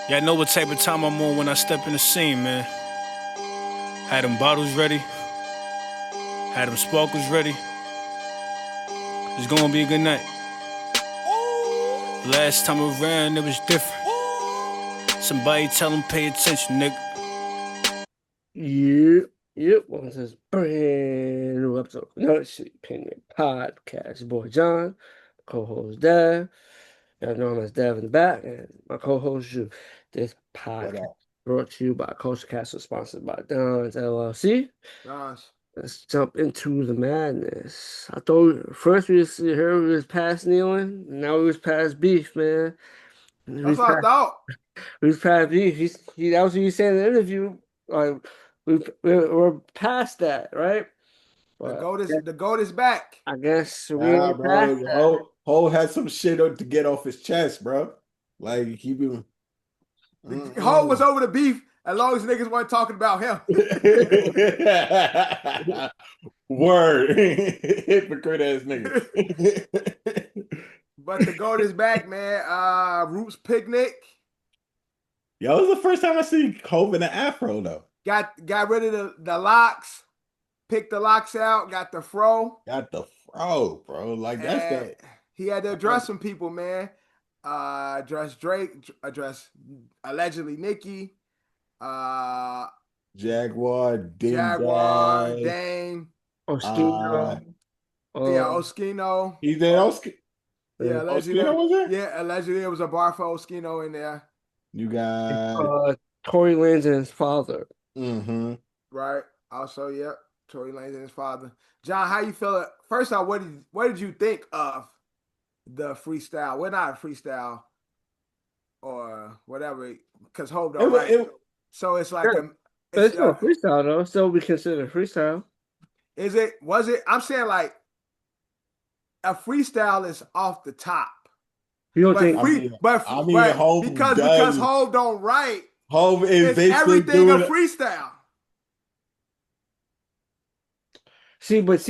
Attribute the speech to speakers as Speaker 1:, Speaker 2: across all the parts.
Speaker 1: Yeah, I know what type of time I'm on when I step in the scene, man. Had them bottles ready, had them sparkles ready. It's gonna be a good night. Last time around, it was different. Somebody tell them pay attention, nigga.
Speaker 2: Yep. Welcome to this brand new episode of Another Shit Opinion Podcast. Your boy John, co-host Dev. Y'all know him as Dev in the back, and my co-host you. This
Speaker 3: What
Speaker 2: podcast
Speaker 3: up?
Speaker 2: brought to you by Coastal Castle, sponsored by Don's LLC.
Speaker 3: Gosh.
Speaker 2: Let's jump into the madness. I thought first we was here we was past kneeling, now we was past beef, man.
Speaker 3: That's what I thought.
Speaker 2: Who's past beef? That was what you said in the interview. Like we're past that, right?
Speaker 3: The
Speaker 2: But
Speaker 3: goat is the goat is back.
Speaker 2: I guess we
Speaker 3: Nah,
Speaker 2: ain't past
Speaker 3: bro.
Speaker 2: that.
Speaker 3: Ho had some shit to get off his chest, bro. Like he been.
Speaker 4: The Hart was over the beef as long as niggas weren't talking about him.
Speaker 3: Word. Hypocrite ass nigga.
Speaker 4: But the goat is back, man. Roots picnic.
Speaker 3: Yo, it was the first time I see Hov in an afro though.
Speaker 4: Got rid of the locks. Picked the locks out. Got the fro.
Speaker 3: Got the fro, bro. Like that's
Speaker 4: And
Speaker 3: that.
Speaker 4: he had to address some people, man. Address Drake. Address allegedly Nicki.
Speaker 3: Jaguar,
Speaker 4: Jaguar,
Speaker 3: Dame.
Speaker 4: Dame.
Speaker 2: Oskino.
Speaker 4: Yeah, Oskino.
Speaker 3: He's there.
Speaker 4: Yeah, allegedly.
Speaker 3: Oskino was there?
Speaker 4: Yeah, allegedly there was a bar for Oskino in there.
Speaker 3: You got
Speaker 2: Tory Lanez and his father.
Speaker 4: Right. Also, yep. Tory Lanez and his father. John, how you feel? First off, what did you think of the freestyle? Well, not a freestyle or whatever, because Hov don't write. So it's like
Speaker 2: it's not freestyle though. Still be considered freestyle.
Speaker 4: Is it? Was it? I'm saying like a freestyle is off the top.
Speaker 2: You don't think?
Speaker 4: Because Hov don't write.
Speaker 3: Hov is basically
Speaker 4: everything a freestyle.
Speaker 2: See what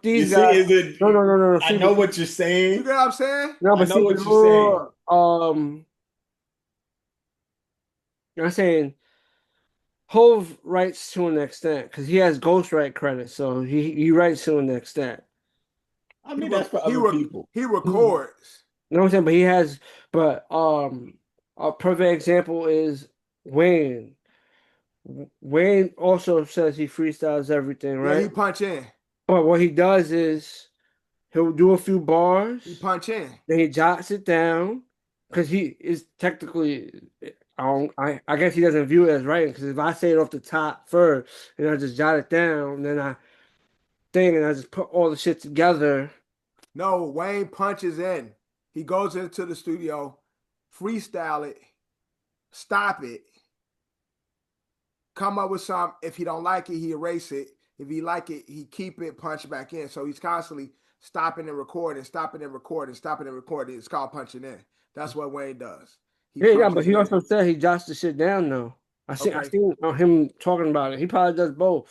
Speaker 2: these guys. No.
Speaker 3: I know what you're saying.
Speaker 4: You get what I'm saying?
Speaker 2: No, but
Speaker 3: I know what you're
Speaker 2: saying. I'm saying Hov writes to an extent because he has ghostwrite credit, so he writes to an extent.
Speaker 3: I mean, that's for other people.
Speaker 4: He records.
Speaker 2: You know what I'm saying? But he has, a perfect example is Wayne. Wayne also says he freestyles everything, right?
Speaker 4: Yeah, he punch in.
Speaker 2: But what he does is he'll do a few bars.
Speaker 4: He punch in.
Speaker 2: Then he jots it down because he is technically. I guess he doesn't view it as writing because if I say it off the top first and I just jot it down, then I just put all the shit together.
Speaker 4: No, Wayne punches in. He goes into the studio, freestyle it, stop it, come up with something. If he don't like it, he erase it. If he like it, he keep it, punch back in. So he's constantly stopping and recording, stopping and recording, stopping and recording. It's called punching in. That's what Wayne does.
Speaker 2: But he also said he jots the shit down though. I seen him talking about it. He probably does both,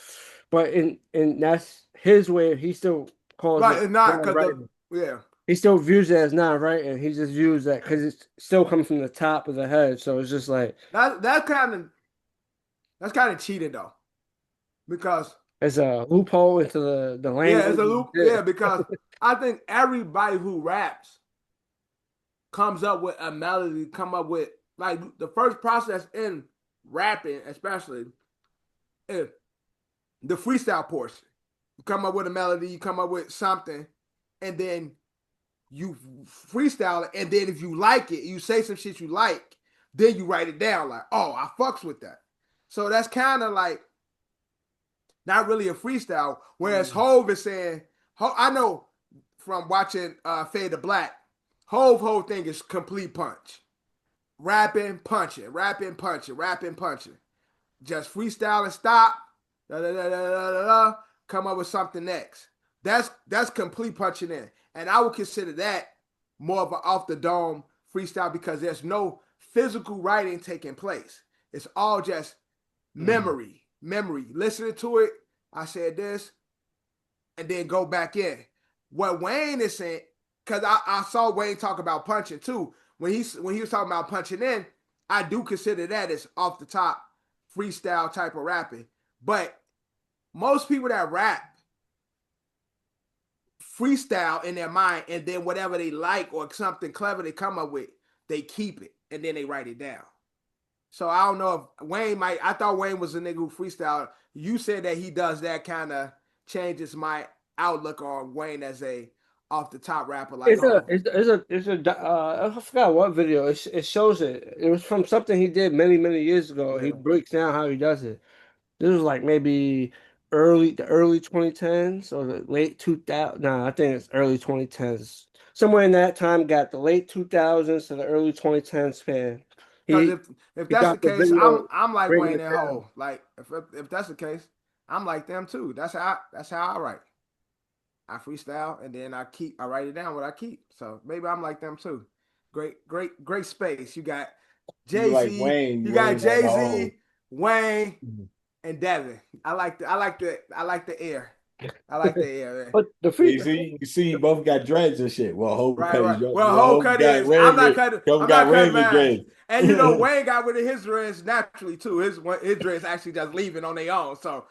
Speaker 2: but in that's his way. He still calls
Speaker 4: it not because
Speaker 2: he still views it as not writing. He just views that because it's still coming from the top of the head. So it's just like
Speaker 4: that's kind of cheating though, because
Speaker 2: it's a loophole into the language.
Speaker 4: Yeah, it's a loop. Yeah, because I think everybody who raps comes up with a melody, come up with like the first process in rapping, especially is the freestyle portion. You come up with a melody, you come up with something, and then you freestyle it, and then if you like it, you say some shit you like, then you write it down like, oh, I fucks with that. So that's kind of like not really a freestyle. Whereas Hov is saying, I know from watching Fade to Black, Hov whole thing is complete punch. Rapping, punching, rapping, punching, rapping, punching. Just freestyle and stop. Come up with something next. That's complete punching in. And I would consider that more of an off the dome freestyle because there's no physical writing taking place. It's all just memory. Listening to it, I said this, and then go back in. What Wayne is saying, because I saw Wayne talk about punching too. When he was talking about punching in, I do consider that as off the top freestyle type of rapping. But most people that rap freestyle in their mind, and then whatever they like or something clever they come up with, they keep it and then they write it down. So I don't know if Wayne might. I thought Wayne was a nigga who freestyle. You said that he does that, kind of changes my outlook on Wayne as a off the top rapper. Like,
Speaker 2: I forgot what video. It shows it. It was from something he did many years ago.
Speaker 4: Yeah.
Speaker 2: He breaks down how he does it. This was like maybe the early 2010s or the late 2000. Nah, I think it's early 2010s. Somewhere in that time, got the late 2000s to the early 2010s span.
Speaker 4: Because
Speaker 2: He
Speaker 4: if
Speaker 2: he
Speaker 4: that's the
Speaker 2: dropped a
Speaker 4: case,
Speaker 2: video
Speaker 4: I'm like
Speaker 2: breaking
Speaker 4: Wayne
Speaker 2: it
Speaker 4: and
Speaker 2: down.
Speaker 4: Ho. Like if that's the case, I'm like them too. That's how I write. I freestyle and then I write it down what I keep. So maybe I'm like them too. Great space. You got
Speaker 3: You like
Speaker 4: Jay-Z,
Speaker 3: Wayne,
Speaker 4: you got
Speaker 3: Wayne and the
Speaker 4: Jay-Z,
Speaker 3: whole.
Speaker 4: Wayne, and Devin. I like the air. I like the air, man.
Speaker 2: But the free,
Speaker 3: You see, you both got dreads and shit. Well, Hope cut his
Speaker 4: Right.
Speaker 3: dreads.
Speaker 4: Well,
Speaker 3: Well,
Speaker 4: whole
Speaker 3: Hope
Speaker 4: cut
Speaker 3: got
Speaker 4: is. I'm not
Speaker 3: Raven.
Speaker 4: cutting.
Speaker 3: Hope
Speaker 4: I'm
Speaker 3: got
Speaker 4: not cutting
Speaker 3: Raven
Speaker 4: mine.
Speaker 3: dreads.
Speaker 4: And you know, Wayne got rid of his dreads naturally too. His dreads actually just leaving on their own. So,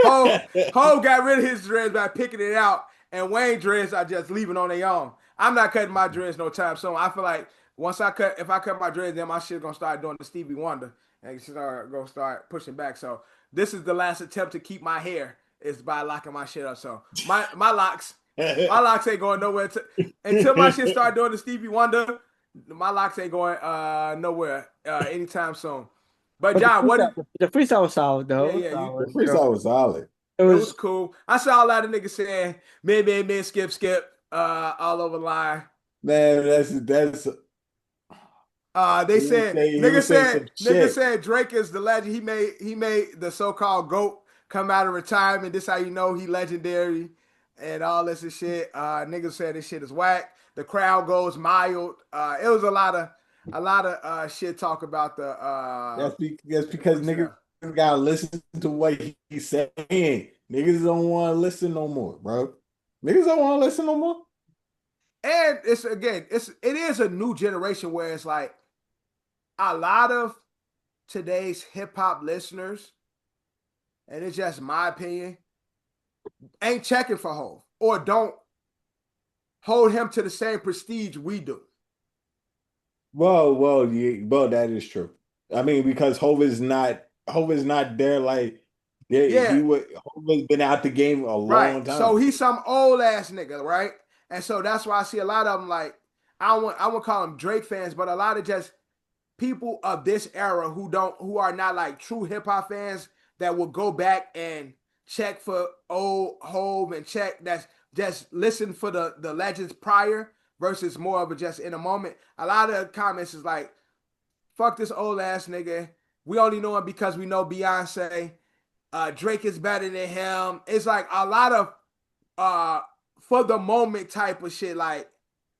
Speaker 4: Ho got rid of his dreads by picking it out, and Wayne dreads are just leaving on their own. I'm not cutting my dreads no time soon. I feel like if I cut my dreads, then my shit gonna start doing the Stevie Wonder and gonna start pushing back. So this is the last attempt to keep my hair is by locking my shit up. So my locks. My locks ain't going nowhere until my shit start doing the Stevie Wonder. My locks ain't going nowhere anytime soon. But John, what did?
Speaker 2: the freestyle was solid though.
Speaker 4: Yeah,
Speaker 2: It was
Speaker 4: yeah,
Speaker 3: The
Speaker 2: solid.
Speaker 3: freestyle was solid.
Speaker 2: It
Speaker 4: it was
Speaker 2: was
Speaker 4: cool. I saw a lot of niggas saying man, skip, all over the line.
Speaker 3: Man, that's
Speaker 4: They said
Speaker 3: he was saying some
Speaker 4: nigga
Speaker 3: shit.
Speaker 4: said Drake is the legend. He made the so-called GOAT come out of retirement. This how you know he legendary and all this and shit. Niggas said this shit is whack. The crowd goes mild. It was a lot of shit talk about the
Speaker 3: That's because niggas
Speaker 4: freestyle.
Speaker 3: gotta listen to what he's saying. Niggas don't want to listen no more, bro. Niggas don't want to listen no more.
Speaker 4: And it is a new generation where it's like a lot of today's hip hop listeners, and it's just my opinion, ain't checking for Hov or don't hold him to the same prestige we do.
Speaker 3: Well, that is true. I mean, because Hov is not there like
Speaker 4: Yeah,
Speaker 3: Hov has been out the game a
Speaker 4: right.
Speaker 3: long time.
Speaker 4: So he's some old ass nigga, right? And so that's why I see a lot of them like I won't call them Drake fans, but a lot of just people of this era who are not like true hip hop fans that will go back and check for old Hov and check that's just listen for the legends prior versus more of a just in a moment. A lot of comments is like, fuck this old ass nigga. We only know him because we know Beyonce. Drake is better than him. It's like a lot of for the moment type of shit. Like,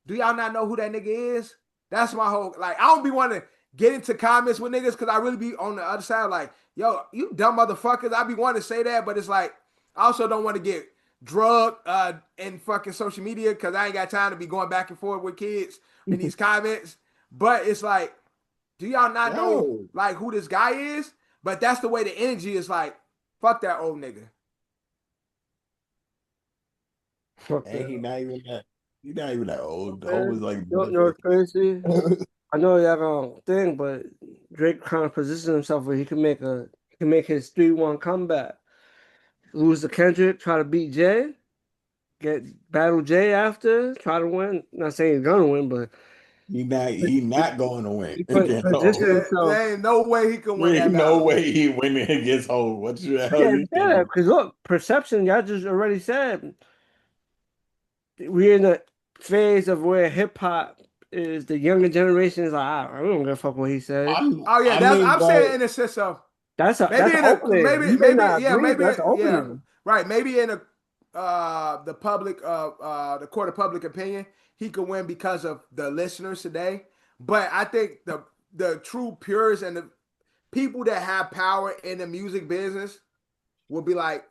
Speaker 4: do y'all not know who that nigga is? That's my whole like. I don't be wanting to get into comments with niggas because I really be on the other side like, yo, you dumb motherfuckers. I be wanting to say that, but it's like I also don't want to get drugged in fucking social media because I ain't got time to be going back and forth with kids in these comments. But it's like, do y'all not know
Speaker 3: Yo.
Speaker 4: like who this guy is? But that's the way the energy is like, fuck that old nigga.
Speaker 3: And he not even that. He's not even that old. Hov was like,
Speaker 2: you know what's crazy? I know y'all gonna think, but Drake kind of positioned himself where he can make his 3-1 comeback. Lose to Kendrick, try to beat Jay, get battle Jay after, try to win. Not saying he's gonna win, but
Speaker 3: he not going to win
Speaker 2: he
Speaker 3: against
Speaker 2: positioned
Speaker 3: Hov.
Speaker 2: himself.
Speaker 4: There ain't no way he can win
Speaker 3: There
Speaker 4: that
Speaker 3: ain't no
Speaker 4: battle.
Speaker 3: way he winning against Hov. What the hell
Speaker 2: Yeah,
Speaker 3: you thinking?
Speaker 2: because look, perception. Y'all just already said we're in a phase of where hip hop is the younger generation is like, I don't give a fuck what he says.
Speaker 4: Oh yeah,
Speaker 3: I mean,
Speaker 4: I'm
Speaker 3: but
Speaker 4: saying in the sense of
Speaker 2: That's
Speaker 4: maybe
Speaker 2: an
Speaker 4: in a
Speaker 2: opening. You may not agree, but that's an
Speaker 4: yeah,
Speaker 2: opening.
Speaker 4: right. Maybe in a the public the court of public opinion, he could win because of the listeners today. But I think the true purists and the people that have power in the music business will be like,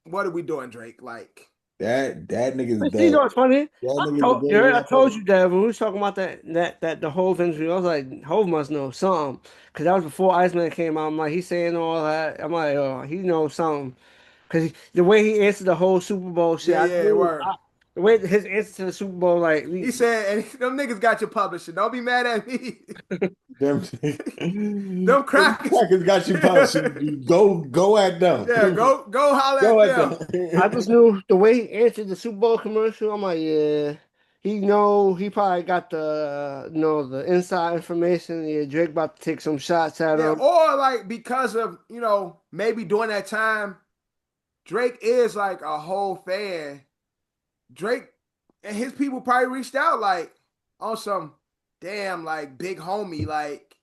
Speaker 4: what are we doing, Drake? Like,
Speaker 3: That nigga's
Speaker 2: But you know
Speaker 3: dead.
Speaker 2: what's funny?
Speaker 3: That
Speaker 2: I
Speaker 3: nigga's a
Speaker 2: told,
Speaker 3: dead
Speaker 2: you I told
Speaker 3: motherfucker.
Speaker 2: you that when we was talking about that the Hove injury, I was like, Hove must know something. Because that was before Iceman came out. I'm like, he's saying all that. I'm like, oh, he knows something. Because the way he answered the whole Super Bowl shit,
Speaker 4: Yeah, yeah, word.
Speaker 2: the way his answer to the Super Bowl, like,
Speaker 4: He said, and them niggas got your publishing. Don't be mad at me.
Speaker 3: Them,
Speaker 4: Them
Speaker 3: them
Speaker 4: crackers.
Speaker 3: crackers got you punched. Go at them.
Speaker 4: Yeah, go holler
Speaker 3: Go
Speaker 4: at
Speaker 3: at
Speaker 4: them.
Speaker 2: I
Speaker 3: them.
Speaker 2: just knew the way he answered the Super Bowl commercial. I'm like, yeah, he probably got the inside information. Yeah, Drake about to take some shots at
Speaker 4: Yeah,
Speaker 2: him.
Speaker 4: or like because of, maybe during that time, Drake is like a whole fan. Drake and his people probably reached out like on some damn like big homie, like,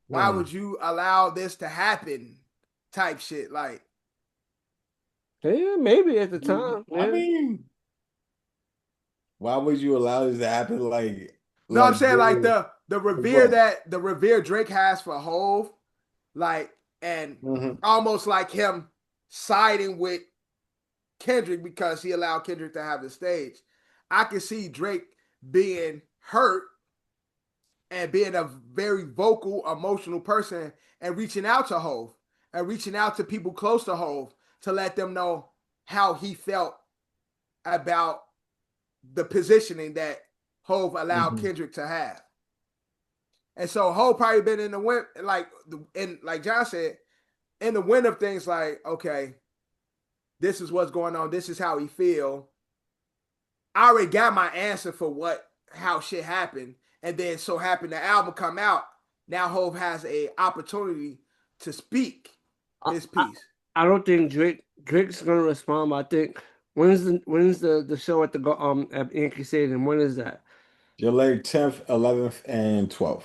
Speaker 4: why would you allow this to happen type shit. Like,
Speaker 2: Yeah, maybe at the time.
Speaker 3: I
Speaker 2: Yeah.
Speaker 3: mean, why would you allow this to happen?
Speaker 4: no, I'm
Speaker 3: Like
Speaker 4: saying like
Speaker 3: during
Speaker 4: the
Speaker 3: the
Speaker 4: revere
Speaker 3: bro.
Speaker 4: that the revere Drake has for Hove, like, and
Speaker 3: Mm-hmm.
Speaker 4: almost like him siding with Kendrick because he allowed Kendrick to have the stage. I can see Drake being hurt and being a very vocal, emotional person and reaching out to Hove and reaching out to people close to Hove to let them know how he felt about the positioning that Hove allowed
Speaker 3: Mm-hmm.
Speaker 4: Kendrick to have. And so Hove probably been in the wind, like John said, in the wind of things like, okay, this is what's going on. This is how he feel. I already got my answer for how shit happened. And then so happened the album come out. Now Hove has a opportunity to speak
Speaker 2: I,
Speaker 4: his
Speaker 2: I,
Speaker 4: piece.
Speaker 2: I don't think Drake's gonna respond. But I think when's the show at Yankee Stadium? When is that?
Speaker 3: July 10th, 11th, and 12th.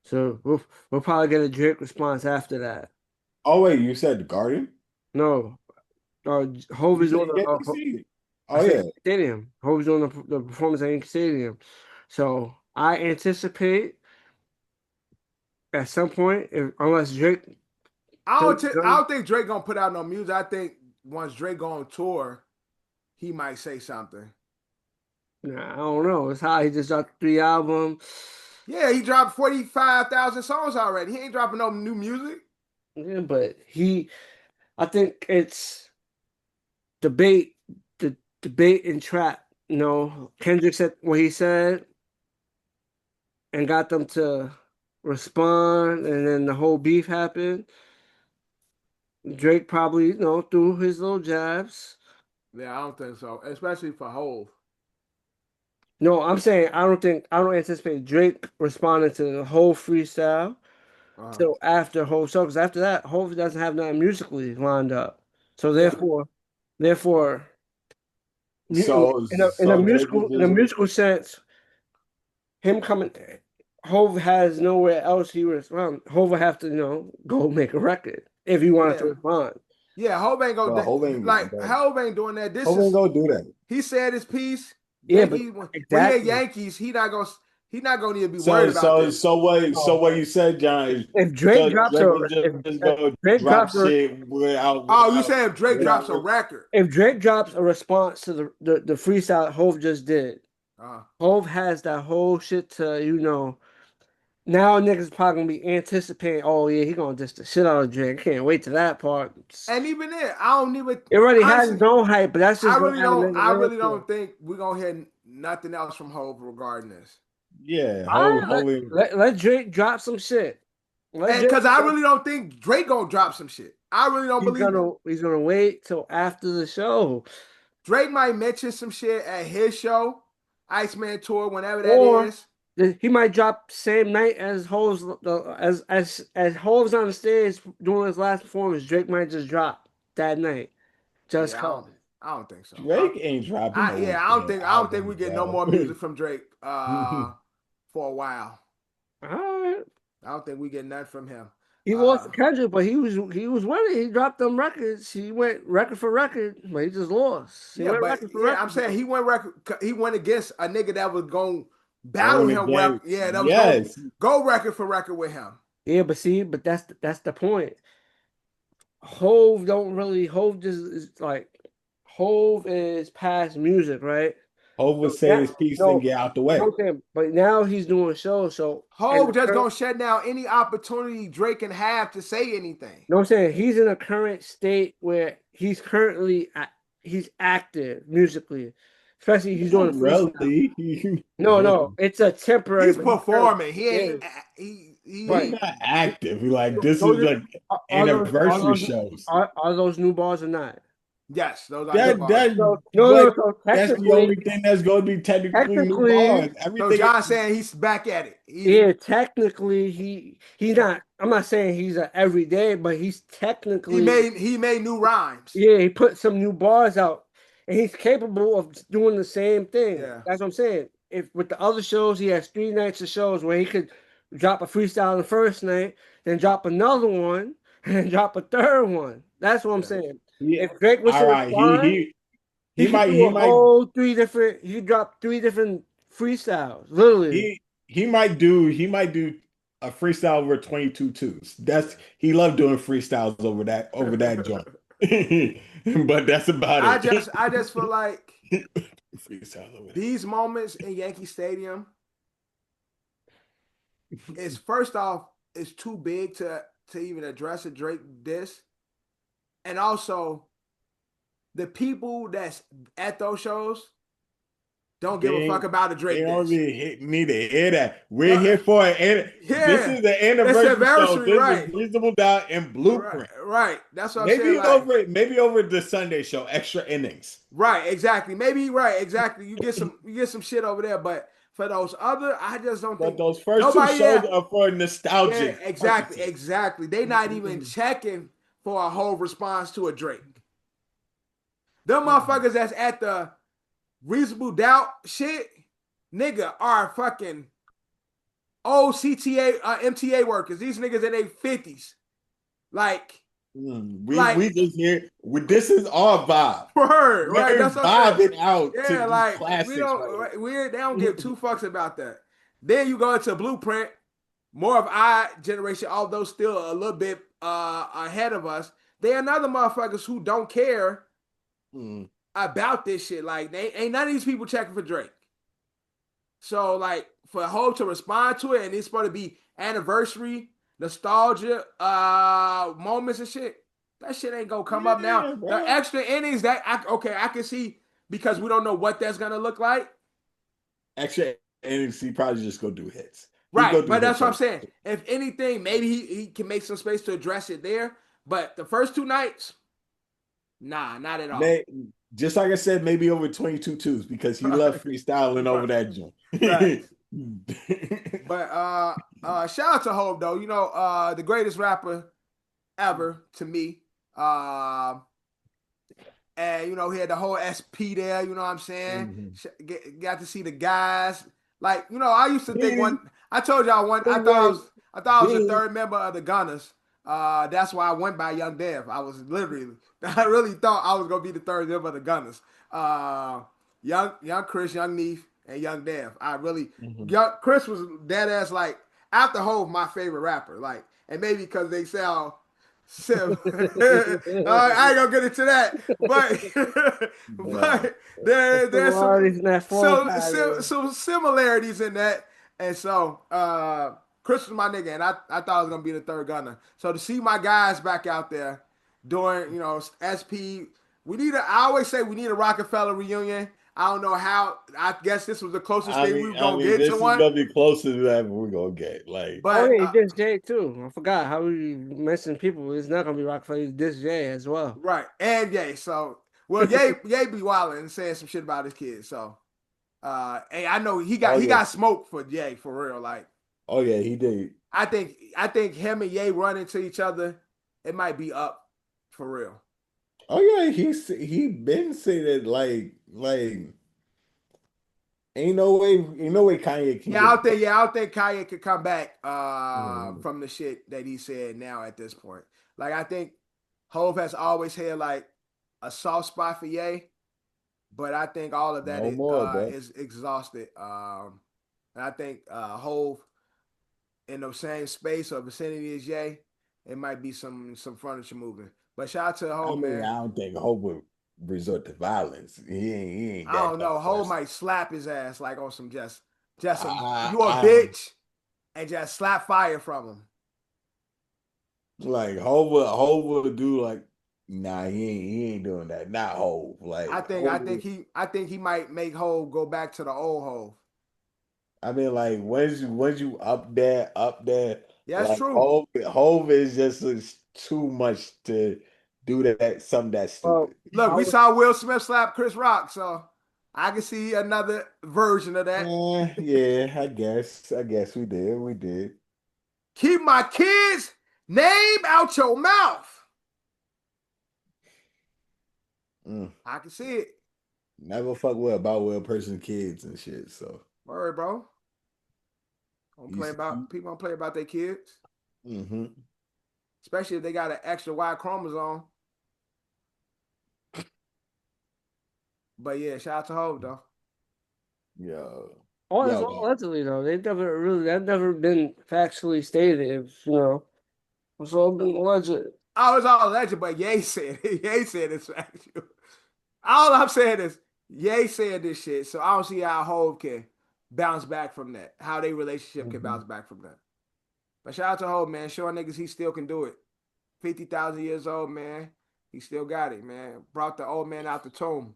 Speaker 2: So we'll probably get a Drake response after that.
Speaker 3: Oh wait, you said the Garden?
Speaker 2: No, Hove
Speaker 3: You
Speaker 2: is
Speaker 3: said
Speaker 2: on
Speaker 3: Yankee Stadium.
Speaker 2: I
Speaker 3: Oh
Speaker 2: said
Speaker 3: yeah.
Speaker 2: Stadium. Hove is on the performance at Yankee Stadium. So I anticipate at some point, unless Drake jumps the
Speaker 4: I
Speaker 2: gun.
Speaker 4: don't think Drake gonna put out no music. I think once Drake go on tour, he might say something.
Speaker 2: Nah, I don't know. It's how he just dropped 3 albums.
Speaker 4: Yeah, he dropped 45,000 songs already. He ain't dropping no new music.
Speaker 2: Yeah, but I think it's debate, the debate and trap. Kendrick said what he said and got them to respond, and then the whole beef happened. Drake probably, threw his little jabs.
Speaker 4: Yeah, I don't think so. Especially for Hove.
Speaker 2: No, I'm saying I don't anticipate Drake responding to the whole freestyle
Speaker 4: Uh-huh.
Speaker 2: till after Hove show, because after that, Hove doesn't have nothing musically lined up. So
Speaker 4: Yeah.
Speaker 2: therefore,
Speaker 3: So
Speaker 2: in a
Speaker 3: so Drake is just
Speaker 2: musical sense, him coming, Hove has nowhere else he would respond. Hove would have to, go make a record if he wanted to
Speaker 4: Yeah.
Speaker 2: respond.
Speaker 4: Yeah, Hove ain't
Speaker 3: bro.
Speaker 4: gonna
Speaker 3: Hov ain't bro.
Speaker 4: Hove ain't doing that.
Speaker 3: Hov ain't gonna do that.
Speaker 4: He said his piece.
Speaker 2: Yeah, but
Speaker 4: Yankees when he at
Speaker 2: exactly.
Speaker 4: Yankees, he not gonna even be worried about this.
Speaker 3: What you said, John, is
Speaker 2: If Drake
Speaker 3: so
Speaker 2: drops
Speaker 3: Drake
Speaker 2: a
Speaker 3: is
Speaker 2: if
Speaker 3: just gonna
Speaker 2: Drake
Speaker 3: drop
Speaker 2: drops a
Speaker 3: shit
Speaker 4: Oh, you saying if Drake drops a
Speaker 3: without
Speaker 4: record?
Speaker 2: if Drake drops a response to the freestyle Hove just did,
Speaker 4: Uh,
Speaker 2: Hove has that whole shit to now niggas probably gonna be anticipating. Oh yeah, he gonna diss the shit out of Drake. Can't wait to that part.
Speaker 4: and even then, I don't even
Speaker 2: It already has
Speaker 4: honestly.
Speaker 2: its own hype, but that's just gonna add
Speaker 4: I
Speaker 2: another layer
Speaker 4: really
Speaker 2: to
Speaker 4: don't
Speaker 2: it.
Speaker 4: think we're gonna hear nothing else from Hove regarding this.
Speaker 3: yeah,
Speaker 2: All right,
Speaker 3: Hov ain't
Speaker 2: let Drake drop some shit. Let
Speaker 4: And
Speaker 2: Drake.
Speaker 4: because I really don't think Drake gonna drop some shit. I really don't believe it.
Speaker 2: He's gonna wait till after the show,
Speaker 4: Drake might mention some shit at his show, Iceman tour, whenever that
Speaker 2: or
Speaker 4: is.
Speaker 2: he might drop same night as Hove's as Hove's on the stage doing his last performance. Drake might just drop that night, just
Speaker 4: Yeah,
Speaker 2: cause.
Speaker 4: I don't think so.
Speaker 3: Drake ain't dropping no more
Speaker 4: I don't think we
Speaker 3: albums,
Speaker 4: get no
Speaker 3: bro.
Speaker 4: more music from Drake for a while.
Speaker 2: All right.
Speaker 4: I don't think we get nothing from him.
Speaker 2: He lost to Kendrick, but he was winning. He dropped them records. He went record for record, but he just lost. He
Speaker 4: Yeah,
Speaker 2: went
Speaker 4: but
Speaker 2: record for
Speaker 4: yeah, I'm
Speaker 2: record.
Speaker 4: saying he went against a nigga that was going to battle
Speaker 3: Going
Speaker 4: him.
Speaker 3: again.
Speaker 4: That was going to
Speaker 3: Yes.
Speaker 4: go record for record with him.
Speaker 2: Yeah, but that's the point. Hove just is like Hove is past music, right?
Speaker 3: Hov would
Speaker 2: So
Speaker 3: say
Speaker 2: now,
Speaker 3: his piece and
Speaker 2: no,
Speaker 3: get out the
Speaker 2: you know
Speaker 3: way.
Speaker 2: what I'm saying? But now he's doing shows. So and
Speaker 4: Hov just gonna shut down any opportunity Drake can have to say anything.
Speaker 2: you know what I'm saying? He's in a current state where he's currently he's active musically, especially he's doing
Speaker 3: Not
Speaker 2: freestyle.
Speaker 3: really.
Speaker 2: No, it's a temporary.
Speaker 4: He's
Speaker 2: but
Speaker 4: performing. He
Speaker 2: yeah.
Speaker 4: ain't.
Speaker 3: He's
Speaker 2: Right.
Speaker 3: not active. Like this
Speaker 2: Those
Speaker 3: is like anniversary shows.
Speaker 2: are those new bars or not?
Speaker 4: Yes, those are
Speaker 3: That
Speaker 4: new bars.
Speaker 3: that
Speaker 2: No,
Speaker 3: but
Speaker 2: so
Speaker 3: that's the only thing that's going to be technically new bars.
Speaker 4: So
Speaker 3: Everything
Speaker 4: John's saying he's back at it.
Speaker 2: yeah, technically he's not. I'm not saying he's a everyday, but he's technically
Speaker 4: he made new rhymes.
Speaker 2: yeah. He put some new bars out, and he's capable of doing the same thing.
Speaker 4: Yeah.
Speaker 2: That's what I'm saying. If with the other shows, he has 3 nights of shows where he could drop a freestyle on the first night, then drop another one, and then drop a third one. That's what I'm saying.
Speaker 3: Yeah.
Speaker 2: If Drake was
Speaker 3: All
Speaker 2: to
Speaker 3: right,
Speaker 2: respond,
Speaker 3: he
Speaker 2: he could
Speaker 3: might
Speaker 2: do
Speaker 3: he
Speaker 2: a
Speaker 3: might
Speaker 2: whole 3 different. He dropped 3 different freestyles, literally.
Speaker 3: he might do a freestyle over 22 twos. That's he loved doing freestyles over that joint. But that's about it.
Speaker 4: I just feel like
Speaker 3: Freestyle over that.
Speaker 4: these moments in Yankee Stadium is first off, it's too big to even address a Drake diss. And also the people that's at those shows don't give a fuck about a Drake
Speaker 3: They don't
Speaker 4: diss.
Speaker 3: really need to hear that. We're here for it.
Speaker 4: Yeah.
Speaker 3: This is the anniversary show. This
Speaker 4: right.
Speaker 3: is Reasonable Doubt and Blueprint.
Speaker 4: Right. That's what I'm saying.
Speaker 3: Maybe over the Sunday show, extra innings.
Speaker 4: Right, exactly. Maybe right, exactly. You get some shit over there, but for those other, I just don't think.
Speaker 3: But those first two shows are for nostalgic.
Speaker 4: Yeah, exactly. They not even checking for a whole response to a Drake. Them motherfuckers that's at the Reasonable Doubt shit, nigga, are fucking old CTA, MTA workers. These niggas in their 50s. Like,
Speaker 3: we just here. This is our vibe.
Speaker 4: Right. That's what I'm
Speaker 3: vibing out.
Speaker 4: Yeah,
Speaker 3: to
Speaker 4: like
Speaker 3: classics,
Speaker 4: we don't. They don't give two fucks about that. Then you go into Blueprint, more of our generation, although still a little bit ahead of us. They another motherfuckers who don't care about this shit. Like they ain't none of these people checking for Drake. So like for Hope to respond to it, and it's supposed to be anniversary, nostalgia, moments and shit. That shit ain't gonna come up now. Bro. The extra innings that I can see because we don't know what that's gonna look like.
Speaker 3: Extra innings, he probably just go do hits.
Speaker 4: Right, but that's what I'm saying. If anything, maybe he can make some space to address it there. But the first 2 nights, nah, not at all.
Speaker 3: Just like I said, maybe over 22 twos because he loved freestyling over that joint.
Speaker 4: Right. But shout out to Hov though. You know, the greatest rapper ever to me. And you know, he had the whole SP there, you know what I'm saying? Got to see the guys. Like, you know, I used to think I told y'all I thought I was the third member of the Gunners. That's why I went by Young Dev. I really thought I was gonna be the third member of the Gunners. Young Chris, Young Neef, and Young Dev. Chris was dead ass like after Hov, my favorite rapper. Like, and maybe because they sound Sim. I ain't gonna get into that, but there's some similarities in that, and so Chris was my nigga, and I thought I was gonna be the third gunner. So to see my guys back out there doing, you know, SP, I always say we need a Rockefeller reunion. I don't know how. I guess this was the closest thing we were gonna get to one.
Speaker 3: This is gonna be closer to that we're gonna get. Like,
Speaker 2: but this Jay too. I forgot how we mentioned people. It's not gonna be Rockefeller. It's this Jay as well.
Speaker 4: Right, and Ye. So Ye be wilding and saying some shit about his kids. So, hey, I know he got smoked for Ye for real. Like,
Speaker 3: oh yeah, he did.
Speaker 4: I think him and Ye run into each other. It might be up for real.
Speaker 3: Oh yeah, he been saying that like ain't no way Kanye can.
Speaker 4: I don't think Kanye could come back from the shit that he said now at this point. Like I think Hov has always had like a soft spot for Ye, but I think all of that is exhausted. And I think Hov in the same space or vicinity as Ye, it might be some furniture moving. But shout out to Hov, man.
Speaker 3: I don't think Hov would. resort to violence. He ain't
Speaker 4: I
Speaker 3: that
Speaker 4: don't
Speaker 3: type
Speaker 4: know.
Speaker 3: of
Speaker 4: Ho
Speaker 3: person.
Speaker 4: might slap his ass like on some just some
Speaker 3: I,
Speaker 4: you a
Speaker 3: I
Speaker 4: bitch and just slap fire from him.
Speaker 3: like Hov would do like, nah, he ain't doing that. Not Hov.
Speaker 4: I
Speaker 3: Like
Speaker 4: think I
Speaker 3: Hov,
Speaker 4: think he I think he might make Ho go back to the old Ho.
Speaker 3: I mean, like once you up there,
Speaker 4: Yeah, that's
Speaker 3: like
Speaker 4: true.
Speaker 3: Hov is just too much to do something that
Speaker 2: Well,
Speaker 3: stupid.
Speaker 4: Look,
Speaker 2: I
Speaker 4: we
Speaker 2: was
Speaker 4: saw Will Smith slap Chris Rock, so I can see another version of that.
Speaker 3: Yeah, I guess we did. We did.
Speaker 4: Keep my kids' name out your mouth.
Speaker 3: Mm.
Speaker 4: I can see it.
Speaker 3: Never fuck with about with a person's kids and shit. So
Speaker 4: Worry, bro. Don't
Speaker 3: you
Speaker 4: play
Speaker 3: see,
Speaker 4: about people don't play about their kids,
Speaker 3: mm-hmm.
Speaker 4: especially if they got an extra Y chromosome. But yeah, shout out to Hov though.
Speaker 3: Yo,
Speaker 2: all that's
Speaker 3: yo,
Speaker 2: all allegedly though. They never really that never been factually stated. If you know, it's all been alleged.
Speaker 4: Oh, it's all legend, but Ye said it. Ye said it's factual. All I'm saying is Ye said this shit, so I don't see how Hov can bounce back from that. How their relationship can
Speaker 3: Mhm.
Speaker 4: bounce back from that. But shout out to Hov, man. Showing niggas he still can do it. 50,000 years old, man. He still got it, man. Brought the old man out the tomb.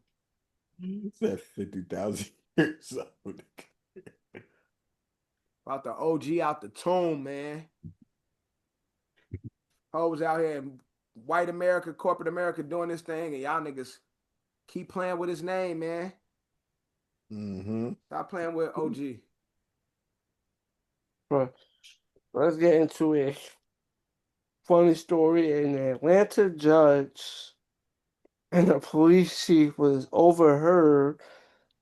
Speaker 3: It's that 50,000 years old.
Speaker 4: Brought the OG out the tomb, man. Hov was out here in white America, corporate America doing this thing, and y'all niggas keep playing with his name, man.
Speaker 3: Mm-hmm.
Speaker 4: Stop playing with OG.
Speaker 2: But let's get into a funny story. An Atlanta judge and a police chief was overheard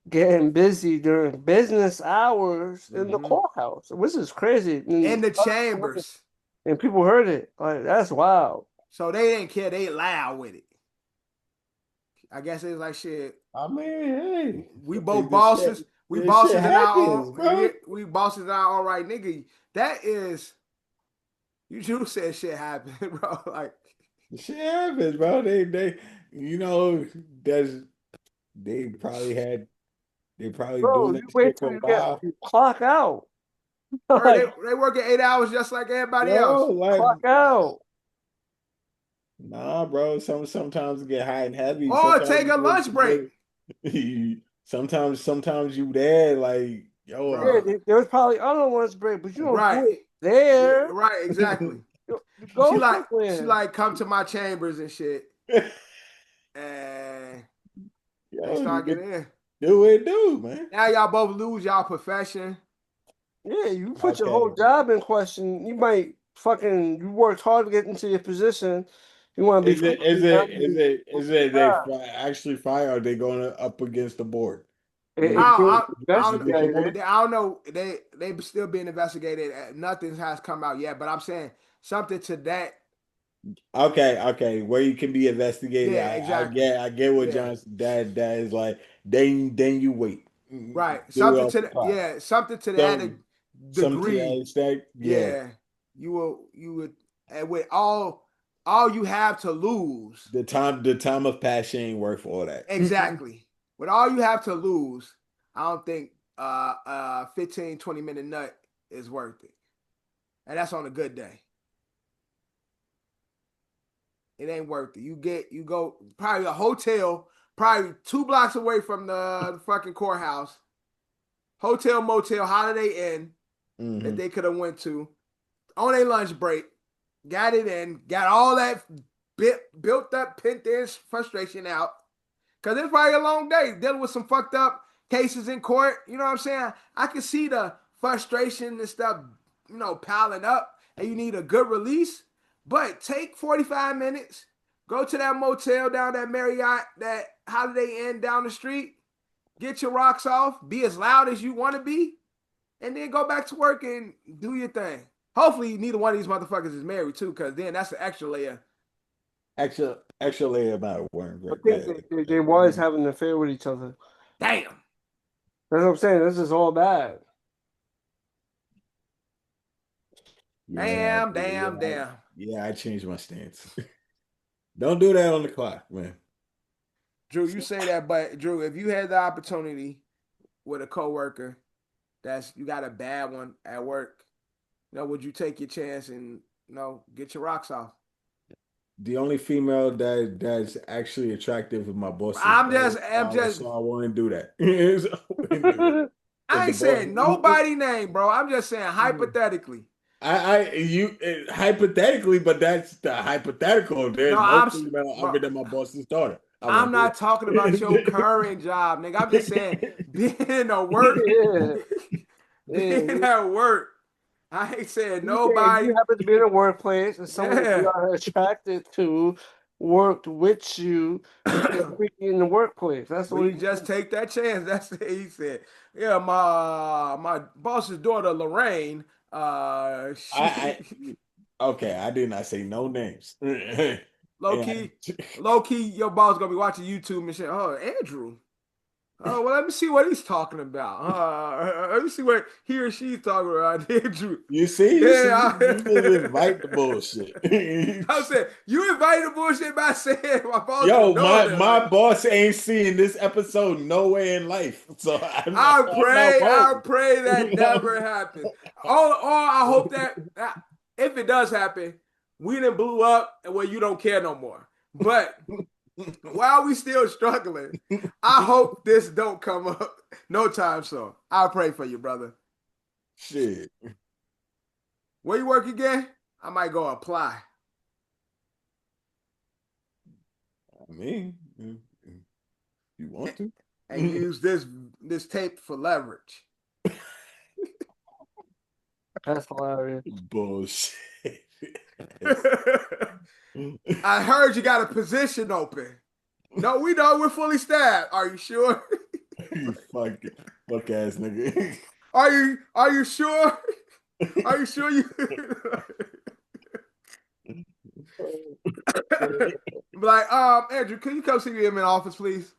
Speaker 2: getting busy during business hours in the
Speaker 4: Mm-hmm.
Speaker 2: courthouse, which is crazy.
Speaker 4: In the chambers.
Speaker 2: And people heard it. Like that's wild.
Speaker 4: So they didn't care. They loud with it. I guess it's like shit.
Speaker 3: I mean, hey,
Speaker 4: We both
Speaker 3: this shit,
Speaker 4: bosses. We
Speaker 3: this shit
Speaker 4: bosses in our
Speaker 3: happens, bro.
Speaker 4: we bosses in our all right, nigga. That is you should said shit happened, bro. Like
Speaker 3: This shit happens, bro. You know, that's they probably had, they probably
Speaker 2: Bro,
Speaker 3: doing
Speaker 2: you
Speaker 3: that
Speaker 2: wait
Speaker 3: shit
Speaker 2: till
Speaker 3: for a
Speaker 2: you get
Speaker 3: while.
Speaker 2: you clock out.
Speaker 4: word,
Speaker 2: Like
Speaker 4: they working 8 hours just like everybody
Speaker 3: No,
Speaker 4: else.
Speaker 3: like,
Speaker 2: clock out.
Speaker 3: nah, bro. Sometimes it get hot and heavy.
Speaker 4: Or
Speaker 3: Sometimes
Speaker 4: take a lunch break,
Speaker 3: sometimes you there, like, yo,
Speaker 2: Yeah,
Speaker 4: bro.
Speaker 2: there was probably other ones break, but you don't
Speaker 4: Right.
Speaker 2: do it there.
Speaker 4: Right, exactly.
Speaker 2: You
Speaker 4: She
Speaker 2: go
Speaker 4: like she
Speaker 2: somewhere.
Speaker 4: like come to my chambers and shit. And they
Speaker 3: yo, you
Speaker 4: start
Speaker 3: get
Speaker 4: getting in.
Speaker 3: do it, do, man.
Speaker 4: Now y'all both lose y'all profession.
Speaker 2: Yeah, you put your whole
Speaker 3: Okay.
Speaker 2: job in question. You might fucking you worked hard to get into your position. You want to be
Speaker 3: Is it is it is
Speaker 2: fucking
Speaker 3: it is it they actually fire? Or are they going up against the board?
Speaker 2: it,
Speaker 3: You
Speaker 2: it's being
Speaker 4: I
Speaker 3: you
Speaker 4: don't,
Speaker 3: get the
Speaker 2: investigated.
Speaker 3: point?
Speaker 4: I don't know. They still being investigated. Nothing has come out yet. But I'm saying something to that.
Speaker 3: Okay. Where you can be investigated.
Speaker 4: Yeah,
Speaker 3: I
Speaker 4: exactly.
Speaker 3: get what
Speaker 4: Yeah,
Speaker 3: John's that is like. Then you wait.
Speaker 4: right.
Speaker 3: Do it
Speaker 4: Something
Speaker 3: off
Speaker 4: to
Speaker 3: the
Speaker 4: the,
Speaker 3: clock.
Speaker 4: yeah, something to that
Speaker 3: Some some to that
Speaker 4: degree.
Speaker 3: extent. Yeah.
Speaker 4: Yeah, you would, and with all you have to lose.
Speaker 3: The time of passion ain't worth all that.
Speaker 4: Exactly. With all you have to lose, I don't think 15, 20 minute nut is worth it. And that's on a good day. It ain't worth it. You go probably a hotel, probably 2 blocks away from the fucking courthouse. Hotel, motel, Holiday Inn that
Speaker 3: Hmm.
Speaker 4: they could have went to on a lunch break, got it in, got all that built up, pent in frustration out. Cause it's probably a long day dealing with some fucked up cases in court. You know what I'm saying? I can see the frustration and stuff, piling up, and you need a good release. But take 45 minutes, go to that motel down that Marriott, that Holiday Inn down the street, get your rocks off, be as loud as you want to be, and then go back to work and do your thing. Hopefully, neither one of these motherfuckers is married too, because then that's an extra layer.
Speaker 3: Extra layer about worm.
Speaker 2: I think they was having an affair with each other.
Speaker 4: Damn.
Speaker 2: That's what I'm saying. This is all bad.
Speaker 3: Yeah,
Speaker 4: Damn, damn,
Speaker 3: yeah,
Speaker 4: damn.
Speaker 3: yeah. I changed my stance. Don't do that on the clock, man.
Speaker 4: Drew, you say that, but Drew, if you had the opportunity with a coworker you got a bad one at work, would you take your chance and get your rocks off?
Speaker 3: The only female that's actually attractive is my boss's
Speaker 4: I'm
Speaker 3: daughter,
Speaker 4: just.
Speaker 3: so I wouldn't do that. So I wouldn't do that.
Speaker 4: I ain't
Speaker 3: The boss,
Speaker 4: saying nobody name, bro. I'm just saying hypothetically.
Speaker 3: hypothetically, but that's the hypothetical. There's
Speaker 4: No,
Speaker 3: no female
Speaker 4: bro,
Speaker 3: other than my boss's daughter. I
Speaker 4: I'm
Speaker 3: won't do
Speaker 4: not talking about your
Speaker 3: it.
Speaker 4: current job, nigga. I'm just saying being in a work,
Speaker 2: Yeah.
Speaker 4: being at work. I ain't saying
Speaker 2: You say if
Speaker 4: nobody.
Speaker 2: you happen to be in a workplace and someone that you
Speaker 4: Yeah.
Speaker 2: are attracted to worked with you in the workplace. That's what
Speaker 4: We just take that chance. That's what he said. Yeah, my boss's daughter Lorraine.
Speaker 3: I,
Speaker 4: She
Speaker 3: okay, I did not say no names.
Speaker 4: low
Speaker 3: Yeah.
Speaker 4: key, your boss gonna be watching YouTube and shit. Oh, Andrew. Oh, well, let me see what he's talking about. Let me see what he or she's talking about. Andrew.
Speaker 3: You see, you
Speaker 4: Yeah,
Speaker 3: just invite the bullshit.
Speaker 4: I said you invited the bullshit by saying my boss
Speaker 3: Yo,
Speaker 4: was doing
Speaker 3: my
Speaker 4: that.
Speaker 3: my boss ain't seeing this episode nowhere in life, so I'm not
Speaker 4: I
Speaker 3: bold.
Speaker 4: pray that never happens. All I hope that if it does happen, we didn't blew up and where you don't care no more. But while we still struggling, I hope this don't come up no time soon. I'll pray for you, brother.
Speaker 3: Shit.
Speaker 4: Where you work again? I might go apply.
Speaker 3: I mean, you want to?
Speaker 4: And use this tape for leverage.
Speaker 2: That's hilarious.
Speaker 3: Bullshit.
Speaker 4: I heard you got a position open. No, we know we're fully staffed. Are you sure?
Speaker 3: You fuck ass nigga.
Speaker 4: Are you sure? Are you sure you like, Andrew, can you come see me in my office, please?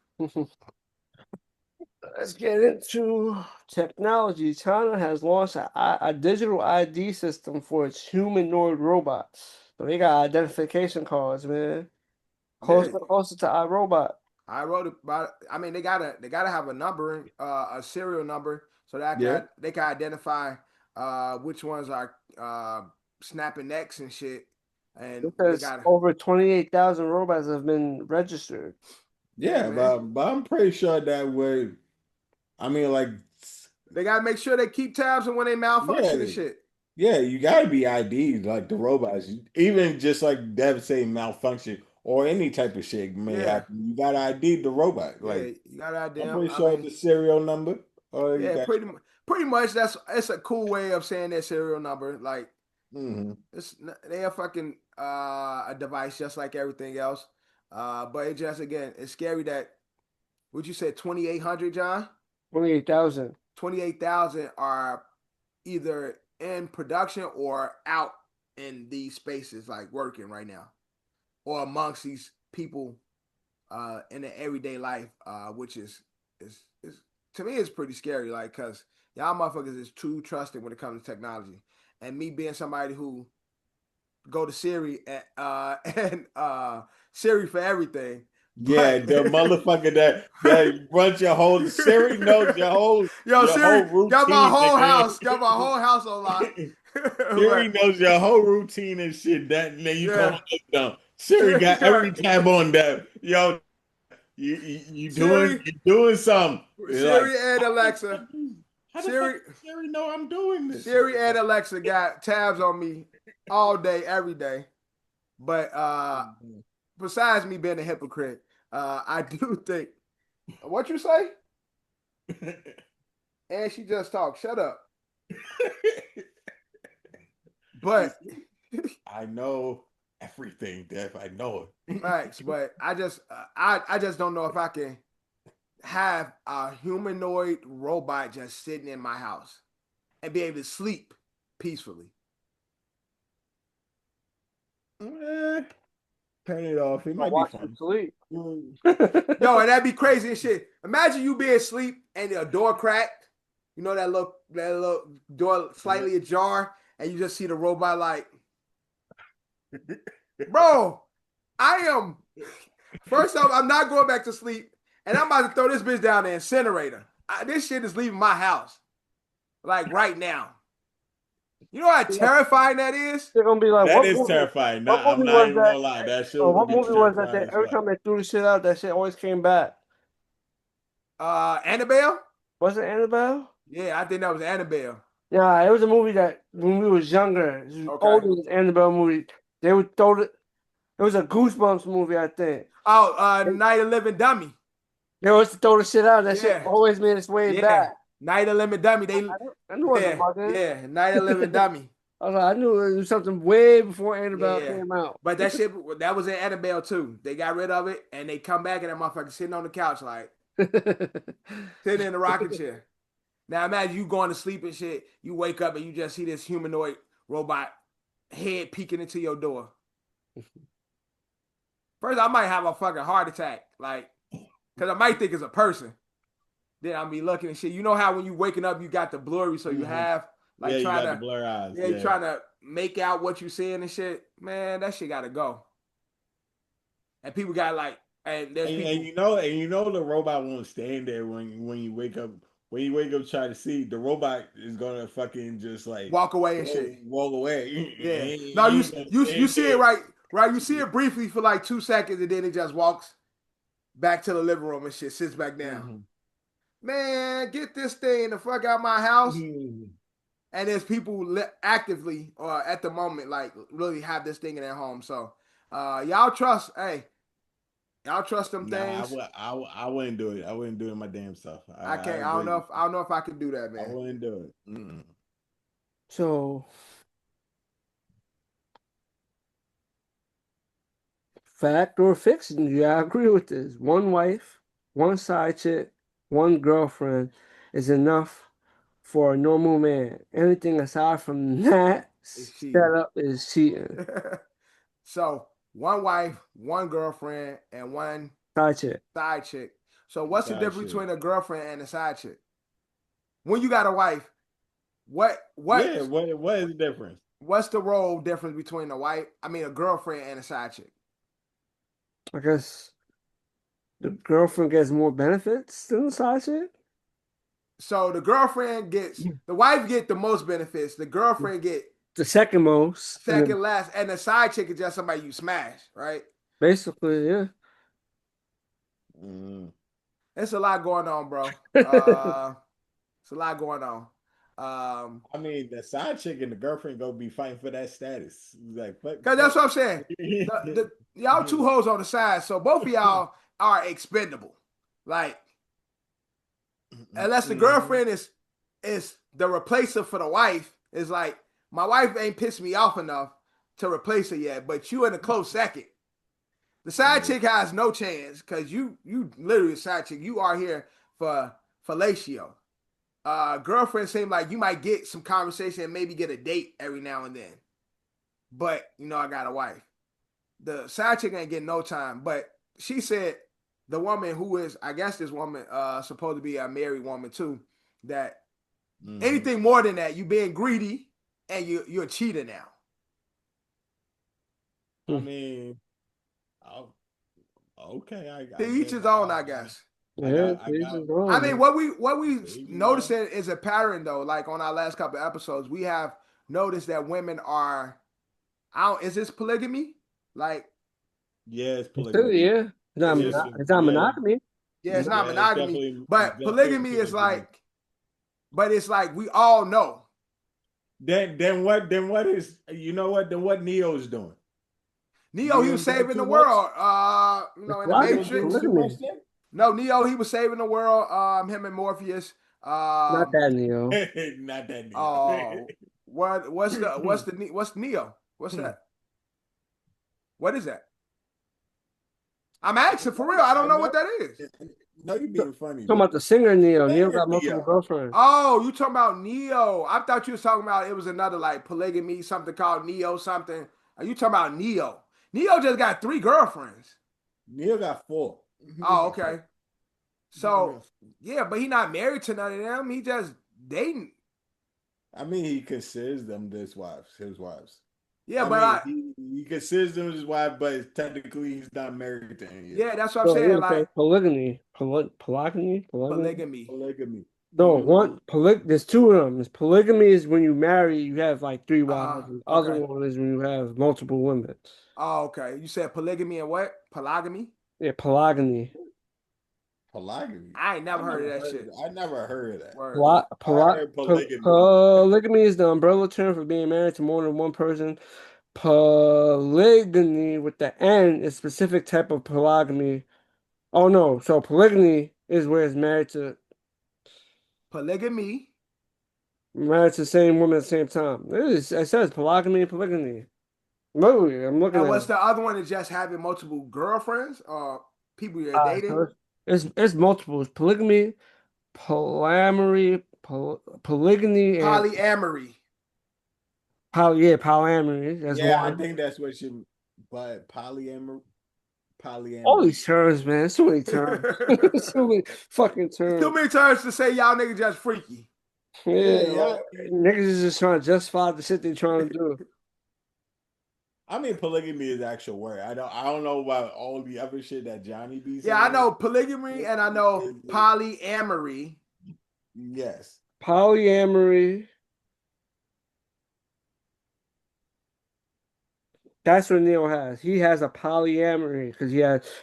Speaker 2: Let's get into technology. China has launched a digital ID system for its humanoid robots. So they got identification cards, man. Closer to iRobot.
Speaker 4: I wrote about. I mean, they gotta have a number, a serial number, so that they can identify which ones are snapping necks and shit. And
Speaker 2: because over 28,000 robots have been registered.
Speaker 3: Yeah, but I'm pretty sure that would. I mean, like
Speaker 4: they gotta make sure they keep tabs on when they malfunction and shit.
Speaker 3: Yeah, you gotta be ID'd like the robots. Even just like Dev say malfunction or any type of shit may happen. You gotta ID the robot. Like
Speaker 4: you gotta ID.
Speaker 3: I'm pretty sure the serial number.
Speaker 4: Pretty much. It's a cool way of saying their serial number. Like they are fucking a device just like everything else. But it just it's scary that what you said 2,800, John?
Speaker 2: 28,000.
Speaker 4: 28,000 are either in production or out in these spaces, like working right now, or amongst these people in the everyday life, which is to me is pretty scary. Like, cause y'all motherfuckers is too trusting when it comes to technology, and me being somebody who go to Siri and Siri for everything.
Speaker 3: Yeah, the motherfucker that runs your whole Siri knows your whole
Speaker 4: Siri
Speaker 3: whole routine.
Speaker 4: Got my whole house on lock.
Speaker 3: Siri knows your whole routine and shit. Then you call it down. Siri got every tab on that. Yo, you doing something.
Speaker 4: Siri and Alexa.
Speaker 3: Siri know I'm doing this.
Speaker 4: Siri and Alexa got tabs on me all day, every day. But besides me being a hypocrite, I do think what you say? And she just talked. Shut up. But
Speaker 3: I know everything, Dev. I know it.
Speaker 4: Right, but I just don't know if I can have a humanoid robot just sitting in my house and be able to sleep peacefully.
Speaker 3: Turn it off. It might be fun.
Speaker 2: Sleep.
Speaker 4: Yo, and that'd be crazy and shit. Imagine you being asleep and a door cracked. You know that little door slightly ajar, and you just see the robot like, bro, I am First off, I'm not going back to sleep, and I'm about to throw this bitch down the incinerator. This shit is leaving my house, like right now. You know how terrifying that is?
Speaker 2: They're gonna be like,
Speaker 3: That
Speaker 2: what
Speaker 3: is
Speaker 2: movie?
Speaker 3: terrifying.
Speaker 2: What
Speaker 3: I'm
Speaker 2: movie
Speaker 3: not
Speaker 2: was
Speaker 3: even
Speaker 2: that?
Speaker 3: gonna lie. That shit
Speaker 2: What
Speaker 3: gets
Speaker 2: movie was that?
Speaker 3: terrifying
Speaker 2: That
Speaker 3: as
Speaker 2: every
Speaker 3: fuck.
Speaker 2: time they threw the shit out, that shit always came back.
Speaker 4: Annabelle?
Speaker 2: Was it Annabelle?
Speaker 4: Yeah, I think that was Annabelle.
Speaker 2: Yeah, it was a movie that when we was younger, it was
Speaker 4: Okay.
Speaker 2: older than Annabelle movie. They would throw it. It was a Goosebumps movie, I think.
Speaker 4: Oh, Night of Living Dummy.
Speaker 2: They always throw the shit out. That shit
Speaker 4: Yeah.
Speaker 2: always made its way
Speaker 4: Yeah.
Speaker 2: back.
Speaker 4: Night of Living Dummy.
Speaker 2: I knew it wasn't bugging.
Speaker 4: Yeah, Night of Living Dummy.
Speaker 2: I was like, I knew it was something way before Annabelle
Speaker 4: Yeah.
Speaker 2: came out.
Speaker 4: But that shit, that was in Annabelle too. They got rid of it, and they come back and that motherfucker sitting on the couch like sitting in the rocking chair. Now imagine you going to sleep and shit. You wake up and you just see this humanoid robot head peeking into your door. First, I might have a fucking heart attack, like, because I might think it's a person. Then I'll be looking and shit. You know how when you waking up, you got the blurry, so you have like
Speaker 3: you
Speaker 4: trying
Speaker 3: got
Speaker 4: to
Speaker 3: the blur eyes.
Speaker 4: Yeah, you trying to make out what you seeing and shit. Man, that shit gotta go. And people got like, and there's people.
Speaker 3: And you know the robot won't stand there when you wake up. When you wake up trying to see, the robot is gonna fucking just like
Speaker 4: walk away and shit.
Speaker 3: Walk away.
Speaker 4: Yeah. No, you see it right. You see it briefly for like 2 seconds, and then it just walks back to the living room and shit, sits back down.
Speaker 3: Mm-hmm.
Speaker 4: Man, get this thing the fuck out of my house. Mm-hmm. And there's people actively or at the moment like really have this thing in their home. So y'all trust, y'all trust them things.
Speaker 3: I wouldn't do it. I wouldn't do it my damn self.
Speaker 4: I can't. I don't know if I could do that, man.
Speaker 3: I wouldn't do it. Mm-mm.
Speaker 2: So, fact or fiction? Yeah, I agree with this. One wife, one side chick, one girlfriend is enough for a normal man. Anything aside from that setup is cheating.
Speaker 4: So, one wife, one girlfriend, and one
Speaker 2: side chick. So, what's the difference between a girlfriend and a side chick? When you got a wife, what is
Speaker 3: the difference?
Speaker 4: What's the role difference between a girlfriend and a side chick?
Speaker 2: I guess the girlfriend gets more benefits than the side chick.
Speaker 4: So the girlfriend gets, the wife get the most benefits. The girlfriend get
Speaker 2: the second most,
Speaker 4: second last, and the side chick is just somebody you smash, right?
Speaker 2: Basically, yeah.
Speaker 4: It's a lot going on, bro. It's a lot going on.
Speaker 3: I mean, the side chick and the girlfriend go be fighting for that status, like,
Speaker 4: because that's what I'm saying. Y'all two hoes on the side, so both of y'all are expendable. Like, unless the girlfriend is the replacer for the wife, is like, my wife ain't pissed me off enough to replace her yet, but you in a close second. The side chick has no chance because you literally a side chick. You are here for fellatio. Girlfriend seem like you might get some conversation and maybe get a date every now and then. But, I got a wife. The side chick ain't getting no time. But she said the woman who is, I guess this woman supposed to be a married woman too, that anything more than that, you being greedy and you're a cheater now.
Speaker 3: I mean, okay.
Speaker 4: To each his own, I guess.
Speaker 2: Yeah,
Speaker 4: I mean, what we noticing is a pattern though. Like on our last couple of episodes, we have noticed that women are. Is this polygamy? Like,
Speaker 3: yeah, it's polygamy.
Speaker 2: Yeah, it's not monogamy.
Speaker 4: Yeah, it's not monogamy. But polygamy is like, but it's like we all know.
Speaker 3: Then what is Then what Neo's doing?
Speaker 4: Neo, he was saving the world. In the Matrix. No, Neo, he was saving the world. Him and Morpheus.
Speaker 2: Not that Neo.
Speaker 3: Not that Neo.
Speaker 4: Oh, what's Neo? What's that? What is that? I'm asking for real. I don't know what that is.
Speaker 3: No, you being funny.
Speaker 2: Talking about the singer Neo. Neo got multiple girlfriends.
Speaker 4: Oh, you talking about Neo? I thought you was talking about it was another like polygamy, something called Neo something. Are you talking about Neo? Neo just got 3 girlfriends.
Speaker 3: Neo got 4.
Speaker 4: Oh, okay. So yeah, but he not married to none of them. He just dating.
Speaker 3: I mean, he considers them his wives. Yeah,
Speaker 4: but
Speaker 3: He considers him his wife, but technically he's not married to her yet.
Speaker 4: Yeah, that's what I'm saying. Like
Speaker 2: polygamy.
Speaker 4: polygamy.
Speaker 2: No, there's two of them. There's polygamy is when you marry, you have like 3 wives. The other
Speaker 4: Okay.
Speaker 2: one is when you have multiple women.
Speaker 4: Oh, okay. You said polygamy and what? Polygamy?
Speaker 2: Yeah, polygamy.
Speaker 3: Polygamy.
Speaker 4: I ain't never heard of that shit.
Speaker 3: I never heard of that.
Speaker 2: Polygamy. Polygamy is the umbrella term for being married to more than one person. Polygamy with the N is specific type of polygamy. Oh no, so polygamy is where it's married to
Speaker 4: Polygamy.
Speaker 2: the same woman at the same time. It says polygamy and polygamy. Literally, I'm looking
Speaker 4: And
Speaker 2: at
Speaker 4: what's
Speaker 2: it.
Speaker 4: the other one? Is just having multiple girlfriends or people you're dating?
Speaker 2: So it's multiple. It's polygamy, polyamory, polygamy, and
Speaker 4: Polyamory.
Speaker 2: polyamory. That's
Speaker 3: Yeah,
Speaker 2: one.
Speaker 3: I think that's what she. But polyamory.
Speaker 2: All these terms, man. So many terms. So many fucking terms.
Speaker 4: Too many terms to say y'all niggas just freaky.
Speaker 2: Yeah, niggas is just trying to justify the shit they're trying to do.
Speaker 3: I mean, polygamy is actual word. I don't know about all the other shit that Johnny B said.
Speaker 4: Yeah, I know polygamy and I know polyamory.
Speaker 3: Yes.
Speaker 2: Polyamory. That's what Neil has. He has a polyamory because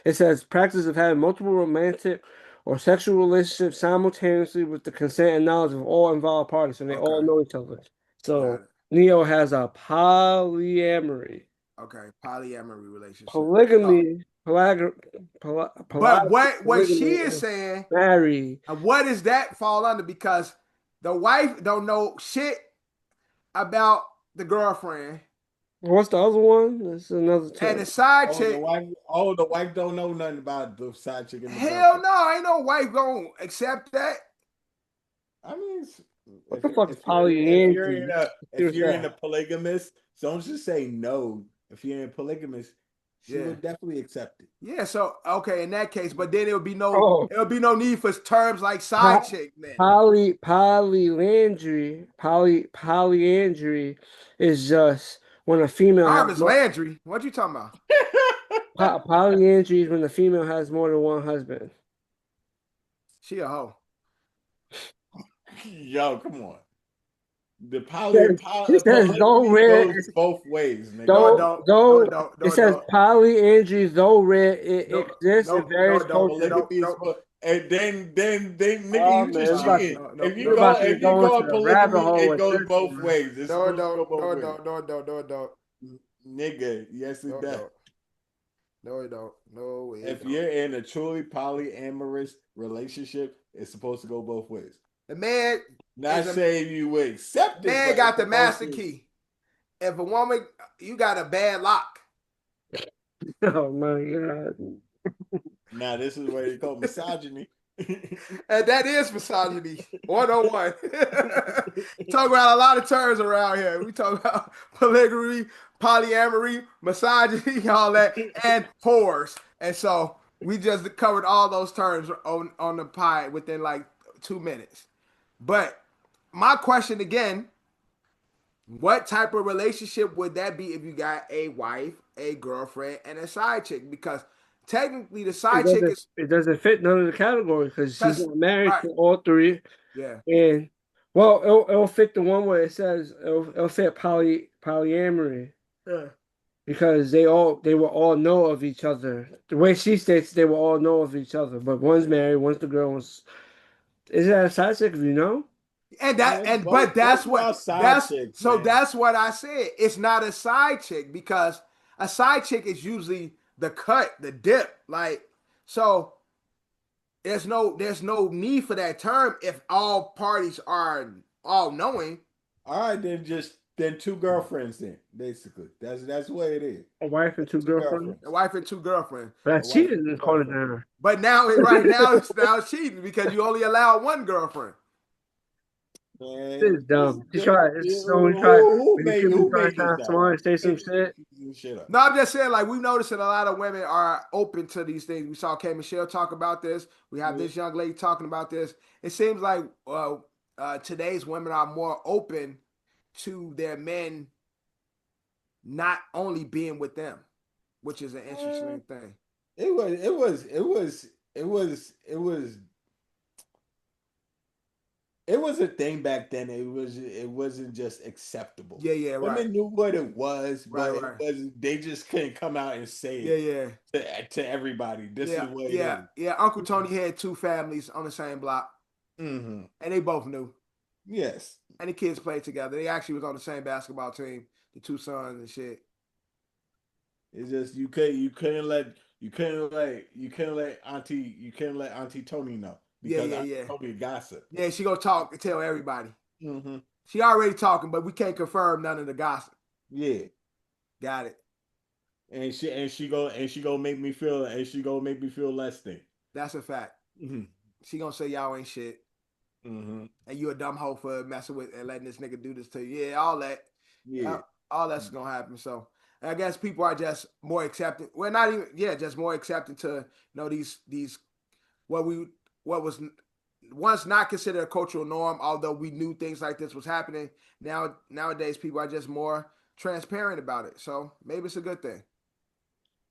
Speaker 2: it says practice of having multiple romantic or sexual relationships simultaneously with the consent and knowledge of all involved parties, so they all know each other. So Neo has a polyamory.
Speaker 4: Okay, polyamory relationship.
Speaker 2: Polygamy.
Speaker 4: But what she is saying,
Speaker 2: marry.
Speaker 4: What does that fall under? Because the wife don't know shit about the girlfriend.
Speaker 2: What's the other one? That's another term.
Speaker 4: And the side chick.
Speaker 3: The wife don't know nothing about the side chick.
Speaker 4: Hell no, ain't no wife gonna accept that.
Speaker 3: I mean,
Speaker 2: what the fuck is polyandry?
Speaker 3: If you're in a polygamist, don't just say no. If you're in a polygamist, she would definitely accept it.
Speaker 4: Yeah, so okay, in that case, but then it would be no need for terms like side chick, man.
Speaker 2: Polyandry is just when a female
Speaker 4: Jarvis Landry. What you talking about?
Speaker 2: Polyandry is when the female has more than one husband.
Speaker 4: She a hoe.
Speaker 3: Yo, come on. The polygamy goes both ways, nigga.
Speaker 2: It says polyandry, though rare, it exists in various cultures.
Speaker 3: And then nigga, you just cheating. If you go on polygamy, it goes both ways.
Speaker 4: No.
Speaker 3: Nigga, yes it does.
Speaker 4: No, it don't. No way.
Speaker 3: If you're in a truly polyamorous relationship, it's supposed to go both ways.
Speaker 4: The man,
Speaker 3: not saying you would accept it.
Speaker 4: Man got the master key. If a woman, you got a bad lock.
Speaker 2: Oh my god.
Speaker 3: Now this is what they call misogyny.
Speaker 4: And that is misogyny 101. Talk about a lot of terms around here. We talk about polygamy, polyamory, misogyny, all that, and whores. And so we just covered all those terms on the pie within like 2 minutes. But my question again, what type of relationship would that be if you got a wife, a girlfriend, and a side chick? Because technically the side chick
Speaker 2: it doesn't fit none of the categories because she's not married to all three.
Speaker 4: Yeah.
Speaker 2: And well, it'll fit the one where it says it'll fit polyamory.
Speaker 4: Yeah.
Speaker 2: Because they will all know of each other. The way she states, they will all know of each other. But one's married, one's the girl. Is that a side chick? If you know.
Speaker 4: And that's what I said. It's not a side chick because a side chick is usually the cut, the dip. Like, so there's no need for that term if all parties are all knowing.
Speaker 3: All right, then two girlfriends then, basically. That's what it is.
Speaker 2: A wife and two girlfriends?
Speaker 4: A wife and two girlfriends.
Speaker 2: That's cheating according to her.
Speaker 4: But now it's now cheating because you only allow one girlfriend.
Speaker 2: Man, this is dumb. Who made say some shit.
Speaker 4: No, I'm just saying, like, we've noticed that a lot of women are open to these things. We saw K. Michelle talk about this. We have this young lady talking about this. It seems like today's women are more open to their men not only being with them, which is an interesting thing.
Speaker 3: It was a thing back then. It wasn't just acceptable.
Speaker 4: Yeah, right.
Speaker 3: Women knew what it was, but
Speaker 4: Right.
Speaker 3: it wasn't. They just couldn't come out and say it. To everybody. This is what it is.
Speaker 4: Yeah. Uncle Tony had 2 families on the same block,
Speaker 3: and
Speaker 4: they both knew.
Speaker 3: Yes,
Speaker 4: and the kids played together. They actually was on the same basketball team. The 2 sons and shit.
Speaker 3: It's just you couldn't let Auntie Tony know. Because Auntie Tony gossip.
Speaker 4: Yeah, she gonna talk and tell everybody.
Speaker 3: Mm-hmm.
Speaker 4: She already talking, but we can't confirm none of the gossip.
Speaker 3: Yeah.
Speaker 4: Got it.
Speaker 3: And she gonna make me feel less than.
Speaker 4: That's a fact.
Speaker 3: Mm-hmm.
Speaker 4: She gonna say y'all ain't shit.
Speaker 3: Mm-hmm.
Speaker 4: And you a dumb hoe for messing with and letting this nigga do this to you. Yeah, all that.
Speaker 3: Yeah.
Speaker 4: All that's gonna happen. So I guess people are just more accepting. Well, not even, just more accepting to these what was once not considered a cultural norm, although we knew things like this was happening. Nowadays people are just more transparent about it. So maybe it's a good thing.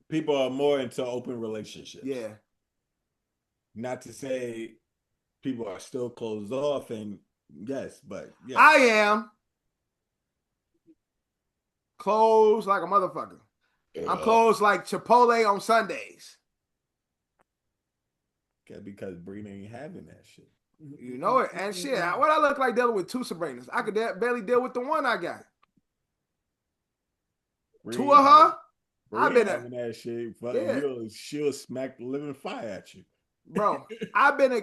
Speaker 3: People are more into open relationships.
Speaker 4: Yeah.
Speaker 3: Not to say people are still closed off, and yes, but yes.
Speaker 4: I am closed like a motherfucker. I'm closed like Chipotle on Sundays.
Speaker 3: Okay, because Brina ain't having that shit.
Speaker 4: You know it. And shit, what I look like dealing with 2 Sabrinas. I could barely deal with the one I got.
Speaker 3: Brina
Speaker 4: 2 of her.
Speaker 3: I've been having that shit.
Speaker 4: Yeah.
Speaker 3: She'll smack the living fire at you.
Speaker 4: Bro, I've been a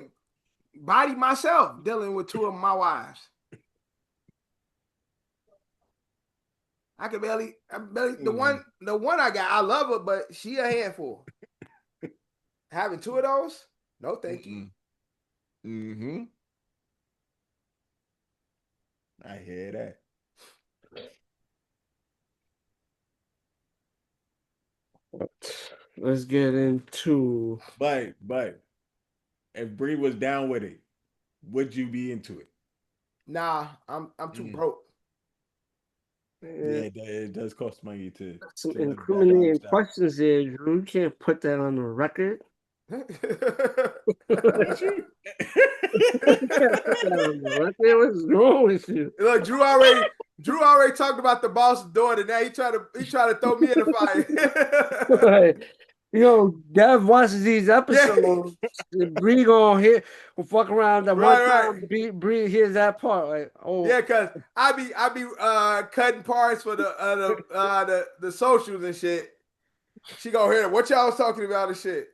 Speaker 4: body myself dealing with 2 of my wives. I could barely the one I got, I love her, but she a handful. Having 2 of those? No, thank you.
Speaker 3: Mm-hmm. I hear that.
Speaker 2: Let's get into.
Speaker 3: But if Bree was down with it, would you be into it?
Speaker 4: Nah, I'm too broke.
Speaker 3: Yeah, it does cost money to.
Speaker 2: Some incriminating questions there, Drew. You can't put that on the record.
Speaker 3: What's
Speaker 2: wrong with you?
Speaker 4: Look, Drew already talked about the boss's daughter. Now he try to throw me in the fire.
Speaker 2: Right. Yo, Dev watches these episodes. Bree gonna hit, fuck around that one time. Bree hears that part, like, oh
Speaker 4: yeah, cause I be cutting parts for the socials and shit. She gonna hear what y'all was talking about and shit.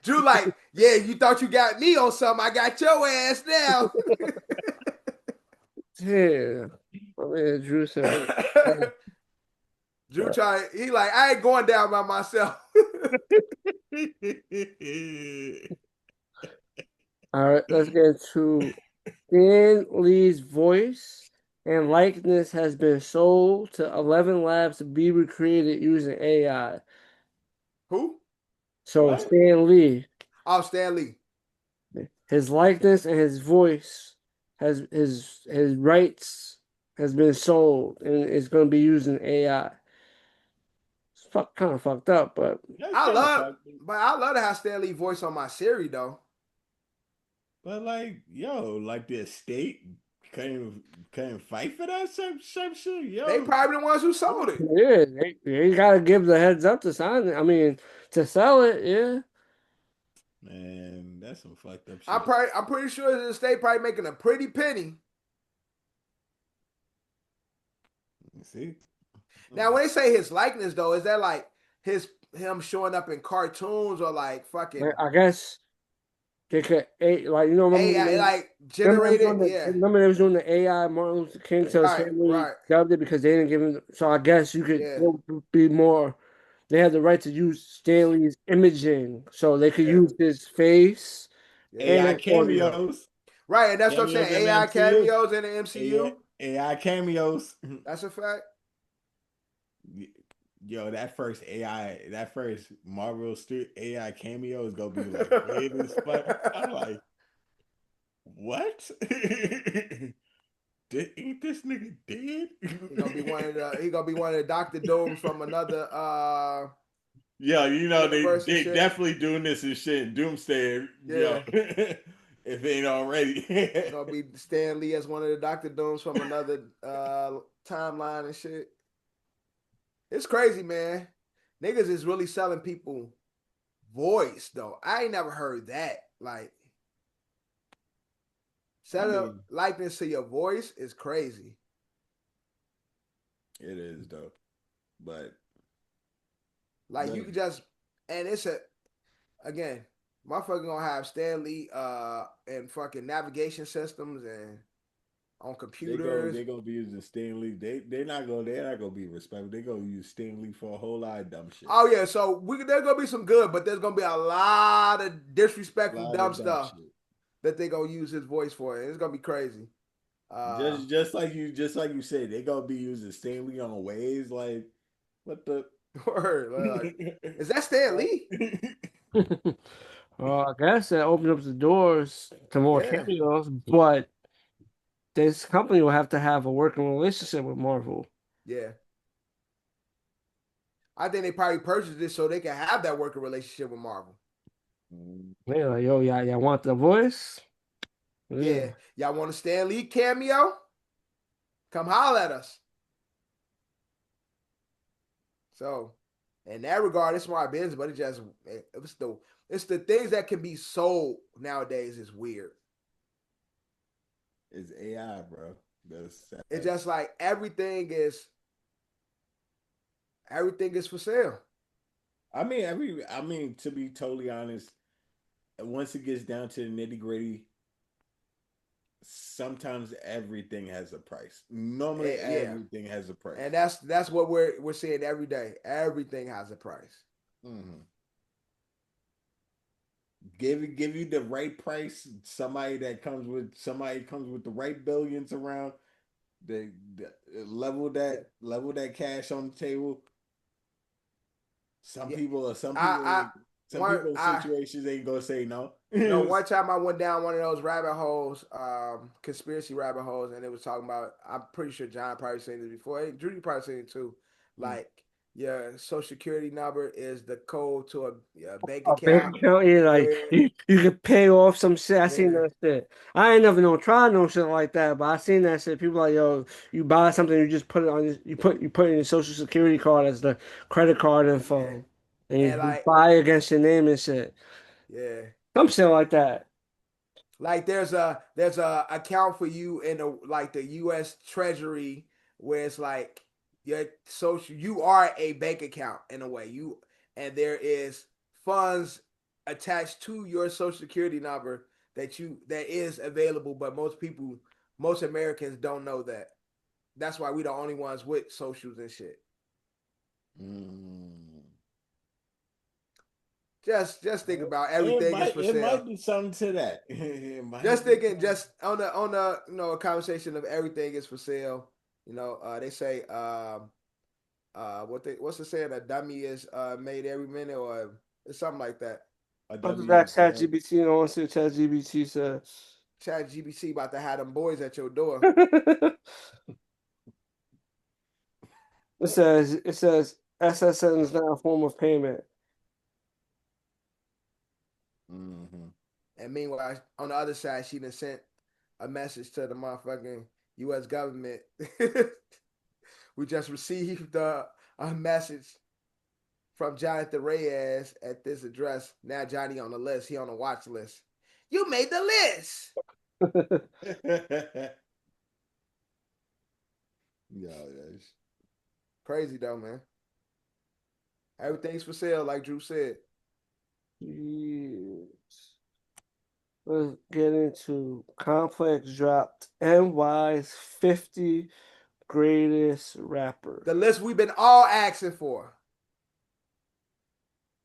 Speaker 4: Drew like, yeah, you thought you got me on something. I got your ass now.
Speaker 2: Yeah. I mean, Drew said.
Speaker 4: Drew he like, I ain't going down by myself.
Speaker 2: All right, let's get to Stan Lee's voice and likeness has been sold to 11 labs to be recreated using AI.
Speaker 4: Who?
Speaker 2: So what? Stan Lee.
Speaker 4: Oh, Stan Lee.
Speaker 2: His likeness and his voice his rights has been sold and it's going to be using AI. It's kind of fucked up, but
Speaker 4: I love to have Stan Lee voice on my series though.
Speaker 3: But like, like the estate couldn't fight for that same shit, yo.
Speaker 4: They probably the ones who sold it.
Speaker 2: Yeah, they gotta give the heads up to sign it. I mean, to sell it, yeah.
Speaker 3: Man, that's some fucked up shit.
Speaker 4: I'm pretty sure the estate probably making a pretty penny.
Speaker 3: See?
Speaker 4: Now, when they say his likeness, though, is that like him showing up in cartoons or like fucking?
Speaker 2: I guess they could
Speaker 4: AI, like generated.
Speaker 2: Remember they was doing the AI Martin Luther King, so right. Dubbed it because they didn't give him. So I guess you could be more. They had the right to use Stanley's imaging, so they could use his face.
Speaker 3: AI cameos.
Speaker 4: Right, and that's what I'm saying. AI cameos in the MCU.
Speaker 3: AI cameos.
Speaker 4: That's a fact.
Speaker 3: Yo, that first Marvel AI cameo is gonna be like weird as fuck. I'm like, what? Ain't this nigga dead?
Speaker 4: He gonna be one of the Dr. Dooms from another
Speaker 3: Yeah, you know
Speaker 4: universe
Speaker 3: they
Speaker 4: shit.
Speaker 3: definitely doing this and shit. Doomsday,
Speaker 4: Yeah.
Speaker 3: yo, if they ain't already.
Speaker 4: It's gonna be Stan Lee as one of the Dr. Dooms from another timeline and shit. It's crazy, man. Niggas is really selling people voice though. I ain't never heard that. Like set up likeness to your voice is crazy.
Speaker 3: It is though, but
Speaker 4: Like
Speaker 3: look,
Speaker 4: you could just, and it's again, motherfucker gonna have Stan Lee and fucking navigation systems and on computers.
Speaker 3: they gonna be using Stan Lee. They're not gonna be respectful. They gonna use Stan Lee for a whole lot of dumb shit.
Speaker 4: Oh yeah, so there's gonna be some good, but there's gonna be a lot of disrespectful dumb stuff
Speaker 3: Shit.
Speaker 4: that they gonna use his voice for. And it's gonna be crazy.
Speaker 3: Just like you said, they gonna be using Stan Lee on ways like what the
Speaker 4: Word, like, is that Stan Lee?
Speaker 2: Well, I guess that opens up the doors to more
Speaker 4: Yeah.
Speaker 2: cameos, but this company will have to have a working relationship with Marvel.
Speaker 4: Yeah. I think they probably purchased this so they can have that working relationship with Marvel.
Speaker 2: They're like, yo, y'all want the voice?
Speaker 4: Yeah. Y'all want a Stan Lee cameo? Come holler at us. So, in that regard, it's smart business, but it's the things that can be sold nowadays is weird.
Speaker 3: It's AI, bro.
Speaker 4: It's just like everything is for sale.
Speaker 3: I mean, to be totally honest, once it gets down to the nitty gritty, sometimes everything has a price. Normally, everything has a price,
Speaker 4: and that's what we're seeing every day. Everything has a price.
Speaker 3: Mm-hmm. Give you the right price. Somebody comes with the right billions around. The level that cash on the table. Some people in situations ain't gonna say no.
Speaker 4: One time I went down one of those rabbit holes, conspiracy rabbit holes, and it was talking about. I'm pretty sure John probably seen this before. Hey, Drew, you probably seen it too. Like your social security number is the code to a bank
Speaker 2: A bank
Speaker 4: account.
Speaker 2: account, yeah, like you could pay off some shit. I seen that shit. I ain't never try no shit like that, but I seen that shit. People like, yo, you buy something, you just put it on you put in your social security card as the credit card info. And you
Speaker 4: like
Speaker 2: buy against your name and shit.
Speaker 4: Yeah.
Speaker 2: Some shit like that.
Speaker 4: Like there's a account for you in the U.S. Treasury where it's like your social, you are a bank account in a way, and there is funds attached to your social security number that is available, but most Americans don't know that. That's why we the only ones with socials and shit. Just think about everything is for sale.
Speaker 3: It might be something to that.
Speaker 4: Just thinking, just on the a conversation of everything is for sale. They say what's the saying? A dummy is made every minute, or it's something like that.
Speaker 2: I just asked ChatGPT and I want to see what ChatGPT says.
Speaker 4: ChatGPT about to have them boys at your door.
Speaker 2: It says SSN is not a form of payment.
Speaker 3: Mm-hmm.
Speaker 4: And meanwhile, on the other side, she done sent a message to the motherfucking U.S. government. We just received a message from Jonathan Reyes at this address. Now Johnny on the list. He on the watch list. You made the list.
Speaker 3: Yeah, that's
Speaker 4: crazy though, man. Everything's for sale, like Drew said.
Speaker 2: Yes. Let's get into Complex dropped NY's 50 greatest rappers.
Speaker 4: The list we've been all asking for.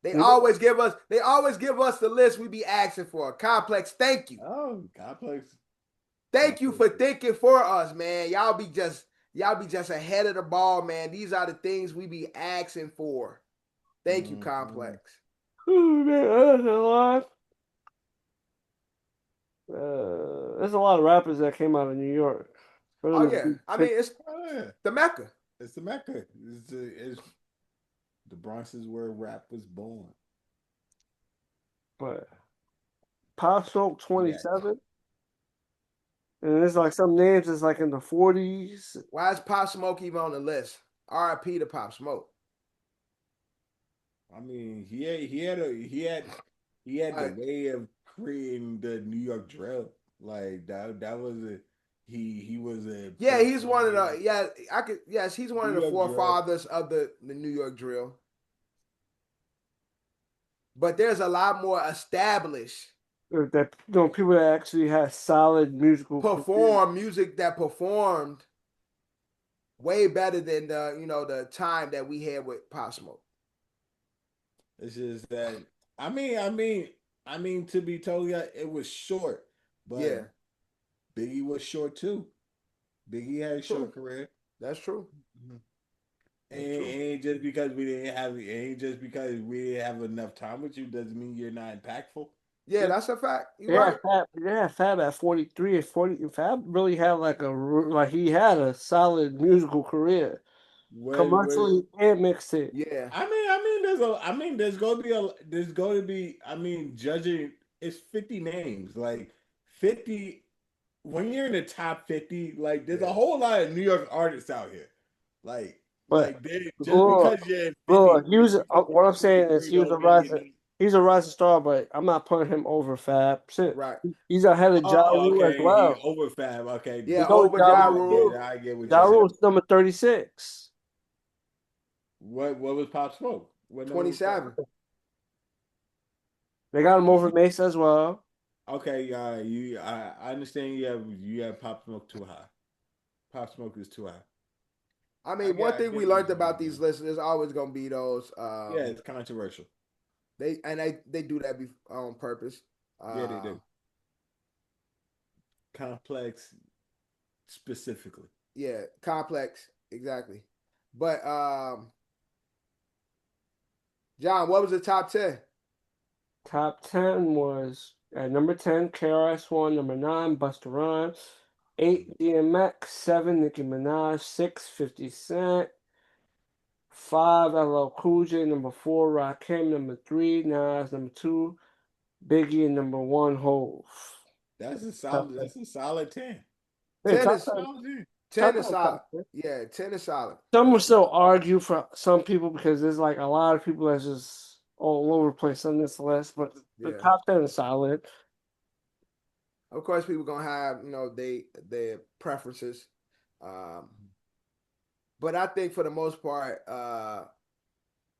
Speaker 4: They always give us the list we be asking for. Complex, thank you.
Speaker 3: Oh, Complex.
Speaker 4: Thank you for thinking for us, man. Y'all be just ahead of the ball, man. These are the things we be asking for. Thank you, Complex.
Speaker 2: Oh, man, that's a lot. There's a lot of rappers that came out of New York.
Speaker 4: Oh yeah, I mean it's the Mecca.
Speaker 3: It's the Mecca. It's the Bronx is where rap was born.
Speaker 2: But Pop Smoke
Speaker 3: Yeah.
Speaker 2: 27. And there's like some names that's like in the 40s.
Speaker 4: Why is Pop Smoke even on the list? R.I.P. to Pop Smoke.
Speaker 3: I mean, he had the way of creating the New York drill. Like that was he was a
Speaker 4: Yeah, he's one of the he's one of the
Speaker 3: New York
Speaker 4: forefathers of the New York drill. But there's a lot more established
Speaker 2: That people that actually had solid musical
Speaker 4: music that performed way better than the time that we had with Pop Smoke.
Speaker 3: It's just that I mean to be totally it was short, but
Speaker 4: yeah,
Speaker 3: Biggie was short too. Biggie had a short career.
Speaker 4: That's true.
Speaker 3: Ain't just because we didn't have enough time with you doesn't mean you're not impactful.
Speaker 4: Yeah, that's a fact. You're right.
Speaker 2: Fab at 43 and 40. Fab really had he had a solid musical career, commercially and mixtape.
Speaker 4: Yeah.
Speaker 3: There's going to be judging it's 50 names, like 50 when you're in the top 50, like there's a whole lot of New York artists out here. Because you're in 50,
Speaker 2: he was what I'm saying is he was a rising. He's a rising star, but I'm not putting him over Fab. Shit.
Speaker 4: Right.
Speaker 2: He's ahead of Ja Rule as well.
Speaker 3: He over Fab. Okay.
Speaker 4: Yeah, over Ja Rule.
Speaker 3: I get what
Speaker 2: Ja
Speaker 3: you're
Speaker 2: Rule's number 36.
Speaker 3: What was Pop Smoke?
Speaker 4: 27.
Speaker 2: They got him over Mesa as well.
Speaker 3: Okay, I understand you have Pop Smoke too high. Pop Smoke is too high.
Speaker 4: I mean, one thing we learned about these lists is always gonna be those.
Speaker 3: It's controversial.
Speaker 4: They do that on purpose.
Speaker 3: Yeah, they do. Complex, specifically.
Speaker 4: Yeah, complex, exactly. But John, what was the top 10?
Speaker 2: Top 10 was at number 10, KRS-One, number 9, Busta Rhymes, 8, DMX, 7, Nicki Minaj, 6, 50 Cent, 5, LL Cool J, number 4, Rakim, number 3, Nas, number 2, Biggie, and number 1, Hove.
Speaker 3: That's a solid 10.
Speaker 4: 10 is solid. Yeah, 10 is solid.
Speaker 2: Some will still argue for some people because there's like a lot of people that's just all over the place on this list, but the top 10 is solid.
Speaker 4: Of course, people gonna have their preferences, but I think for the most part,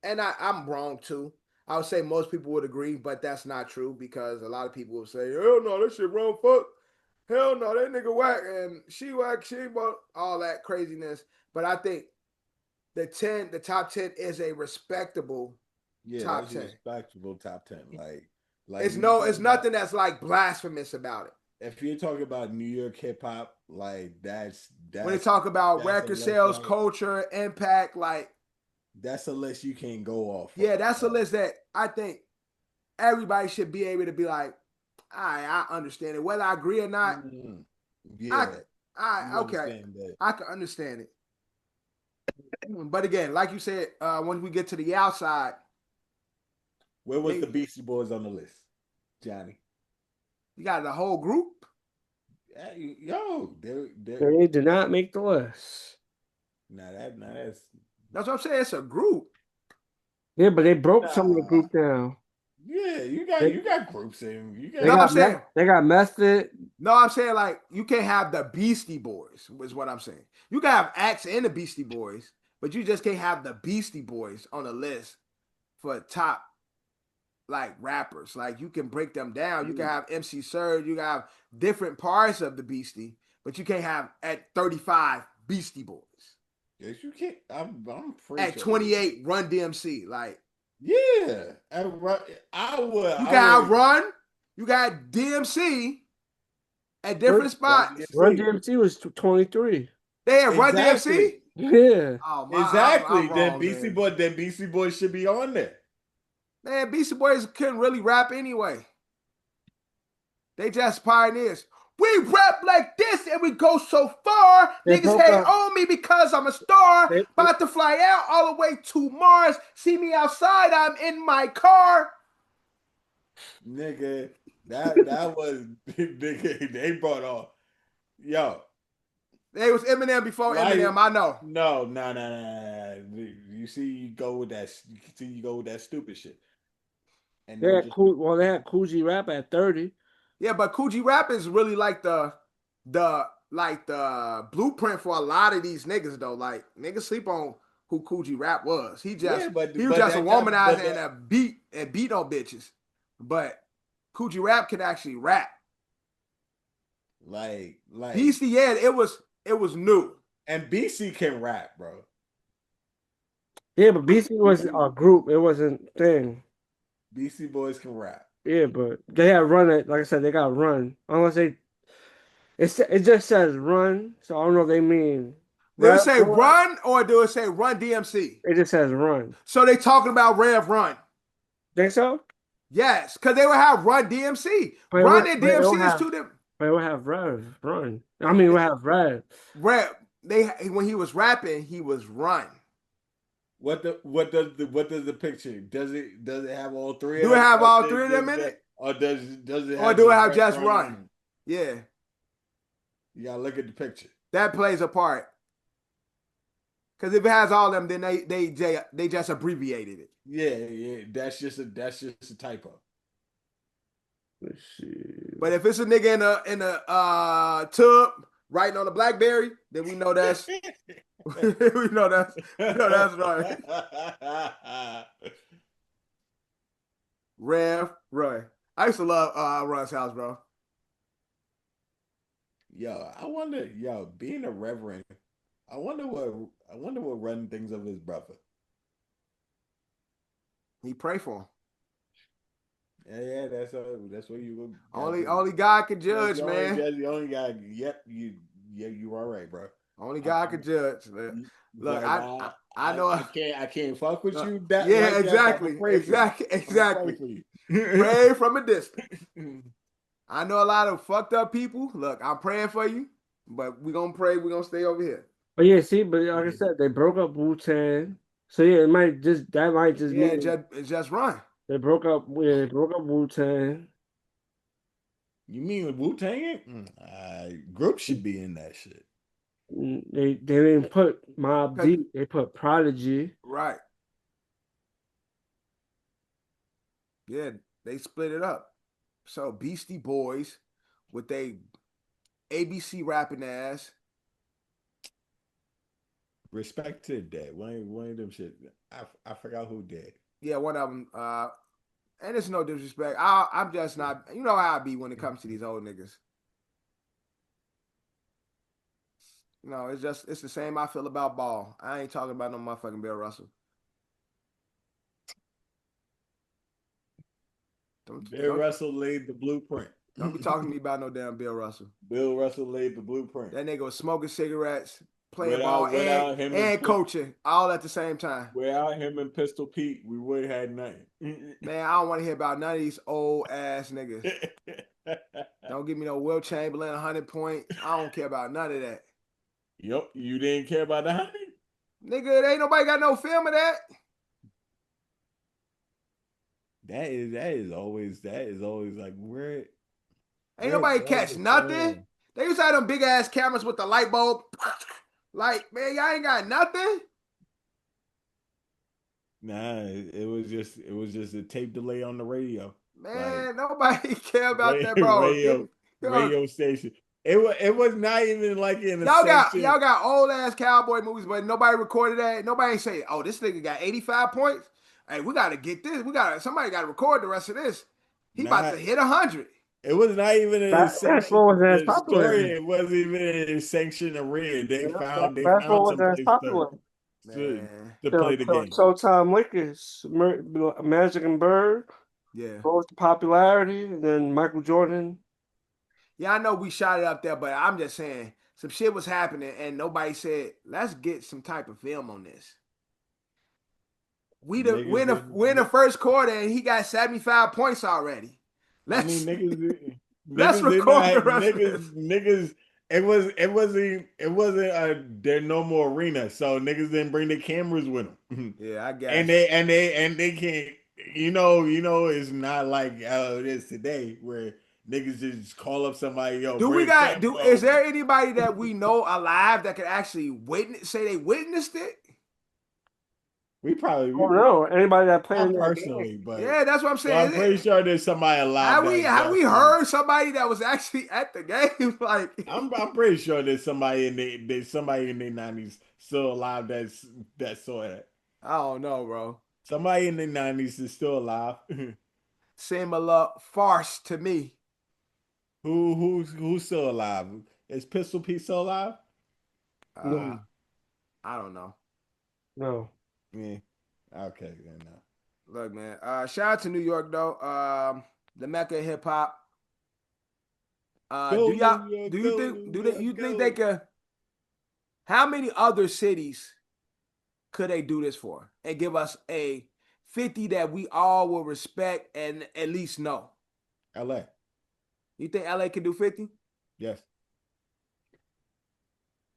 Speaker 4: and I'm wrong too. I would say most people would agree, but that's not true because a lot of people will say, "Hell no, that shit wrong, fuck. Hell no, that nigga whack and she whack, she whack," all that craziness. But I think the top 10 is a respectable top 10.
Speaker 3: Respectable top 10. Like
Speaker 4: it's nothing that's like blasphemous about it.
Speaker 3: If you're talking about New York hip hop, like that's
Speaker 4: when they talk about record sales, culture, impact, like
Speaker 3: that's a list you can't go off.
Speaker 4: Yeah, that's a list that I think everybody should be able to be like, I understand it. Whether I agree or not,
Speaker 3: yeah,
Speaker 4: okay, I can understand it. But again, like you said, when we get to the outside,
Speaker 3: where was the Beastie Boys on the list, Johnny?
Speaker 4: You got the whole group.
Speaker 3: Yo,
Speaker 2: they did not make the list.
Speaker 4: That's what I'm saying. It's a group.
Speaker 2: Yeah, but they broke some of the group down.
Speaker 3: Yeah, you got groups in.
Speaker 2: They got Method.
Speaker 4: No, I'm saying like you can't have the Beastie Boys. Is what I'm saying. You can have acts in the Beastie Boys, but you just can't have the Beastie Boys on the list for top like rappers. Like you can break them down. You can have MC Serge. You can have different parts of the Beastie, but you can't have at 35 Beastie Boys.
Speaker 3: Yes, you can't. I'm pretty
Speaker 4: at 28 Run DMC. Like
Speaker 3: yeah, I would.
Speaker 4: You got Run. You got DMC at different spots.
Speaker 2: Run DMC was 23.
Speaker 4: They had Run DMC.
Speaker 2: Yeah.
Speaker 4: Oh,
Speaker 3: exactly.
Speaker 4: Then
Speaker 3: Beastie Boys should be on there.
Speaker 4: Man, Beastie Boys couldn't really rap anyway. They just pioneers. We rap like this and we go so far.
Speaker 2: They
Speaker 4: Niggas
Speaker 2: broke
Speaker 4: hate
Speaker 2: up.
Speaker 4: on me because I'm a star.
Speaker 2: They-
Speaker 4: About to fly out all the way to Mars. See me outside, I'm in my car.
Speaker 3: Nigga, that was nigga. They brought off, yo.
Speaker 4: They was Eminem before
Speaker 3: Why
Speaker 4: Eminem, I know.
Speaker 3: No. You see, you go with that. You go with that stupid shit. And
Speaker 2: They had Coogee Rap at 30.
Speaker 4: Yeah, but Coogee Rap is really like the blueprint for a lot of these niggas though. Like niggas sleep on who Coogee Rap was. He was just a womanizer and a beat on bitches. But Coogee Rap can actually rap.
Speaker 3: like
Speaker 4: BC, yeah, it was new.
Speaker 3: and BC can rap, bro.
Speaker 2: Yeah, but BC was a group. It wasn't thing.
Speaker 3: BC boys can rap.
Speaker 2: Yeah, but they had run it. Like I said, they got run. Unless it just says run. So I don't know if they mean.
Speaker 4: Do it say run or do it say run DMC?
Speaker 2: It just says run.
Speaker 4: So they talking about Rev Run.
Speaker 2: Think so?
Speaker 4: Yes, because they would have Run DMC. Run and DMC is two different.
Speaker 2: But it would have Rev run. I mean, it would have Rev.
Speaker 4: Rev. When he was rapping, he was Run.
Speaker 3: What does the picture? Does it have all three?
Speaker 4: Do it have all three of them in it?
Speaker 3: Or does it have
Speaker 4: or do it have just Run? Yeah.
Speaker 3: You gotta look at the picture.
Speaker 4: That plays a part. Because if it has all of them, then they just abbreviated it.
Speaker 3: Yeah. That's just a typo.
Speaker 2: Let's see.
Speaker 4: But if it's a nigga in a tub writing on a BlackBerry, then we know that's we know that's right. Rev Roy. I used to love Run's house, bro.
Speaker 3: Yo, I wonder, being a reverend, I wonder what Run thinks of his brother.
Speaker 4: He pray for him.
Speaker 3: Yeah, that's what you
Speaker 4: only God can judge, man.
Speaker 3: That's the only guy. Yep, you all right, bro.
Speaker 4: Only God can judge. Look, I know
Speaker 3: I can't fuck with you. That
Speaker 4: yeah,
Speaker 3: like
Speaker 4: exactly. Pray from a distance. I know a lot of fucked up people. Look, I'm praying for you, but we're gonna pray. We're gonna stay over here.
Speaker 2: But yeah, see, but like I said, they broke up Wu-Tang. So yeah, it might just mean
Speaker 4: it's just Run.
Speaker 2: They broke up Wu-Tang.
Speaker 3: You mean Wu-Tang? Group should be in that shit.
Speaker 2: They didn't put Mobb Deep. They put Prodigy.
Speaker 4: Right. Yeah, they split it up. So Beastie Boys with they ABC rapping ass.
Speaker 3: Respect to the dead. One of them shit. I forgot who did.
Speaker 4: Yeah, one of them. And it's no disrespect. I'm just not. You know how I be when it comes to these old niggas. No, it's the same I feel about Ball. I ain't talking about no motherfucking Bill Russell.
Speaker 3: Bill Russell laid the blueprint.
Speaker 4: Don't be talking to me about no damn Bill Russell.
Speaker 3: Bill Russell laid the blueprint.
Speaker 4: That nigga was smoking cigarettes, playing ball, and coaching all at the same time.
Speaker 3: Without him and Pistol Pete, we would have had nothing.
Speaker 4: Man, I don't want to hear about none of these old ass niggas. Don't give me no Will Chamberlain 100 points. I don't care about none of that.
Speaker 3: Yep, you didn't care about the 100?
Speaker 4: Nigga, ain't nobody got no film of that.
Speaker 3: That is always like where
Speaker 4: ain't nobody catch nothing. They used to have them big ass cameras with the light bulb. Like, man, y'all ain't got nothing.
Speaker 3: Nah, it was just a tape delay on the radio.
Speaker 4: Man, nobody care about that, bro.
Speaker 3: Radio station. It was not even like in a
Speaker 4: y'all got old ass cowboy movies, but nobody recorded that. Nobody ain't say, oh, this nigga got 85 points. Hey, we gotta get this. Somebody gotta record the rest of this. He about to hit 100.
Speaker 3: It was not even in
Speaker 2: a
Speaker 3: story. It wasn't even in sanction arena. They found some to play the game.
Speaker 2: Showtime Lakers, Magic and Bird.
Speaker 4: Yeah.
Speaker 2: Rose to popularity, and then Michael Jordan.
Speaker 4: Yeah, I know we shot it up there, but I'm just saying some shit was happening, and nobody said, "Let's get some type of film on this." We're in the first quarter, and he got 75 points already.
Speaker 3: Niggas
Speaker 4: Let's
Speaker 3: Niggas did
Speaker 4: record
Speaker 3: not
Speaker 4: the rest of this.
Speaker 3: niggas. It wasn't a there no more arena, so niggas didn't bring their cameras with them.
Speaker 4: Yeah, I guess.
Speaker 3: And they can't. It's not like it is today where niggas just call up somebody. Yo,
Speaker 4: Do we
Speaker 3: bring a
Speaker 4: got?
Speaker 3: camera
Speaker 4: Is there
Speaker 3: over.
Speaker 4: anybody that we know alive that could actually say they witnessed it?
Speaker 3: We probably.
Speaker 2: Oh no, anybody that played in
Speaker 3: Not
Speaker 2: that game.
Speaker 3: personally, but
Speaker 4: Yeah, that's what I'm
Speaker 3: well, I'm
Speaker 4: saying.
Speaker 3: pretty sure there's somebody alive.
Speaker 4: Have we heard somebody that was actually at the game? Like,
Speaker 3: I'm pretty sure there's somebody there's somebody in their 90s still alive that saw that.
Speaker 4: I don't know, bro.
Speaker 3: Somebody in their 90s is still alive.
Speaker 4: Seem a little farce to me.
Speaker 3: Who's still alive? Is Pistol Pete still alive?
Speaker 2: No,
Speaker 4: I don't know.
Speaker 2: no.
Speaker 3: Yeah. Okay, then no.
Speaker 4: Look, man. Shout out to New York though. The Mecca of hip hop.
Speaker 3: Go
Speaker 4: Do y'all?
Speaker 3: New York,
Speaker 4: Do you
Speaker 3: go
Speaker 4: think?
Speaker 3: New
Speaker 4: Do they?
Speaker 3: York,
Speaker 4: You think
Speaker 3: go.
Speaker 4: they could? How many other cities could they do this for and give us a 50 that we all will respect and at least know?
Speaker 3: LA.
Speaker 4: You think LA can do 50?
Speaker 3: Yes.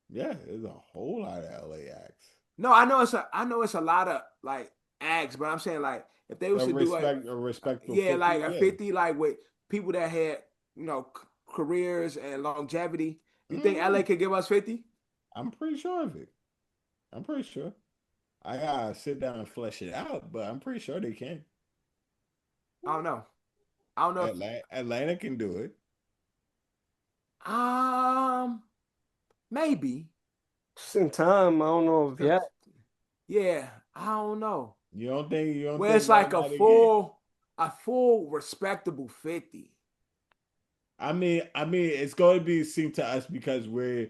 Speaker 3: Yeah, there's a whole lot of LA acts.
Speaker 4: No, I know it's a lot of like acts, but I'm saying like if they was to do like
Speaker 3: A respectful
Speaker 4: yeah,
Speaker 3: 50,
Speaker 4: like a
Speaker 3: yeah.
Speaker 4: 50 like with people that had, careers and longevity. You think LA could give us 50?
Speaker 3: I'm pretty sure of it. I'm pretty sure. I gotta sit down and flesh it out, but I'm pretty sure they can.
Speaker 4: I don't know. I don't know.
Speaker 3: Atlanta can do it.
Speaker 4: Maybe.
Speaker 2: Same time, I don't know if yet.
Speaker 4: Yeah, I don't know.
Speaker 3: You don't think
Speaker 4: Where it's like a full respectable 50.
Speaker 3: I mean, it's going to be seen to us because we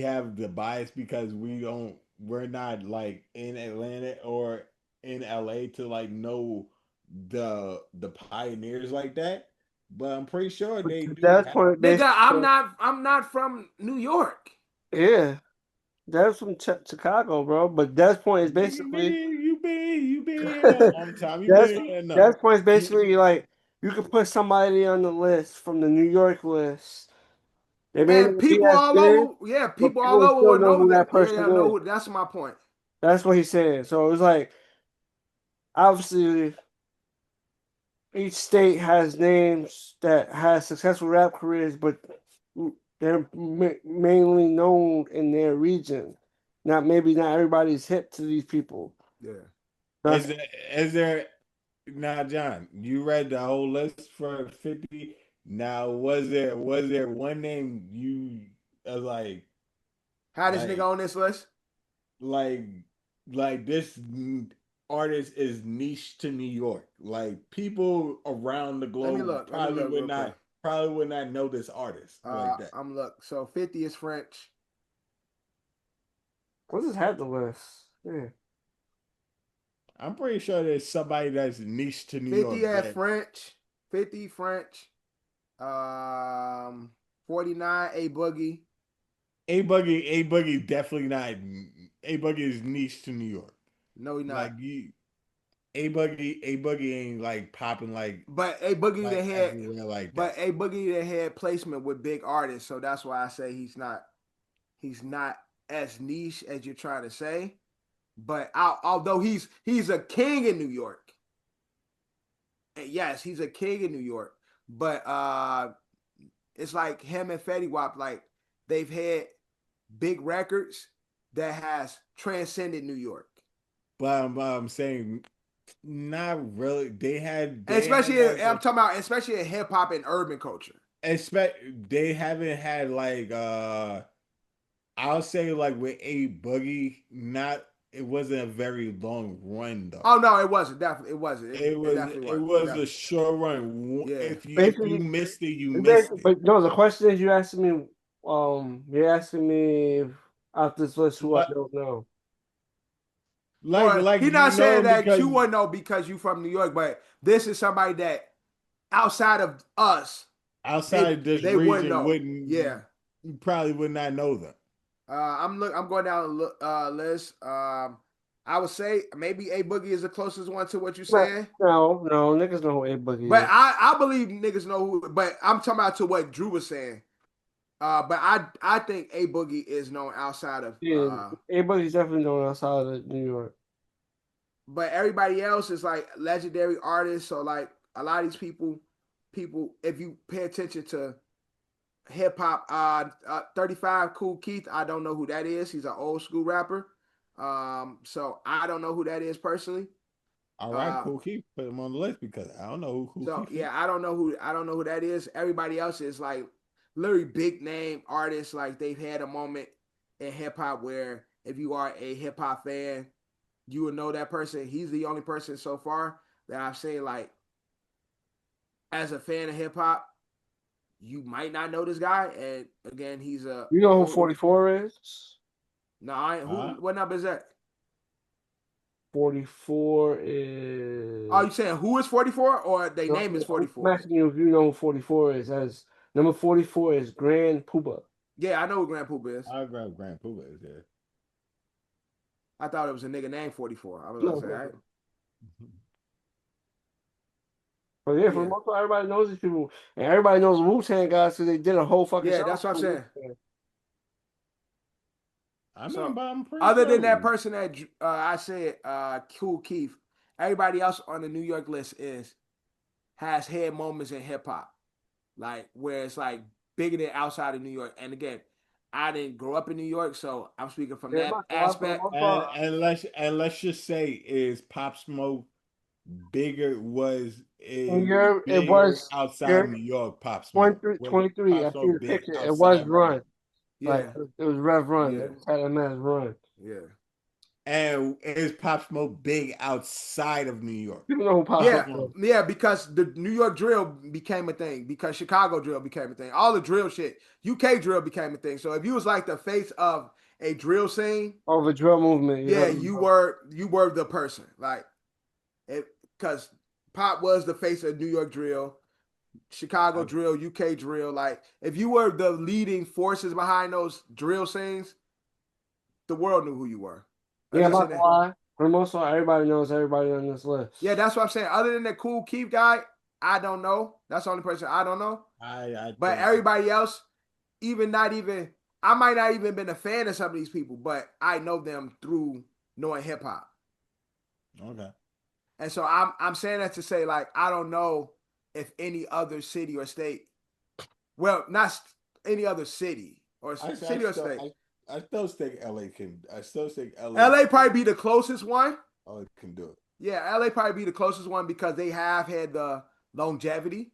Speaker 3: have the bias because we're not like in Atlanta or in LA to like know the pioneers like that. But I'm pretty sure they do.
Speaker 2: That's point
Speaker 4: Nigga,
Speaker 2: basically.
Speaker 4: I'm not from New York.
Speaker 2: Yeah, that's from Chicago, bro. But That's point is basically.
Speaker 3: You been here a long time. You
Speaker 2: That's
Speaker 3: been here enough.
Speaker 2: That's point is basically like you could put somebody on the list from the New York list. They may
Speaker 4: And
Speaker 2: not be
Speaker 4: people
Speaker 2: as
Speaker 4: all
Speaker 2: big,
Speaker 4: over, yeah,
Speaker 2: but
Speaker 4: people all
Speaker 2: people
Speaker 4: over
Speaker 2: still
Speaker 4: will
Speaker 2: know
Speaker 4: know
Speaker 2: who that
Speaker 4: that. Yeah,
Speaker 2: person
Speaker 4: I know
Speaker 2: is.
Speaker 4: who, that's my point.
Speaker 2: That's what he's saying. So it's like obviously each state has names that has successful rap careers, but they're mainly known in their region. Maybe not everybody's hip to these people.
Speaker 4: Yeah.
Speaker 3: Is there now, John? You read the whole list for 50. Now, was there one name you like?
Speaker 4: How this nigga on this list?
Speaker 3: Like this artist is niche to New York. Like people around the globe probably would not know this artist like that.
Speaker 4: I'm look. So 50 is French.
Speaker 2: What just had the list? Yeah.
Speaker 3: I'm pretty sure there's somebody that's niche to New
Speaker 4: 50
Speaker 3: York.
Speaker 4: at French. 50 French. 49 A Boogie.
Speaker 3: A Boogie definitely not. A Boogie is niche to New York.
Speaker 4: No, he not.
Speaker 3: Like A Boogie ain't like popping like.
Speaker 4: But A Boogie
Speaker 3: like
Speaker 4: that had
Speaker 3: everywhere like
Speaker 4: but
Speaker 3: that.
Speaker 4: A Boogie that had placement with big artists, so that's why I say he's not as niche as you're trying to say. But although he's a king in New York. And yes, he's a king in New York. But it's like him and Fetty Wap, like they've had big records that has transcended New York.
Speaker 3: But I'm saying not really.
Speaker 4: I'm talking about especially in hip hop and urban culture.
Speaker 3: They haven't had like I'll say like with A Boogie, it wasn't a very long run though.
Speaker 4: Oh no, it wasn't. Definitely, it wasn't.
Speaker 3: It was a short run.
Speaker 4: Yeah.
Speaker 3: If you missed it, you missed it.
Speaker 2: But no, the question is, you're asking me off this list who I don't know.
Speaker 4: He's not saying that you wouldn't know because you from New York, but this is somebody that outside of us,
Speaker 3: outside this
Speaker 4: they
Speaker 3: region
Speaker 4: wouldn't. Yeah,
Speaker 3: you probably would not know them.
Speaker 4: I'm going down the list. I I would say maybe A Boogie is the closest one to what you're
Speaker 2: But
Speaker 4: saying.
Speaker 2: no, niggas know who A Boogie
Speaker 4: But
Speaker 2: is.
Speaker 4: I believe niggas know who. But I'm talking about to what Drew was saying. But I think A Boogie is known outside of.
Speaker 2: Yeah, A Boogie's definitely known outside of New York.
Speaker 4: But everybody else is like legendary artists. So like a lot of these people, if you pay attention to hip hop, 35 Cool Keith, I don't know who that is. He's an old school rapper. So I don't know who that is personally.
Speaker 3: All right, Cool Keith, put him on the list because I don't know who Cool
Speaker 4: So
Speaker 3: Keith is.
Speaker 4: yeah, I don't know who that is. Everybody else is like literally big name artists. Like they've had a moment in hip hop where if you are a hip hop fan, you would know that person. He's the only person so far that I've seen like as a fan of hip hop, you might not know this guy. And again, he's a
Speaker 2: You know who 44 is?
Speaker 4: no, what number is that?
Speaker 2: 44 is.
Speaker 4: Are you saying who is 44 or their
Speaker 2: No,
Speaker 4: name is
Speaker 2: I'm
Speaker 4: 44?
Speaker 2: asking you if you know who 44 is. As number 44 is Grand Pooba.
Speaker 4: Yeah, I know who Grand Poop is.
Speaker 3: I grab Grand Pooba is there.
Speaker 4: I thought it was a nigga named 44. I was
Speaker 2: No,
Speaker 4: gonna say, all right.
Speaker 2: But yeah, for the most part, everybody knows these people, and everybody knows the Wu-Tang guys, so they did a whole fucking show.
Speaker 4: Yeah, that's what I'm saying.
Speaker 3: I mean,
Speaker 4: So,
Speaker 3: but I'm pretty
Speaker 4: other than
Speaker 3: sure.
Speaker 4: that person that I said, Cool Keith, everybody else on the New York list has had moments in hip hop, like where it's like bigger than outside of New York. And again, I didn't grow up in New York, so I'm speaking from that aspect.
Speaker 3: And let's just say is Pop Smoke bigger
Speaker 2: It was
Speaker 3: outside New York. Pop Smoke
Speaker 2: 23. I
Speaker 3: Pop
Speaker 2: see
Speaker 3: Smoke
Speaker 2: the
Speaker 3: big
Speaker 2: picture. It
Speaker 3: outside
Speaker 2: was Run.
Speaker 4: Yeah,
Speaker 2: Like it was Rev Run.
Speaker 4: Yeah.
Speaker 2: It had a man's Run.
Speaker 4: yeah,
Speaker 3: and is Pop Smoke big outside of New York?
Speaker 2: People know who Pop
Speaker 4: yeah,
Speaker 2: Smoke is.
Speaker 4: yeah. Because the New York drill became a thing. Because Chicago drill became a thing. All the drill shit, UK drill became a thing. So if you was like the face of a drill scene,
Speaker 2: Of a drill movement.
Speaker 4: yeah, you were the person. Like it, because Pop was the face of New York drill, Chicago drill, UK drill. Like if you were the leading forces behind those drill scenes, the world knew who you were.
Speaker 2: Yeah, I'm not gonna lie. For the most part, everybody knows everybody on this list.
Speaker 4: Yeah, that's what I'm saying. Other than the Cool Keith guy, I don't know. That's the only person I don't know. But everybody else, I might not even been a fan of some of these people, but I know them through knowing hip hop.
Speaker 3: Okay.
Speaker 4: And so I'm saying that to say, like, I don't know if any other city or state, well, not any other city or city or state.
Speaker 3: I still think LA can. I still think
Speaker 4: LA probably be the closest one.
Speaker 3: LA can do it.
Speaker 4: Yeah, LA probably be the closest one because they have had the longevity.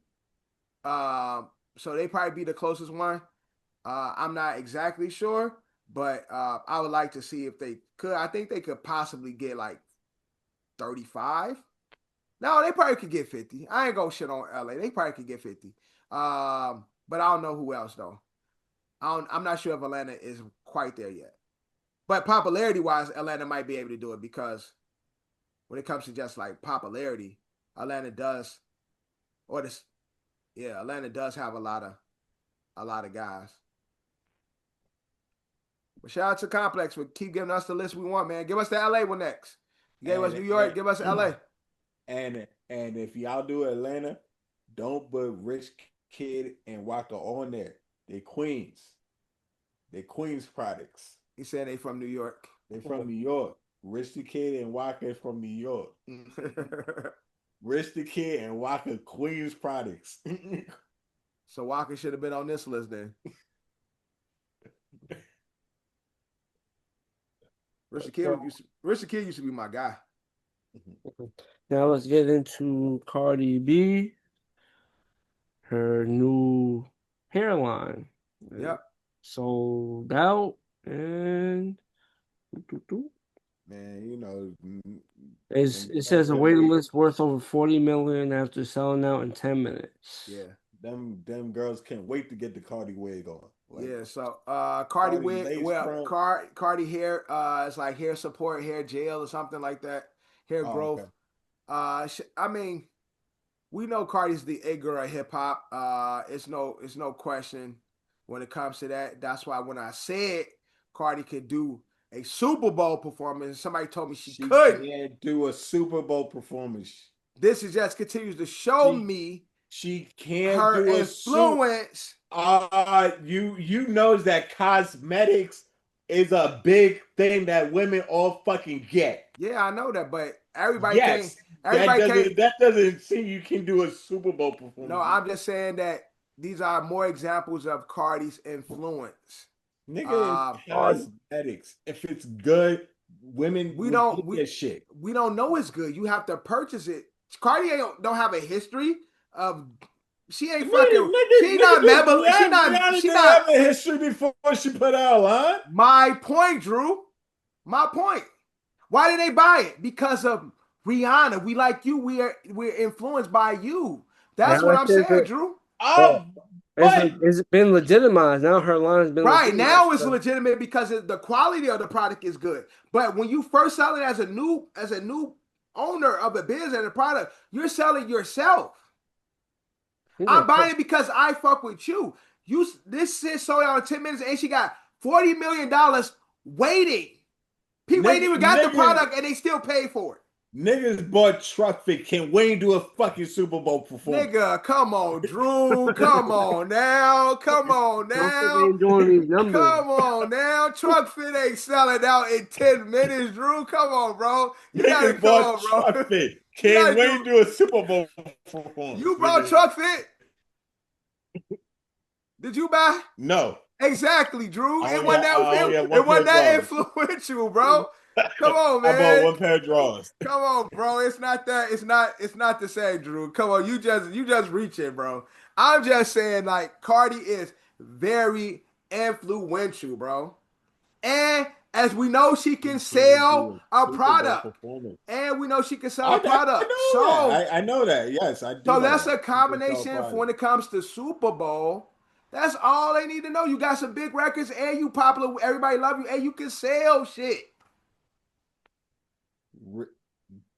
Speaker 4: So they probably be the closest one. I'm not exactly sure, but I would like to see if they could. I think they could possibly get like 35. No, they probably could get 50. I ain't gonna shit on LA. They probably could get 50. But I don't know who else though. I'm not sure if Atlanta is quite there yet. But popularity wise, Atlanta might be able to do it because when it comes to just like popularity, Atlanta does have a lot of guys. But shout out to Complex for keep giving us the list we want, man. Give us the LA one next. You gave us New York, give us LA.
Speaker 3: And if y'all do Atlanta, don't put Rich Kid and Waka on there. They Queens. They Queens products.
Speaker 4: He said they from New York.
Speaker 3: They from New York. Rich the Kid and Waka from New York. Rich the Kid and Waka Queens products.
Speaker 4: So Waka should have been on this list then. Rich the Kid used to be my guy.
Speaker 2: Now let's get into Cardi B. Her new hairline.
Speaker 4: Yep.
Speaker 2: Sold out and
Speaker 3: man, you know,
Speaker 2: it says a waiting list worth over 40 million after selling out in 10 minutes.
Speaker 3: Yeah, them girls can't wait to get the Cardi wig on.
Speaker 4: Like, yeah, so Cardi wig, well, Cardi hair, it's like hair support, hair gel, or something like that, hair growth. Okay. I mean, we know Cardi's the A girl of hip hop. It's no question when it comes to that. That's why when I said Cardi could do a Super Bowl performance. Somebody told me she couldn't.
Speaker 3: Can't do a Super Bowl performance.
Speaker 4: This is just continues to show me
Speaker 3: she can't
Speaker 4: her
Speaker 3: do
Speaker 4: influence.
Speaker 3: You knows that cosmetics is a big thing that women all fucking get.
Speaker 4: Yeah, I know that, but everybody can't.
Speaker 3: That doesn't seem you can do a Super Bowl performance.
Speaker 4: No, I'm just saying that these are more examples of Cardi's influence.
Speaker 3: Nigga, cosmetics. If it's good, women get that shit.
Speaker 4: We don't know it's good. You have to purchase it. Cardi don't have a history of. She ain't fucking. She not Maybelline. She not
Speaker 3: have a history before she put out a line.
Speaker 4: My point, Drew. My point. Why did they buy it? Because of Rihanna. We like you. We're influenced by you. That's what I'm saying, Drew.
Speaker 2: It's been legitimized now. Her line has been
Speaker 4: right now. It's legitimate because the quality of the product is good. But when you first sell it as a new owner of a business and a product, you're selling yourself. I'm buying it because I fuck with you. This shit sold out in 10 minutes and she got $40 million waiting. People ain't even got the product and they still pay for it.
Speaker 3: Niggas bought truck fit. Can Wayne do a fucking Super Bowl performance?
Speaker 4: Nigga, come on, Drew. Come on now. Come on now.
Speaker 2: Ain't doing these numbers.
Speaker 4: Come on now. Truck fit ain't selling out in 10 minutes, Drew. Come on, bro. You gotta come on, bro.
Speaker 3: Truck fit. Can Wayne do a Super Bowl performance?
Speaker 4: You brought truck fit? Did you buy?
Speaker 3: No.
Speaker 4: Exactly, Drew. It wasn't that influential, bro. Come on, man.
Speaker 3: I bought one pair of drawers.
Speaker 4: Come on, bro. It's not that. It's not the same, Drew. Come on, you just reaching, bro. I'm just saying, like, Cardi is very influential, bro. And as we know, she can sell a product. And we know she can sell a product.
Speaker 3: I know that. Yes, I do.
Speaker 4: So that's a combination for when it comes to Super Bowl. That's all they need to know. You got some big records and you popular. Everybody love you and you can sell shit.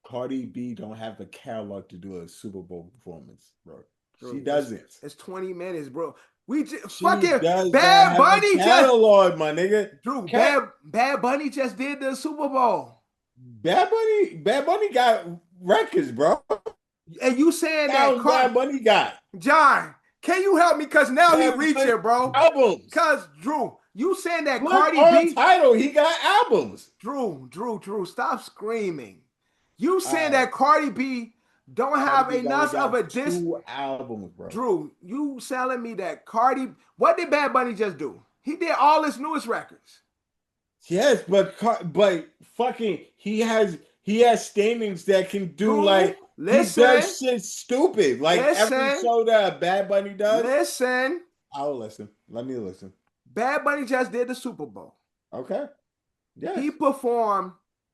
Speaker 3: Cardi B don't have the catalog to do a Super Bowl performance, bro. She doesn't.
Speaker 4: It's 20 minutes, bro. Fucking Bad Bunny
Speaker 3: catalog, my nigga.
Speaker 4: Drew, Bad Bunny just did the Super Bowl.
Speaker 3: Bad Bunny got records, bro.
Speaker 4: And you saying that
Speaker 3: Bad Bunny got
Speaker 4: John? Can you help me? Cause now he reaching, bro.
Speaker 3: Albums.
Speaker 4: Cause Drew, you saying that Cardi B
Speaker 3: Untitled, he got albums.
Speaker 4: Drew, stop screaming. You saying that Cardi B don't have enough of a
Speaker 3: two albums, bro.
Speaker 4: Drew, you selling me that Cardi? What did Bad Bunny just do? He did all his newest records.
Speaker 3: Yes, but fucking he has standings that can do
Speaker 4: Drew, listen,
Speaker 3: he does shit stupid. Like every show that Bad Bunny does.
Speaker 4: Listen.
Speaker 3: I'll listen. Let me listen.
Speaker 4: Bad Bunny just did the Super Bowl.
Speaker 3: Okay. Yeah.
Speaker 4: He performed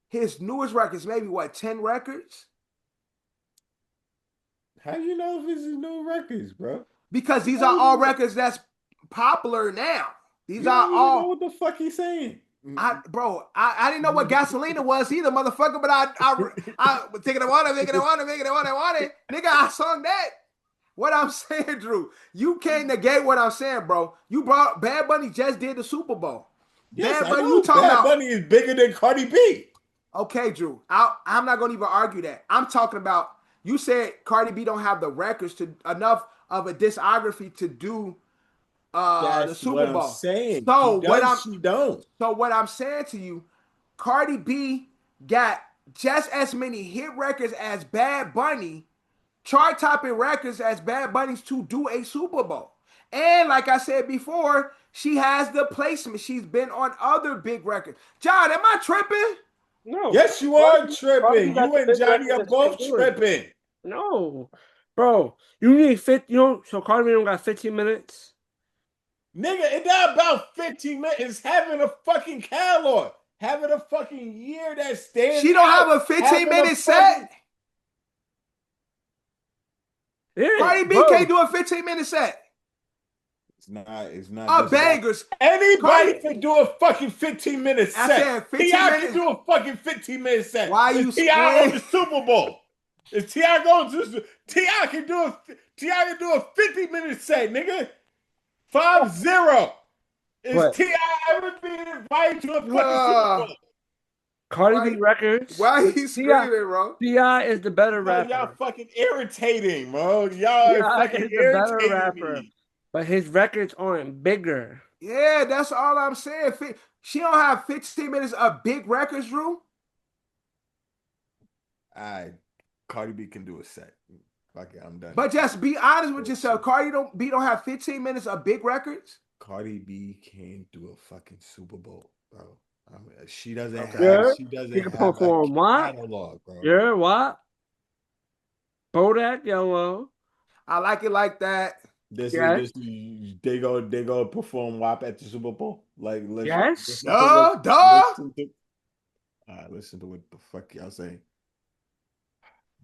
Speaker 4: his newest records, maybe 10 records?
Speaker 3: How do you know if it's his new records, bro?
Speaker 4: Because these are all records that's popular now. These are all.
Speaker 3: Know what the fuck he's saying?
Speaker 4: I didn't know what Gasolina was either, motherfucker. But I was taking the water. Nigga, I sung that. What I'm saying, Drew, you can't negate what I'm saying, bro. You brought Bad Bunny just did the Super Bowl.
Speaker 3: Yes, Bad Bunny, Bad Bunny is bigger than Cardi B.
Speaker 4: Okay, Drew. I'm not gonna even argue that. I'm talking about. You said Cardi B don't have the records to enough of a discography to do the Super Bowl.
Speaker 3: I'm saying.
Speaker 4: So
Speaker 3: she don't.
Speaker 4: So what I'm saying to you, Cardi B got just as many hit records as Bad Bunny, chart-topping records as Bad Bunny's to do a Super Bowl. And like I said before, she has the placement. She's been on other big records. John, am I tripping?
Speaker 2: No.
Speaker 3: Yes, you are tripping. You and Johnny are both tripping.
Speaker 2: No, bro. You need so Cardi B don't got 15 minutes.
Speaker 3: Nigga, it's not about 15 minutes. It's having a fucking catalog. Having a fucking year that stands.
Speaker 4: She don't have a 15-minute set.
Speaker 2: Yeah,
Speaker 4: Cardi B can't do a 15-minute set.
Speaker 3: It's not.
Speaker 4: Bangers.
Speaker 3: Anybody can do a fucking 15-minute set.
Speaker 4: I said 15
Speaker 3: T.I.
Speaker 4: minutes.
Speaker 3: can do a fucking 15-minute set.
Speaker 4: Why you
Speaker 3: T.I. on the Super Bowl? If T.I. goes to T.I. can do a 50-minute set, nigga. 5-0. Is
Speaker 2: But
Speaker 3: T.I. ever been invited to a fucking Super Bowl?
Speaker 2: Cardi B records.
Speaker 4: Why he screaming, bro?
Speaker 2: T.I. is the better
Speaker 3: Bro, y'all
Speaker 2: rapper.
Speaker 3: fucking irritating, bro. Y'all are
Speaker 2: T.I.
Speaker 3: fucking
Speaker 2: is the better
Speaker 3: irritating
Speaker 2: rapper.
Speaker 3: me.
Speaker 2: But his records aren't bigger.
Speaker 4: Yeah, that's all I'm saying. She don't have 15 minutes of big records, Drew.
Speaker 3: Cardi B can do a set. Fuck it, I'm done.
Speaker 4: But just be honest with yourself. Cardi don't have 15 minutes of big records.
Speaker 3: Cardi B can't do a fucking Super Bowl, bro. I mean, she doesn't have.
Speaker 2: Yeah,
Speaker 3: She
Speaker 2: she
Speaker 3: doesn't
Speaker 2: can
Speaker 3: have a
Speaker 2: perform what?
Speaker 3: catalog, bro.
Speaker 2: Yeah, what? Bodak Yellow.
Speaker 4: I like it like that.
Speaker 3: This
Speaker 2: Yes.
Speaker 3: is they go perform WAP at the Super Bowl. Like
Speaker 2: Yes.
Speaker 3: listen
Speaker 4: Duh.
Speaker 3: listen to what the fuck y'all saying.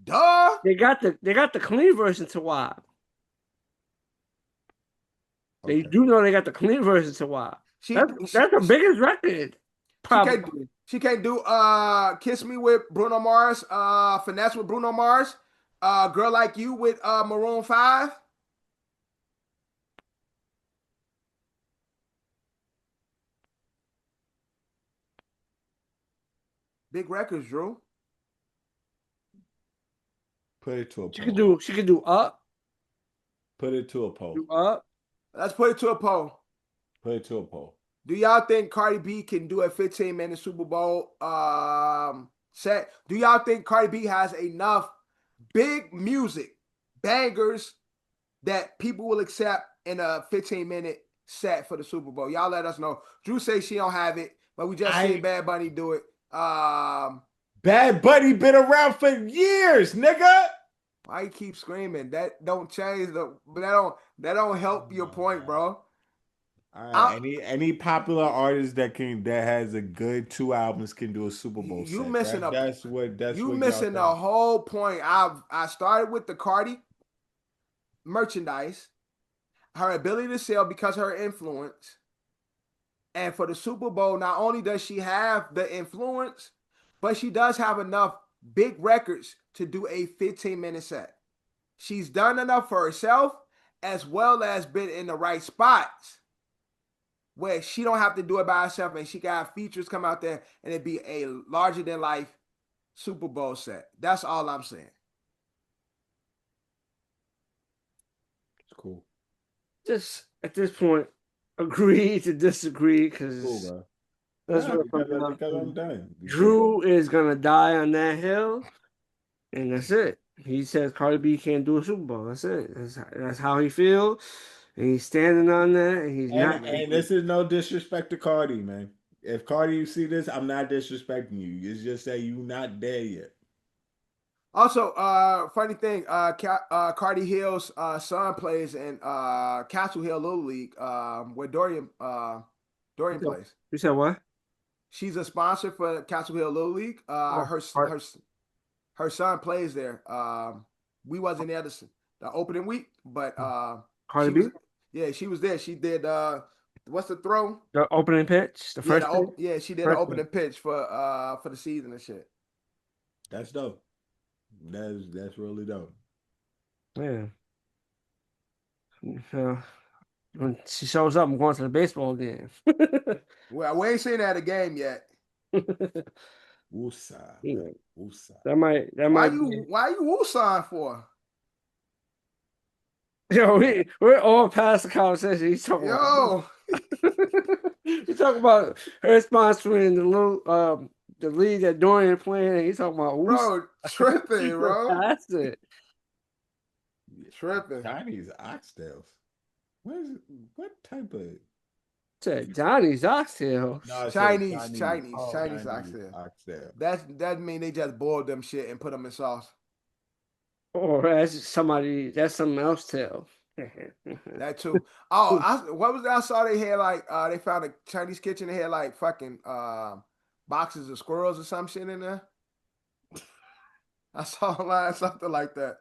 Speaker 4: Duh.
Speaker 2: They got the clean version to WAP. They
Speaker 3: Okay.
Speaker 2: do know they got the clean version to WAP. That's the biggest record. Probably.
Speaker 4: She can't do Kiss Me with Bruno Mars, Finesse with Bruno Mars, Girl Like You with Maroon 5. Big records, Drew.
Speaker 3: Put it to a
Speaker 2: She
Speaker 3: poll.
Speaker 2: could do Up.
Speaker 3: Put it to a poll.
Speaker 2: Do Up.
Speaker 4: Let's put it to a poll.
Speaker 3: Put it to a poll.
Speaker 4: Do y'all think Cardi B can do a 15-minute Super Bowl set? Do y'all think Cardi B has enough big music bangers that people will accept in a 15-minute set for the Super Bowl? Y'all let us know. Drew says she don't have it, but we just seen Bad Bunny do it.
Speaker 3: Bad Bunny been around for years, nigga.
Speaker 4: Why you keep screaming? That don't change that don't help your point, bro.
Speaker 3: All right. Any popular artist that has a good 2 albums can do a Super Bowl
Speaker 4: You
Speaker 3: set.
Speaker 4: missing
Speaker 3: That's what
Speaker 4: missing the whole point. I started with the Cardi merchandise, her ability to sell because of her influence. And for the Super Bowl, not only does she have the influence, but she does have enough big records to do a 15-minute set. She's done enough for herself as well as been in the right spots where she don't have to do it by herself and she can have features come out there and it'd be a larger than life Super Bowl set. That's all I'm saying.
Speaker 3: It's cool.
Speaker 2: Just at this point, agree to disagree because
Speaker 3: Cool,
Speaker 2: that's
Speaker 3: bro.
Speaker 2: what
Speaker 3: Because I'm done.
Speaker 2: Drew is gonna die on that hill, and that's it. He says Cardi B can't do a Super Bowl. That's it. That's how he feels, and he's standing on that. And he's not.
Speaker 3: And this is no disrespect to Cardi, man. If Cardi, you see this, I'm not disrespecting you. It's just that you not there yet.
Speaker 4: Also, funny thing, Cardi Hill's son plays in Castle Hill Little League, where Dorian plays.
Speaker 2: You said what?
Speaker 4: She's a sponsor for Castle Hill Little League. Her son plays there. We wasn't there the opening week, but
Speaker 2: Cardi B.
Speaker 4: She was there. She did what's the throw?
Speaker 2: The opening pitch, the first.
Speaker 4: She did the opening pitch for the season and shit.
Speaker 3: That's dope. That's really dope.
Speaker 2: Yeah. When she shows up, I'm going to the baseball game.
Speaker 4: Well, we ain't seen her at a game yet.
Speaker 3: Woosah.
Speaker 2: Yeah.
Speaker 3: Woosah.
Speaker 2: That might.
Speaker 4: Why you woosah for?
Speaker 2: Yo, we're all past the conversation. He's talking about. He's talking about her sponsoring the little the league that Dorian playing, and he's talking about
Speaker 4: bro, tripping, bro.
Speaker 2: That's it.
Speaker 4: Tripping.
Speaker 3: Chinese oxtails. What type of?
Speaker 2: Said Johnny's oxtail.
Speaker 3: No,
Speaker 4: Chinese
Speaker 3: Chinese
Speaker 4: oxtail. That mean they just boiled them shit and put them in sauce.
Speaker 2: Or that's something else tail.
Speaker 4: That too. Oh, what was that? I saw they had like they found a Chinese kitchen. They had like fucking boxes of squirrels or some shit in there. I saw online something like that.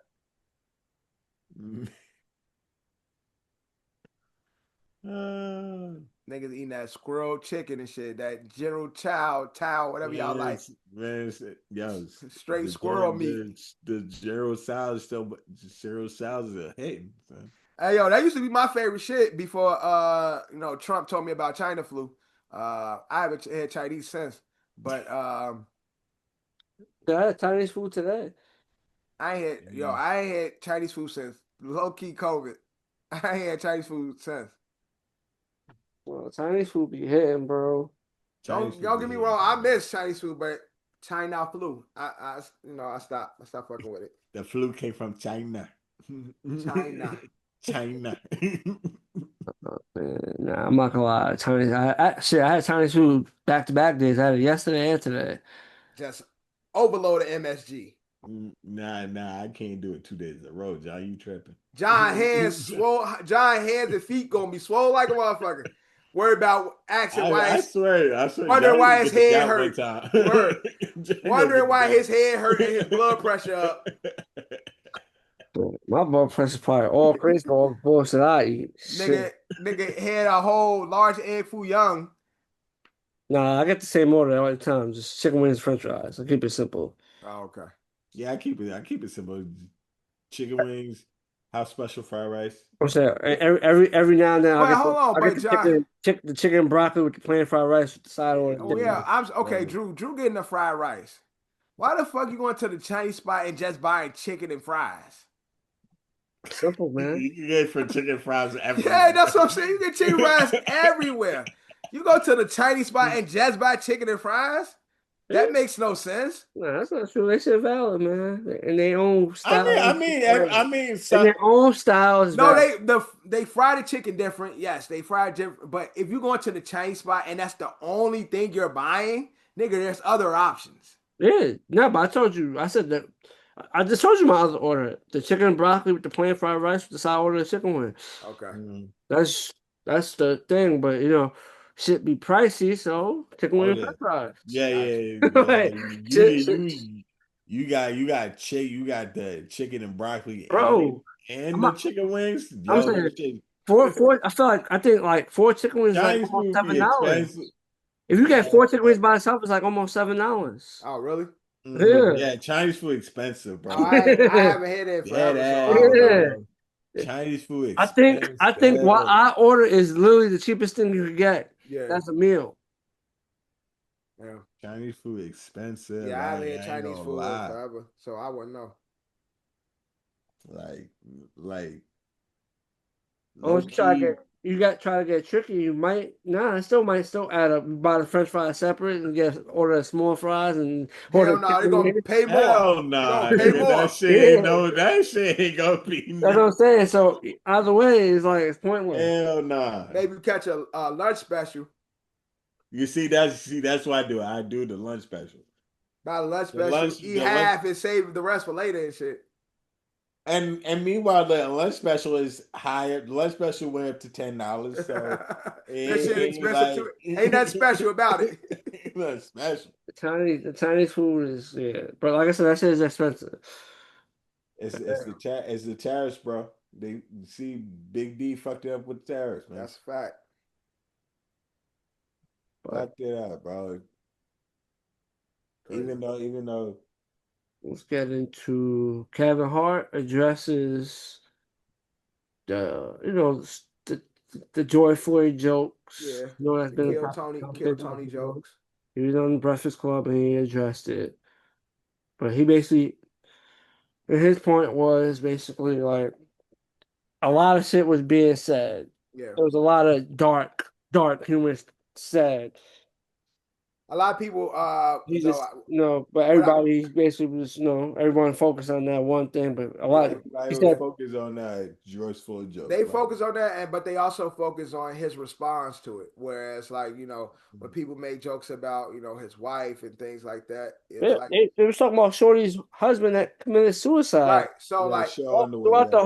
Speaker 4: Niggas eating that squirrel chicken and shit, that General Chow, whatever y'all like.
Speaker 3: Man, yo,
Speaker 4: straight squirrel meat.
Speaker 3: The General Salad is a hit.
Speaker 4: Hey yo, that used to be my favorite shit before Trump told me about China flu. I haven't had Chinese since, but
Speaker 2: Yeah, I had Chinese food today.
Speaker 4: I ain't had Chinese food since low key COVID. I ain't had Chinese food since.
Speaker 2: Well, Chinese food be hitting, bro.
Speaker 3: Chinese
Speaker 4: Don't
Speaker 3: food
Speaker 4: get
Speaker 3: be
Speaker 4: me
Speaker 3: hitting
Speaker 4: wrong, I
Speaker 3: sometimes.
Speaker 4: miss Chinese food, but China flu. I stopped fucking with it.
Speaker 3: The flu came from China.
Speaker 4: China.
Speaker 3: China.
Speaker 2: Man, nah, I'm not gonna lie. Chinese, I had Chinese food back to back days. I had it yesterday and today.
Speaker 4: Just overload of MSG.
Speaker 3: Nah, I can't do it 2 days in a row, John. You tripping.
Speaker 4: John hands and feet gonna be swole like a motherfucker. Worry about asking
Speaker 3: I swear,
Speaker 4: wondering
Speaker 3: Johnny
Speaker 4: why
Speaker 3: gonna
Speaker 4: his
Speaker 3: get the
Speaker 4: head
Speaker 3: gout one
Speaker 4: hurt.
Speaker 3: time.
Speaker 4: Word.
Speaker 3: Johnny gonna
Speaker 4: Wondering
Speaker 3: get the
Speaker 4: why
Speaker 3: gout.
Speaker 4: his head hurt and his blood pressure up.
Speaker 2: My blood pressure's probably all crazy for all the bullshit I eat.
Speaker 4: Nigga,
Speaker 2: Shit.
Speaker 4: nigga had a whole large egg foo young.
Speaker 2: Nah, I get the same order all the time. Just chicken wings, French fries. I keep it simple.
Speaker 4: Oh, okay.
Speaker 3: Yeah, I keep it simple. Chicken wings, house special fried rice.
Speaker 2: I'm saying every now and then
Speaker 4: But hold on,
Speaker 2: I get
Speaker 4: but
Speaker 2: the
Speaker 4: John.
Speaker 2: the chicken and broccoli with the plain fried rice with the side order.
Speaker 4: Oh yeah, I'm okay.
Speaker 3: Right.
Speaker 4: Drew getting the fried rice. Why the fuck you going to the Chinese spot and just buying chicken and fries?
Speaker 2: Simple, man.
Speaker 3: You can get for chicken fries everywhere.
Speaker 4: Yeah, that's what I'm saying. You get chicken fries everywhere. You go to the Chinese spot and just buy chicken and fries? That makes no sense.
Speaker 2: Nah, that's not true. They shit valid, man. In their own style.
Speaker 3: I mean,
Speaker 2: In
Speaker 3: so,
Speaker 2: their own style is
Speaker 4: No,
Speaker 2: valid.
Speaker 4: they fry the chicken different. Yes, they fry it different. But if you go into the Chinese spot and that's the only thing you're buying, nigga, there's other options.
Speaker 2: Yeah, no, but I told you. I said that. I just told you my other order: the chicken and broccoli with the plain fried rice with the side order of chicken wing.
Speaker 4: Okay.
Speaker 2: That's that's the thing. But shit be pricey, so chicken
Speaker 3: oh
Speaker 2: wing and
Speaker 3: yeah,
Speaker 2: french fries.
Speaker 3: yeah.
Speaker 2: Like, shit, shit,
Speaker 3: You got the chicken and broccoli
Speaker 2: bro.
Speaker 3: and
Speaker 2: I'm,
Speaker 3: the chicken wings.
Speaker 2: I'm
Speaker 3: Yo,
Speaker 2: saying
Speaker 3: that shit.
Speaker 2: four. I think like four chicken wings is like
Speaker 3: Chinese
Speaker 2: almost
Speaker 3: food be
Speaker 2: $7.
Speaker 3: expensive.
Speaker 2: If you get
Speaker 3: Yeah,
Speaker 2: four chicken wings by itself, it's like almost $7.
Speaker 4: Oh, really?
Speaker 2: Yeah.
Speaker 3: yeah, Chinese food expensive,
Speaker 4: Oh,
Speaker 3: bro.
Speaker 4: I haven't had that
Speaker 3: Dead
Speaker 4: forever, so I don't
Speaker 3: ass,
Speaker 4: know.
Speaker 2: Yeah.
Speaker 3: bro. Chinese food
Speaker 2: I think what
Speaker 3: expensive.
Speaker 2: I order is literally the cheapest thing you could get.
Speaker 4: Yeah.
Speaker 2: That's a meal.
Speaker 4: Yeah.
Speaker 3: Chinese food expensive.
Speaker 4: Yeah, I
Speaker 3: I
Speaker 4: haven't had
Speaker 3: ain't
Speaker 4: Chinese
Speaker 3: gonna
Speaker 4: food
Speaker 3: lie.
Speaker 4: forever, so I wouldn't know.
Speaker 3: Like
Speaker 2: Or
Speaker 3: low key.
Speaker 2: try to get tricky, you might it still might still add up. You buy the French fries separate and order the small fries and order
Speaker 4: Hell
Speaker 2: the
Speaker 4: no, they're
Speaker 2: chicken
Speaker 4: gonna
Speaker 2: wings.
Speaker 4: pay more.
Speaker 3: Hell
Speaker 4: They're gonna
Speaker 3: nah,
Speaker 4: pay
Speaker 3: nigga.
Speaker 4: more.
Speaker 3: That shit ain't gonna be
Speaker 2: That's what
Speaker 3: nothing.
Speaker 2: I'm saying. So either way, it's pointless.
Speaker 3: Hell nah.
Speaker 4: Maybe catch a lunch special.
Speaker 3: You see that's what I do. I do the lunch special.
Speaker 4: Buy a lunch special, eat
Speaker 3: The lunch
Speaker 4: half and save the rest for later and shit.
Speaker 3: and meanwhile the lunch special is higher. The lunch special went up to $10. So
Speaker 4: That
Speaker 3: it
Speaker 4: shit
Speaker 3: ain't
Speaker 4: expensive
Speaker 3: like
Speaker 4: too. Ain't nothing special about it.
Speaker 3: nothing special.
Speaker 2: The Chinese food is but like I said, that shit is expensive.
Speaker 3: It's the tariffs, bro. They see Big D fucked it up with the tariffs, man.
Speaker 4: That's a fact.
Speaker 2: But
Speaker 3: Fucked it up, bro.
Speaker 4: Crazy.
Speaker 3: Even though
Speaker 2: let's get into Kevin Hart addresses the the Joy Floyd jokes.
Speaker 4: Yeah.
Speaker 2: That's
Speaker 4: The
Speaker 2: been a
Speaker 4: kill
Speaker 2: conversation
Speaker 4: Tony
Speaker 2: before.
Speaker 4: jokes.
Speaker 2: He was on the Breakfast Club and he addressed it. But he basically, and his point was basically like a lot of shit was being said.
Speaker 4: Yeah.
Speaker 2: There was a lot of dark humor said.
Speaker 4: A lot of people
Speaker 2: He just but
Speaker 4: what I,
Speaker 2: everybody basically was everyone focused on that one thing. But a lot,
Speaker 3: everybody
Speaker 2: he
Speaker 3: was
Speaker 2: said,
Speaker 3: focused on that George Floyd joke.
Speaker 4: they focus on that, but they also focus on his response to it. Whereas, like, when people make jokes about, his wife and things like that, it's
Speaker 2: yeah,
Speaker 4: like,
Speaker 2: they was talking about Shorty's husband that committed suicide.
Speaker 4: right. So,
Speaker 3: Yeah,
Speaker 4: like,
Speaker 3: show in the way.
Speaker 2: Throughout
Speaker 3: Yeah.
Speaker 2: the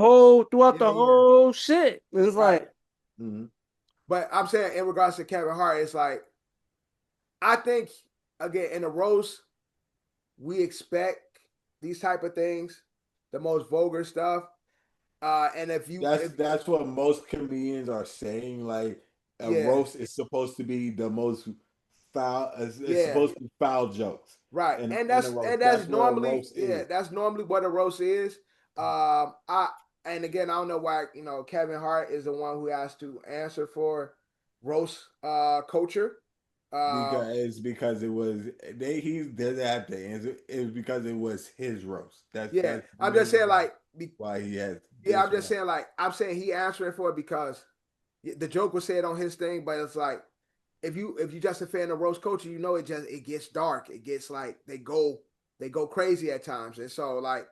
Speaker 4: Yeah.
Speaker 2: whole shit. It was
Speaker 4: Right.
Speaker 2: like,
Speaker 4: But I'm saying in regards to Kevin Hart, it's like, I think, again, in the roast, we expect these type of things, the most vulgar stuff. And
Speaker 3: That's what most comedians are saying. Like a roast is supposed to be the most foul. It's supposed to be foul jokes,
Speaker 4: right?
Speaker 3: in
Speaker 4: And
Speaker 3: a roast. That's
Speaker 4: that's
Speaker 3: what a
Speaker 4: normally
Speaker 3: roast is.
Speaker 4: that's normally what a roast is. I and again, I don't know why, Kevin Hart is the one who has to answer for roast culture.
Speaker 3: Because it was he doesn't have to answer. It was because it was his roast.
Speaker 4: Yeah,
Speaker 3: That's
Speaker 4: I'm just saying like
Speaker 3: why he has.
Speaker 4: yeah, I'm just saying like I'm saying he answering for it because the joke was said on his thing, but it's like if you just a fan of roast culture, it gets dark. It gets like they go crazy at times, and so like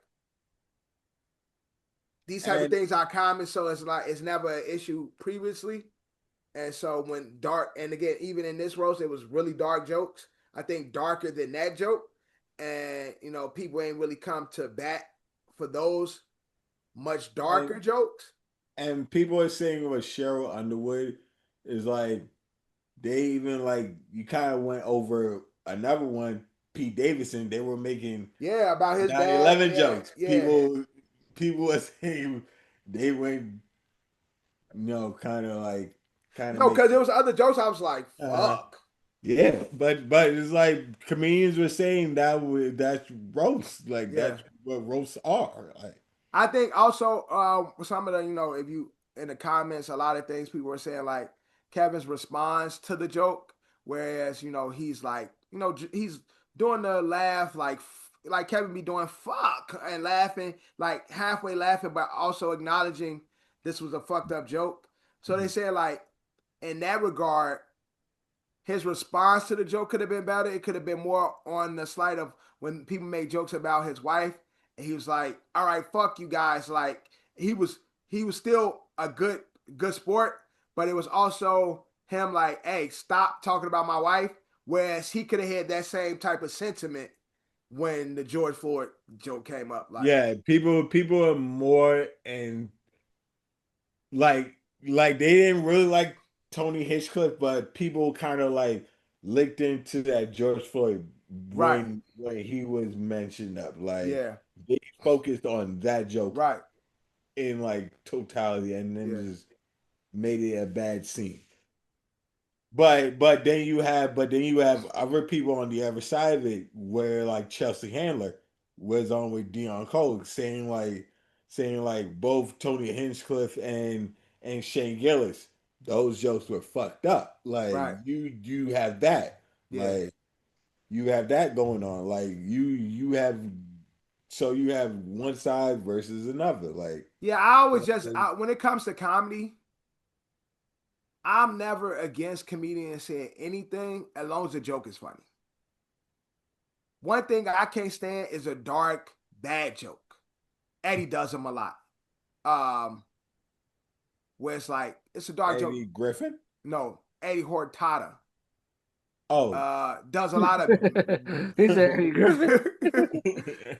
Speaker 4: these type of things are common. So it's like it's never an issue previously. And so when dark, and again, even in this roast, it was really dark jokes. I think darker than that joke. And, people ain't really come to bat for those much darker jokes.
Speaker 3: And people are saying with Cheryl Underwood is like, they even like, you kind of went over another one, Pete Davidson. They were making
Speaker 4: about his
Speaker 3: 9/11 jokes.
Speaker 4: Yeah.
Speaker 3: People are saying they went, kind of
Speaker 4: No, because there was other jokes. I was like, fuck.
Speaker 3: Yeah, but it's like comedians were saying that's roast, like that's what roasts are. Like,
Speaker 4: I think also some of the if you in the comments, a lot of things people were saying like Kevin's response to the joke, whereas he's like he's doing the laugh like Kevin be doing fuck and laughing like halfway laughing, but also acknowledging this was a fucked up joke. So they say like in that regard, his response to the joke could have been better. It could have been more on the slight of when people made jokes about his wife, and he was like, "All right, fuck you guys." Like he was still a good sport, but it was also him like, "Hey, stop talking about my wife." Whereas he could have had that same type of sentiment when the George Floyd joke came up. Like,
Speaker 3: yeah, people are more and like they didn't really like Tony Hinchcliffe, but people kind of like licked into that George Floyd when he was mentioned up. Like they focused on that joke in like totality, and then just made it a bad scene. But then you have other people on the other side of it where like Chelsea Handler was on with Dion Cole saying like both Tony Hinchcliffe and Shane Gillis, those jokes were fucked up. Like you have that. Like you have that going on. Like you have one side versus another. Like
Speaker 4: I always when it comes to comedy, I'm never against comedians saying anything as long as the joke is funny. One thing I can't stand is a dark, bad joke. Eddie does them a lot. Where it's like, it's a dark joke.
Speaker 3: Eddie Griffin?
Speaker 4: No, Eddie Hortada.
Speaker 3: Oh.
Speaker 4: Does a lot of
Speaker 2: He said Eddie Griffin.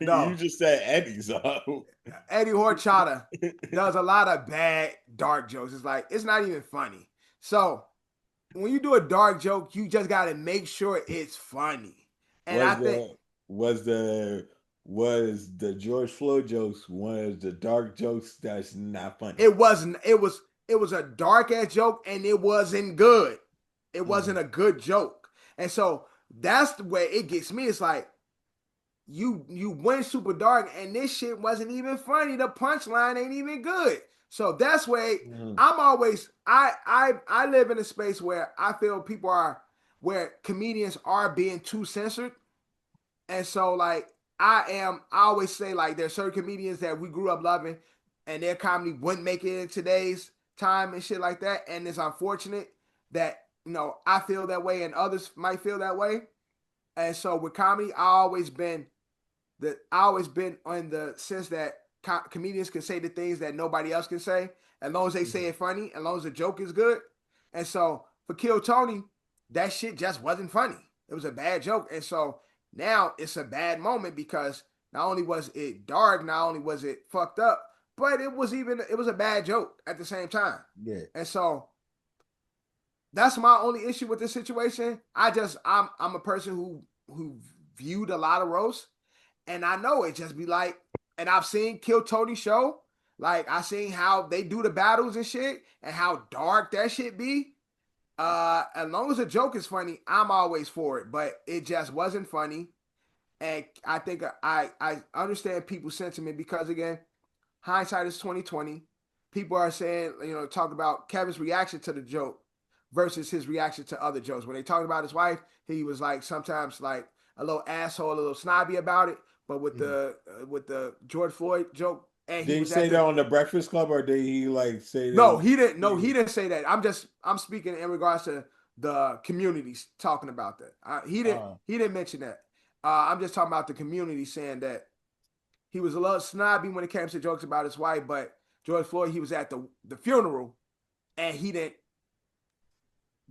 Speaker 4: No.
Speaker 3: You just said Eddie, so
Speaker 4: Eddie Horchata does a lot of bad dark jokes. It's like, it's not even funny. So when you do a dark joke, you just got to make sure it's funny. And
Speaker 3: was the George Floyd jokes one of the dark jokes that's not funny?
Speaker 4: It wasn't. It was a dark ass joke, and it wasn't good. It wasn't a good joke, and so that's the way it gets me. It's like you went super dark, and this shit wasn't even funny. The punchline ain't even good. So that's why I'm always I live in a space where I feel where comedians are being too censored. And so like I always say like there's certain comedians that we grew up loving and their comedy wouldn't make it in today's time and shit like that. And it's unfortunate that, I feel that way and others might feel that way. And so with comedy, I always been on the sense that comedians can say the things that nobody else can say, as long as they say it funny, as long as the joke is good. And so for Kill Tony, that shit just wasn't funny. It was a bad joke. And so now it's a bad moment because not only was it dark, not only was it fucked up, but it was a bad joke at the same time.
Speaker 3: Yeah.
Speaker 4: And so that's my only issue with this situation. I'm a person who viewed a lot of roasts, and I know it just be like, and I've seen Kill Tony show. Like I seen how they do the battles and shit and how dark that shit be. As long as the joke is funny, I'm always for it, but it just wasn't funny. And I think I understand people's sentiment because again, hindsight is 2020. People are saying, talk about Kevin's reaction to the joke versus his reaction to other jokes. When they talked about his wife, he was like sometimes like a little asshole, a little snobby about it. But with the George Floyd joke, and
Speaker 3: Did he say that on the Breakfast Club, or did he like say that?
Speaker 4: No, he didn't. No, he didn't say that. I'm speaking in regards to the communities talking about that. He didn't mention that. I'm just talking about the community saying that he was a little snobby when it came to jokes about his wife, but George Floyd, he was at the funeral and he didn't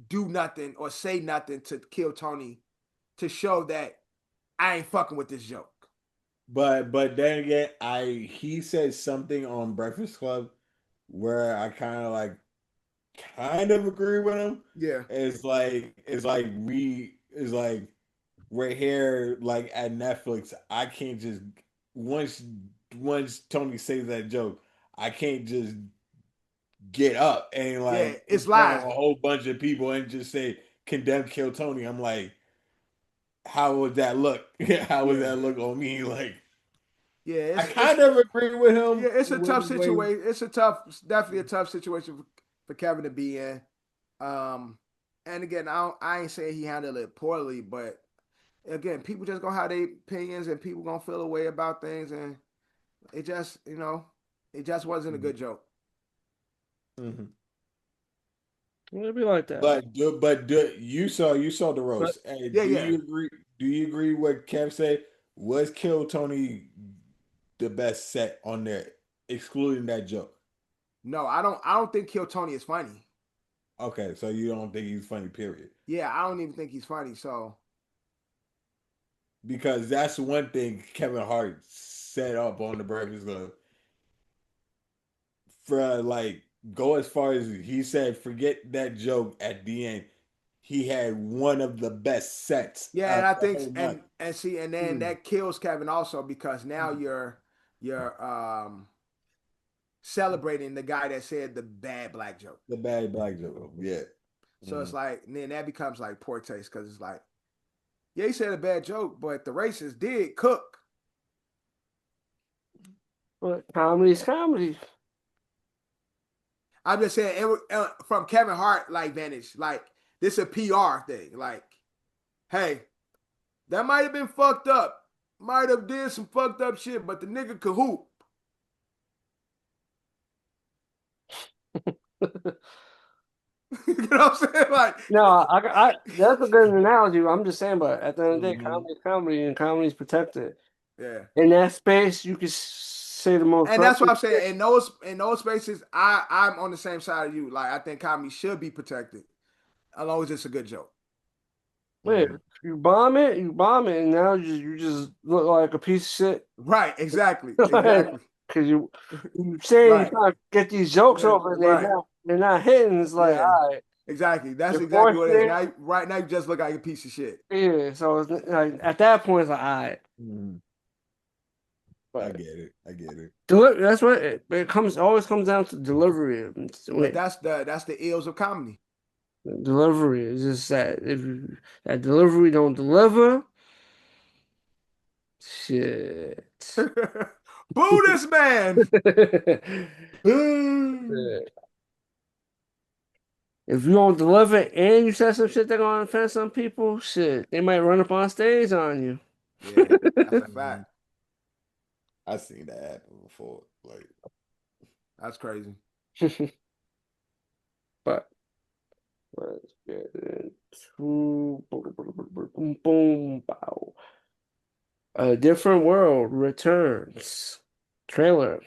Speaker 4: do nothing or say nothing to kill Tony to show that I ain't fucking with this joke.
Speaker 3: But then again, he said something on Breakfast Club where I kind of agree with him.
Speaker 4: Yeah.
Speaker 3: It's like we're here like at Netflix. I can't just once Tony says that joke, I can't just get up and like
Speaker 4: it's
Speaker 3: in front of
Speaker 4: live.
Speaker 3: a whole bunch of people and just say condemn kill Tony. I'm like, how would that look? How would that look on me? Like,
Speaker 4: yeah,
Speaker 3: I kind of agree with him.
Speaker 4: Yeah, it's a tough situation. It's definitely a tough situation for Kevin to be in. And again, I ain't saying he handled it poorly, but again, people just gonna have their opinions and people gonna feel a way about things, and it just, it just wasn't a good joke.
Speaker 3: Mm-hmm.
Speaker 2: It'd be like that.
Speaker 3: But you saw the roast. Do you agree? Do you agree what Kev said? Was Kill Tony the best set on there, excluding that joke?
Speaker 4: No, I don't think Kill Tony is funny.
Speaker 3: Okay, so you don't think he's funny, period.
Speaker 4: Yeah, I don't even think he's funny. So
Speaker 3: because that's one thing Kevin Hart set up on the Breakfast Club. For like go as far as he said, forget that joke at the end. He had one of the best sets.
Speaker 4: Yeah, and I think and then that kills Kevin also because now you're celebrating the guy that said the bad black joke.
Speaker 3: The bad black joke, yeah.
Speaker 4: So it's like then that becomes like poor taste because it's like, yeah, he said a bad joke, but the racist did cook.
Speaker 2: But comedy's comedy.
Speaker 4: I'm just saying from Kevin Hart like vantage, like this a PR thing. Like, hey, that might have been fucked up. Might have did some fucked up shit, but the nigga could hoop. You know what I'm saying? Like,
Speaker 2: no, I that's a good analogy. I'm just saying, but at the end of the day, comedy's comedy and comedy's protected.
Speaker 4: Yeah.
Speaker 2: In that space, you could say the most.
Speaker 4: And that's what I'm saying. In those spaces, I'm on the same side of you. Like, I think comedy should be protected, as long as it's a good joke.
Speaker 2: Wait, you bomb it, and now you just look like a piece of shit.
Speaker 4: Right, exactly. Exactly.
Speaker 2: Because you say you trying to get these jokes over, and they're not hitting. It's like, all right.
Speaker 4: Exactly. That's exactly what it is. Now, right now, you just look like a piece of shit.
Speaker 2: Yeah. So it's like at that point, it's like, all right.
Speaker 3: I get it.
Speaker 2: That's what it always comes down to delivery.
Speaker 4: But that's the ills of comedy.
Speaker 2: Delivery is just that if that delivery don't deliver, shit.
Speaker 4: Boo this man.
Speaker 2: If you don't deliver and you said some shit that's gonna offend some people, shit, they might run up on stage on you.
Speaker 4: Yeah, that's a fact.
Speaker 3: I've seen that happen before. Like,
Speaker 4: that's crazy.
Speaker 2: But let's get into boom, bow. A Different World returns. Trailer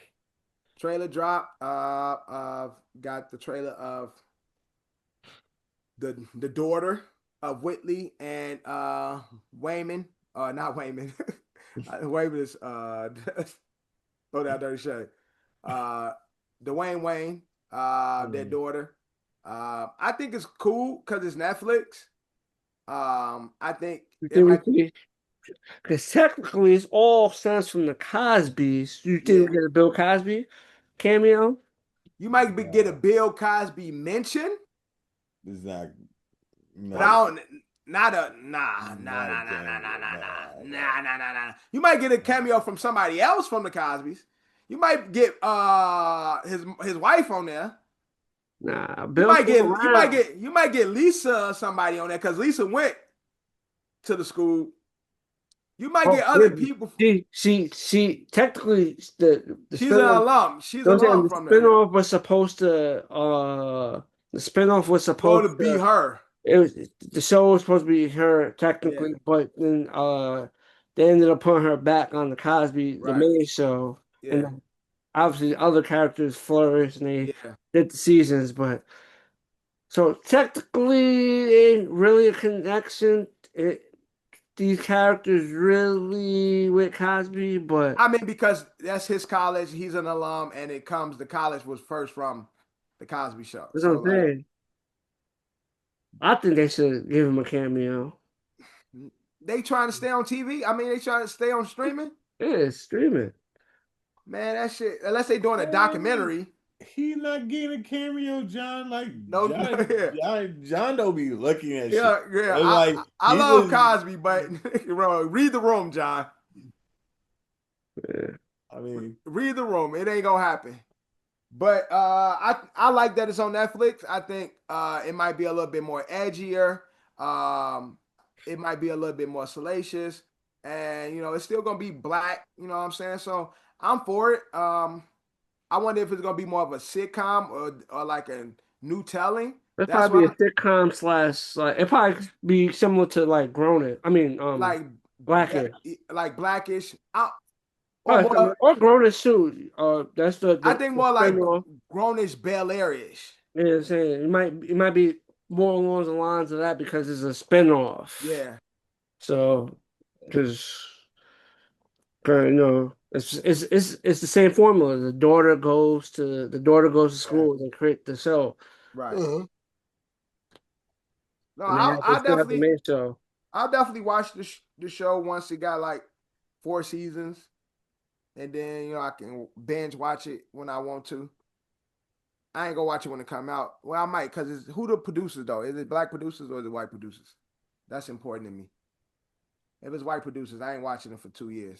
Speaker 4: drop. Got the trailer of the daughter of Whitley and Wayman. Not Wayman. Wayman is throw that dirty shade. Dwayne Wayne, their daughter. I think it's cool because it's Netflix. I think
Speaker 2: because technically it's all stems from the Cosbys. You think we get a Bill Cosby cameo?
Speaker 4: You might get a Bill Cosby mention.
Speaker 3: Exactly.
Speaker 4: But I don't. Nah. You might get a cameo from somebody else from the Cosbys. You might get his wife on there.
Speaker 2: Nah,
Speaker 4: You
Speaker 2: Bill's
Speaker 4: might
Speaker 2: still
Speaker 4: get
Speaker 2: around.
Speaker 4: you might get Lisa or somebody on there because Lisa went to the school. You might
Speaker 2: Oh,
Speaker 4: get other
Speaker 2: yeah.
Speaker 4: people.
Speaker 2: She technically the
Speaker 4: She's an
Speaker 2: spinoff.
Speaker 4: alum. She's
Speaker 2: You know
Speaker 4: an
Speaker 2: what I'm saying?
Speaker 4: alum
Speaker 2: The
Speaker 4: from there.
Speaker 2: spinoff was supposed to the spinoff was
Speaker 4: Go
Speaker 2: supposed
Speaker 4: to be
Speaker 2: to
Speaker 4: her.
Speaker 2: it was the show was supposed to be her
Speaker 4: Yeah,
Speaker 2: technically, but then they ended up putting her back on the Cosby, the
Speaker 4: right.
Speaker 2: main show, and
Speaker 4: Yeah,
Speaker 2: then obviously other characters flourished and they
Speaker 4: yeah.
Speaker 2: did the seasons, but so technically it ain't really a connection. These characters really with Cosby, but
Speaker 4: I mean, because that's his college. He's an alum, and the college was first from the Cosby Show.
Speaker 2: that's what
Speaker 4: So
Speaker 2: I'm
Speaker 4: like,
Speaker 2: saying. I think they should give him a cameo.
Speaker 4: they trying to stay on TV. I mean, they trying to stay on streaming.
Speaker 2: Yeah, it's streaming.
Speaker 4: Man, that shit. Unless they doing a
Speaker 3: Man,
Speaker 4: documentary.
Speaker 3: he not getting a cameo, John. Like
Speaker 4: No, yeah,
Speaker 3: John don't be looking at shit.
Speaker 4: yeah, yeah.
Speaker 3: It's like
Speaker 4: I
Speaker 3: he
Speaker 4: love
Speaker 3: just.
Speaker 4: Cosby, but bro, read the room, John.
Speaker 2: Yeah.
Speaker 3: I mean,
Speaker 4: Read the room. It ain't gonna happen. But I like that it's on Netflix. I think it might be a little bit more edgier. Um, it might be a little bit more salacious, and it's still gonna be black. You know what I'm saying? So I'm for it. I wonder if it's gonna be more of a sitcom or like a new telling.
Speaker 2: It's
Speaker 4: That's
Speaker 2: probably
Speaker 4: what
Speaker 2: a sitcom slash like it probably be similar to like Grown It. I mean,
Speaker 4: like
Speaker 2: Blackish.
Speaker 4: like blackish. Or
Speaker 2: Oh, it's
Speaker 4: more.
Speaker 2: or Grown It too. That's
Speaker 4: I think
Speaker 2: the
Speaker 4: more like
Speaker 2: spin-off.
Speaker 4: grownish Bel Air-ish.
Speaker 2: You know what I'm saying? It might be more along the lines of that because it's a spin-off.
Speaker 4: Yeah,
Speaker 2: So, because it's the same formula. The daughter goes to
Speaker 4: yeah,
Speaker 2: school and create the show,
Speaker 4: right.
Speaker 3: uh
Speaker 4: No,
Speaker 2: and they still have the main show.
Speaker 4: I'll definitely watch the show once it got like 4 seasons, and then I can binge watch it when I want to. I ain't gonna watch it when it come out. Well, I might because it's who the producers though. Is it black producers or is it white producers? That's important to me. If it's white producers, I ain't watching it for 2 years.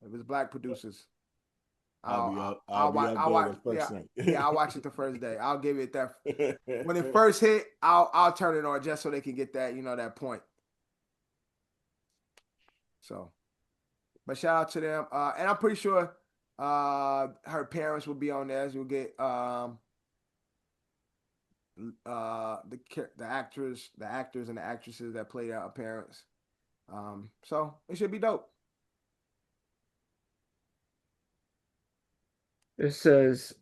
Speaker 4: If it's black producers,
Speaker 3: I'll be up
Speaker 4: I'll
Speaker 3: there
Speaker 4: watch.
Speaker 3: the
Speaker 4: Yeah,
Speaker 3: first night.
Speaker 4: yeah, I'll watch it the first day. I'll give it that when it first hit. I'll turn it on just so they can get that that point. So, but shout out to them. And I'm pretty sure her parents will be on there. You'll get the actors and the actresses that played our parents. So it should be dope.
Speaker 2: It says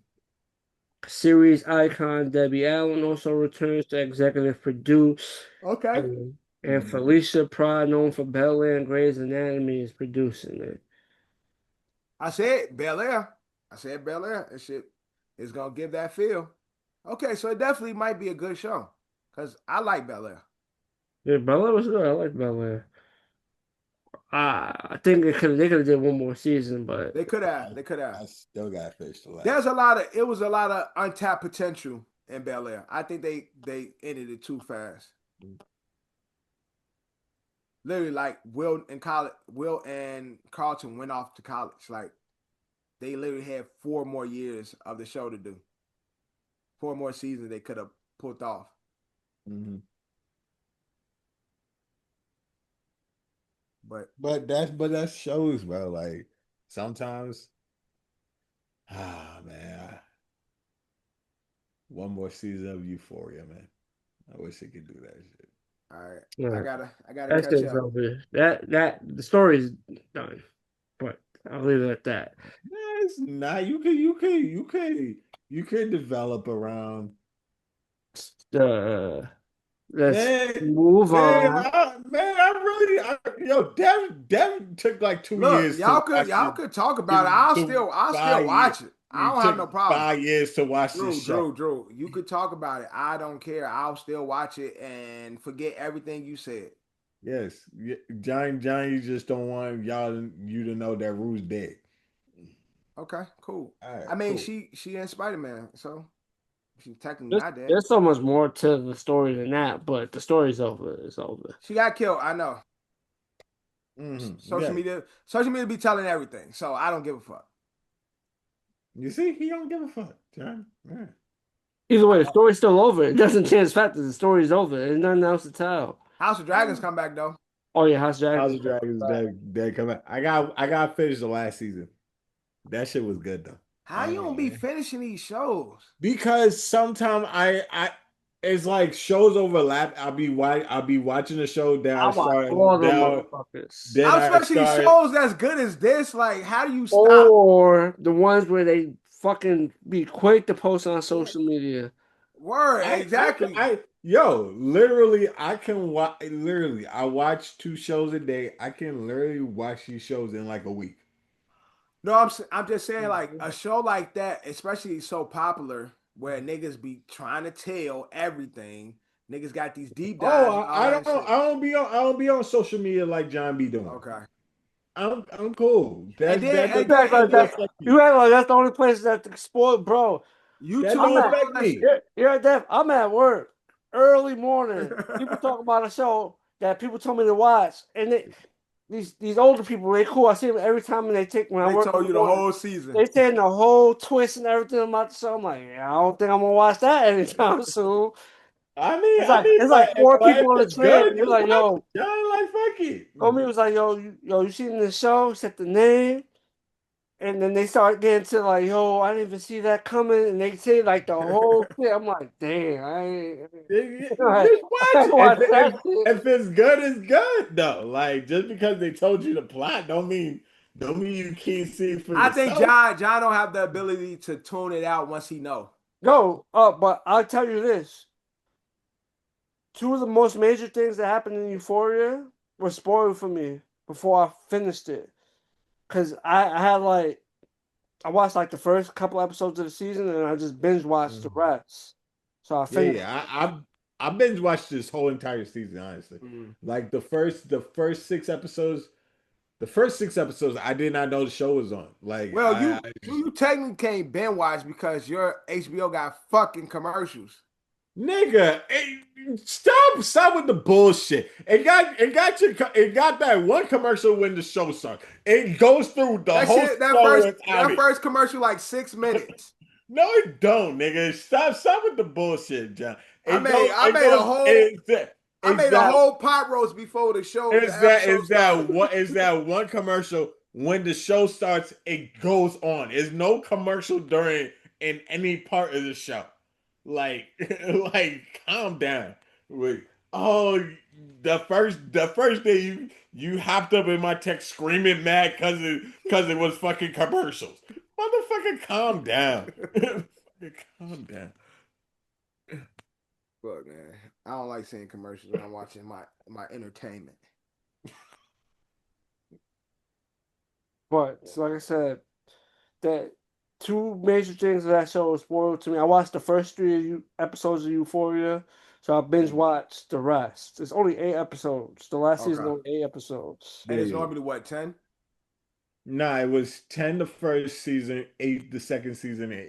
Speaker 2: series icon Debbie Allen also returns to executive produce,
Speaker 4: Okay.
Speaker 2: and Felicia Pride, known for Bel Air and Grey's Anatomy, is producing it.
Speaker 4: I said Bel Air. I said Bel Air. That shit is gonna give that feel. Okay, so it definitely might be a good show because I like Bel Air.
Speaker 2: Yeah, Bel Air was good. I like Bel Air. I think they could have did one more season, but
Speaker 4: They could have. They could
Speaker 3: I
Speaker 4: have.
Speaker 3: still got to finish the last.
Speaker 4: It was a lot of untapped potential in Bel Air. I think they ended it too fast. Literally, like Will and Carlton went off to college. Like they literally had 4 more years of the show to do. 4 more seasons they could have pulled off.
Speaker 3: Mm-hmm.
Speaker 4: But
Speaker 3: that shows, bro. Like sometimes, man, one more season of Euphoria, man. I wish it could do that shit.
Speaker 4: all right,
Speaker 2: yeah,
Speaker 4: I gotta
Speaker 2: that
Speaker 4: catch
Speaker 2: shit's
Speaker 4: up.
Speaker 2: over. That the story's done, but I'll leave it at that.
Speaker 3: No, it's not. You could develop around.
Speaker 2: Uh, let's
Speaker 3: Man,
Speaker 2: move on.
Speaker 3: Devin took like 2 years
Speaker 4: Look,
Speaker 3: to watch
Speaker 4: y'all
Speaker 3: it.
Speaker 4: could talk about it. I'll still
Speaker 3: 5 years.
Speaker 4: watch it. I
Speaker 3: It
Speaker 4: don't have
Speaker 3: took
Speaker 4: no problem.
Speaker 3: 5 years to watch this show.
Speaker 4: Drew, you could talk about it. I don't care. I'll still watch it and forget everything you said.
Speaker 3: Yes, Johnny, you just don't want you to know that Rue's dead.
Speaker 4: Okay, cool.
Speaker 3: All right,
Speaker 4: I mean,
Speaker 3: cool.
Speaker 4: she in Spider-Man, so she's technically
Speaker 2: There's,
Speaker 4: not dead.
Speaker 2: there's so much more to the story than that, but the story's over. It's over.
Speaker 4: She got killed. I know.
Speaker 3: Mm-hmm.
Speaker 4: Social media be telling everything, so I don't give a fuck.
Speaker 3: You see, he don't give a fuck, John. Yeah.
Speaker 2: Either way, the story's still over. It doesn't change the fact that the story's over. There's nothing else to tell.
Speaker 4: House of Dragons come back though.
Speaker 2: Oh yeah, House of
Speaker 3: House
Speaker 2: Dragons.
Speaker 3: of Dragons, that come out. I got finished the last season. That shit was good though.
Speaker 4: How you don't be finishing these shows?
Speaker 3: Because sometimes I it's like shows overlap. I'll be watching a show that I
Speaker 2: watch
Speaker 3: started
Speaker 2: all them
Speaker 3: down.
Speaker 2: motherfuckers.
Speaker 3: Then
Speaker 4: I'm
Speaker 3: I
Speaker 4: especially
Speaker 3: started.
Speaker 4: shows as good as this. Like, how do you stop?
Speaker 2: Or the ones where they fucking be quick to post on social media.
Speaker 4: Word, exactly.
Speaker 3: Literally, I can watch. Literally, I watch 2 shows a day. I can literally watch these shows in like a week.
Speaker 4: No, I'm just saying, like a show like that, especially so popular, where niggas be trying to tell everything. Niggas got these deep dives.
Speaker 3: Oh, I don't be on social media like John be doing.
Speaker 4: Okay.
Speaker 3: I'm cool.
Speaker 2: You act like that's the only place that explode, bro.
Speaker 4: You
Speaker 3: that
Speaker 4: too.
Speaker 3: don't affect me.
Speaker 2: You're at that. I'm at work early morning. People talk about a show that people told me to watch, and these older people, they cool. I see them every time, and they work.
Speaker 4: Told you the whole season.
Speaker 2: They saying the whole twist and everything about the show. I'm like, yeah, I don't think I'm gonna watch that anytime soon. It's like 4 people on the train. And you're like, yo,
Speaker 3: John, like fuck it.
Speaker 2: told me it was like, yo, you seen the show? Said the name. And then they start getting to like, yo, I didn't even see that coming. And they say like the whole thing. I'm like, damn, I ain't.
Speaker 3: Just watch it. If it's good, it's good though. Like just because they told you the plot, don't mean you can't see it for yourself.
Speaker 4: I think John don't have the ability to tune it out once he know.
Speaker 2: No, but I'll tell you this. 2 of the most major things that happened in Euphoria were spoiled for me before I finished it. Cause I watched like the first couple episodes of the season and I just binge watched the rest. So I finished.
Speaker 3: Yeah, I binge watched this whole entire season, honestly. Like the first 6 episodes. The first 6 episodes, I did not know the show was on. Like,
Speaker 4: well, you technically can't binge watch because your HBO got fucking commercials.
Speaker 3: Nigga, stop with the bullshit. It got that one commercial when the show starts. It goes through the whole
Speaker 4: that first commercial like 6 minutes.
Speaker 3: No, it don't, nigga. Stop with the bullshit, John.
Speaker 4: I made a whole pot roast before the show.
Speaker 3: Is that one commercial when the show starts? It goes on. There's no commercial during in any part of the show. Like, calm down. Wait. Oh, the first day you hopped up in my text screaming mad because it was fucking commercials. Motherfucker, calm down. Calm down.
Speaker 4: Look, man, I don't like seeing commercials when I'm watching my entertainment.
Speaker 2: But like I said, that 2 major things of that show was spoiled to me. I watched the first 3 episodes of Euphoria, so I binge watched the rest. It's only 8 episodes. The last season only 8 episodes.
Speaker 4: And it's normally what, 10?
Speaker 3: Nah, it was 10 the first season, 8 the second season, and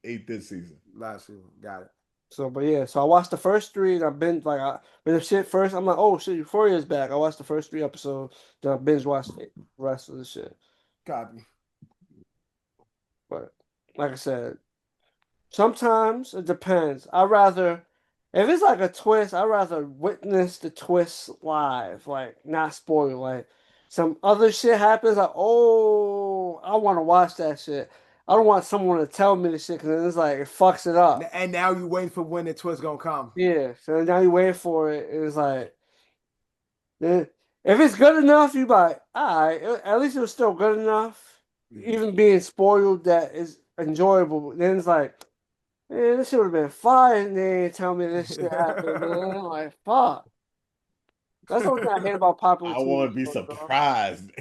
Speaker 3: 8 this season.
Speaker 4: Last season, got it.
Speaker 2: So, but yeah, so I watched the first 3, and I've been like, when the shit first, I'm like, oh shit, Euphoria's back. I watched the first 3 episodes, then I binge watched the rest of the shit.
Speaker 4: Copy.
Speaker 2: But like I said, sometimes it depends. If it's like a twist, I'd rather witness the twist live, like not spoil. Like some other shit happens, like, oh, I want to watch that shit. I don't want someone to tell me the shit because it's like it fucks it up.
Speaker 4: And now you waiting for when the twist gonna come.
Speaker 2: Yeah, so now you wait for it. It's like, if it's good enough, you like, all right, at least it was still good enough. Even being spoiled that is enjoyable. Then it's like, man, this should have been fire. And they didn't tell me this shit happened, man. I'm like, fuck. That's what I hate about popular
Speaker 3: I want to be surprised.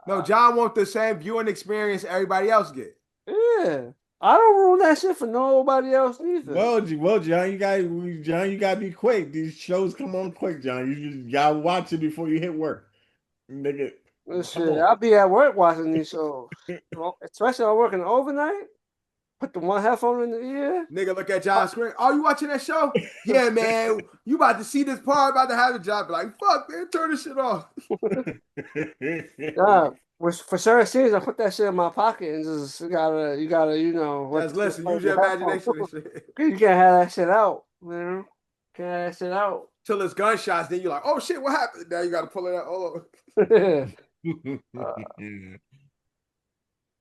Speaker 4: No, John wants the same viewing experience everybody else get.
Speaker 2: Yeah. I don't ruin that shit for nobody else neither.
Speaker 3: Well, John, you gotta be quick. These shows come on quick, John. You gotta watch it before you hit work, nigga.
Speaker 2: Shit, I'll be at work watching these shows, especially I'm working overnight. Put the one headphone in the ear.
Speaker 4: Nigga, look at John's screen. Oh, you watching that show? Yeah, man. You about to see this part, about to have a job. Be like, fuck, man, turn this shit off.
Speaker 2: Yeah, For certain scenes, I put that shit in my pocket and just you gotta,
Speaker 4: Just listen, use your imagination and shit.
Speaker 2: You can't have that shit out, Can't have that shit out.
Speaker 4: Till it's gunshots, then you're like, oh shit, what happened? Now you gotta pull it out. Oh.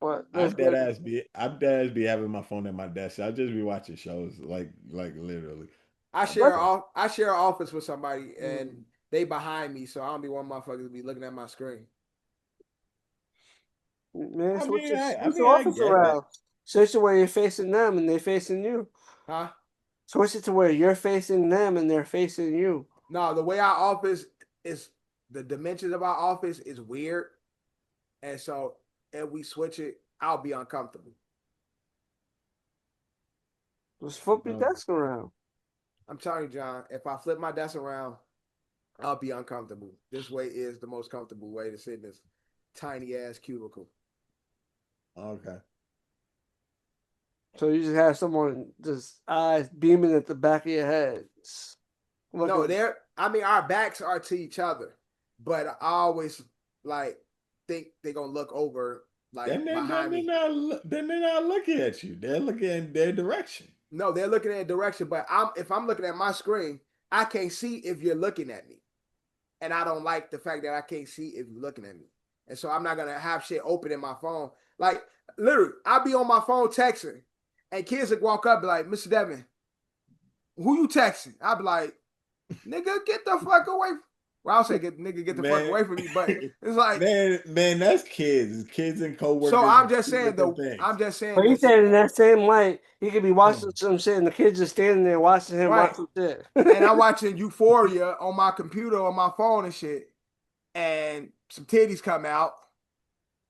Speaker 2: But
Speaker 3: I'm dead ass be having my phone at my desk. I'll just be watching shows like literally.
Speaker 4: I share an office with somebody and they behind me, so I don't be one motherfucker to be looking at my screen.
Speaker 2: Man, switch your
Speaker 3: I
Speaker 2: office
Speaker 3: get that.
Speaker 2: around. Switch it where you're facing them and they're facing you.
Speaker 4: Huh?
Speaker 2: Switch it to where you're facing them and they're facing you.
Speaker 4: No, the way our office is, the dimensions of our office is weird. And so if we switch it, I'll be uncomfortable.
Speaker 2: Just flip your desk around.
Speaker 4: I'm telling you, John, if I flip my desk around, I'll be uncomfortable. This way is the most comfortable way to sit in this tiny ass cubicle.
Speaker 3: Okay.
Speaker 2: So you just have someone just eyes beaming at the back of your head.
Speaker 4: No, our backs are to each other, but I always think they're gonna look over behind me.
Speaker 3: Then they're not looking at you. They're looking in their direction.
Speaker 4: No, they're looking at a direction, but if I'm looking at my screen, I can't see if you're looking at me. And I don't like the fact that I can't see if you're looking at me. And so I'm not gonna have shit open in my phone. Like literally, I'll be on my phone texting, and kids would walk up and be like, Mr. Devin, who you texting? I'll be like, nigga, get the fuck away. Well, I'll say get the fuck away from me, but it's like
Speaker 3: man, that's kids. Kids and coworkers.
Speaker 4: So I'm just saying
Speaker 2: But he's saying in that same light, he could be watching some shit and the kids just standing there watching him watch some shit.
Speaker 4: And I'm watching Euphoria on my computer, on my phone and shit, and some titties come out.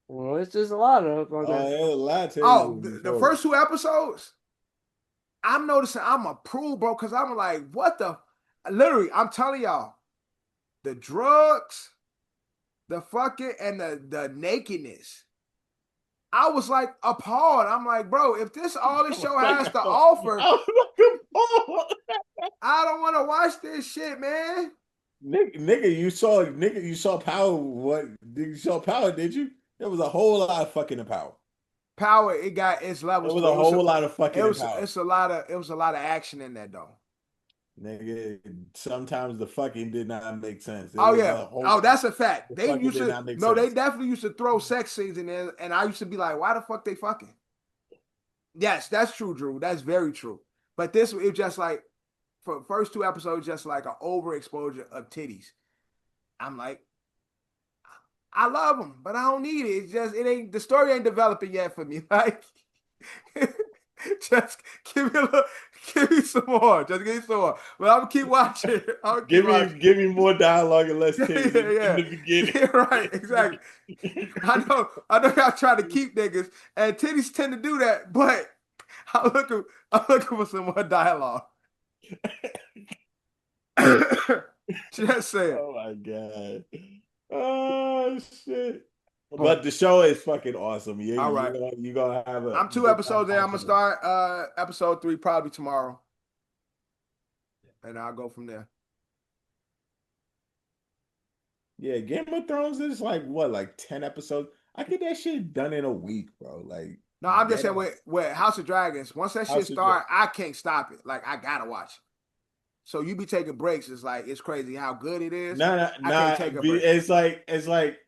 Speaker 2: Well, it's just a lot of
Speaker 3: there's a lot
Speaker 4: of the first 2 episodes, I'm noticing I'm a prude, bro, because I'm like, what the? Literally, I'm telling y'all, the drugs, the fucking, and the nakedness. I was like appalled. I'm like, bro, if this all this show has to offer, I don't want to watch this shit, man.
Speaker 3: Nigga, you saw Power. What? You saw Power, did you? There was a whole lot of fucking Power.
Speaker 4: Power, it got its levels.
Speaker 3: There was a whole lot of fucking Power.
Speaker 4: It was a lot of action in that though.
Speaker 3: Nigga, sometimes the fucking did not make sense.
Speaker 4: That's a fact. They definitely used to throw sex scenes in there, and I used to be like, why the fuck they fucking? Yes, that's true, Drew. That's very true. But this, it just like, for the first 2 episodes, just like an overexposure of titties. I'm like, I love them, but I don't need it. The story ain't developing yet for me. Like, just give me some more. Just give me some more. But I'm gonna keep watching.
Speaker 3: Give me more dialogue and less titties in the beginning.
Speaker 4: Yeah, right, exactly. I know y'all trying to keep niggas, and titties tend to do that, but I'm looking for some more dialogue. Just saying.
Speaker 3: Oh my god. Oh shit. But the show is fucking awesome.
Speaker 4: All right.
Speaker 3: You're gonna have
Speaker 4: I'm 2 episodes in. I'm gonna start episode 3 probably tomorrow. And I'll go from there.
Speaker 3: Yeah, Game of Thrones is like 10 episodes. I get that shit done in a week, bro. Like,
Speaker 4: no, I'm just saying with House of Dragons, once that shit start, I can't stop it. Like, I gotta watch it. So you be taking breaks. It's like, it's crazy how good it is.
Speaker 3: I can't take a break. It's like,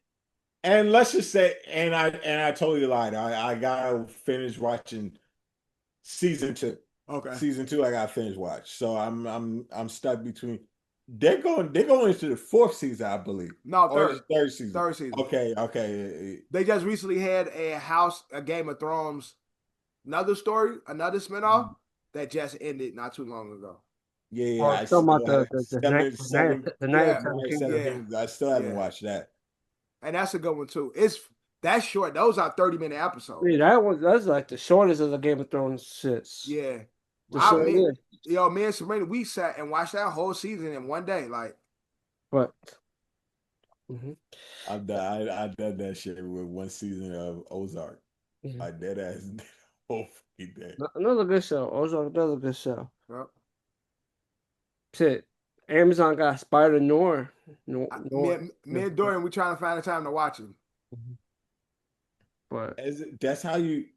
Speaker 3: and let's just say, and I totally lied. I gotta finish watching season 2.
Speaker 4: Okay.
Speaker 3: Season 2, I gotta finish watch. So I'm stuck between. They're going into the 4th season, I believe.
Speaker 4: No,
Speaker 3: third season.
Speaker 4: Third season.
Speaker 3: Okay.
Speaker 4: They just recently had a Game of Thrones, another story, another spinoff that just ended not too long ago.
Speaker 3: Yeah. I still haven't watched that.
Speaker 4: And that's a good one too. That's short. Those are 30-minute episodes.
Speaker 2: Yeah, that's like the shortest of the Game of Thrones shits.
Speaker 4: Yeah. Me and Sabrina, we sat and watched that whole season in one day. Like,
Speaker 2: but
Speaker 3: I've done that shit with one season of Ozark. I dead ass whole fucking day.
Speaker 2: Another good show. Ozark, another good show.
Speaker 4: Yep.
Speaker 2: Shit. Amazon got Spider Noir.
Speaker 4: Me and Dorian, we trying to find the time to watch him.
Speaker 2: But
Speaker 3: That's how you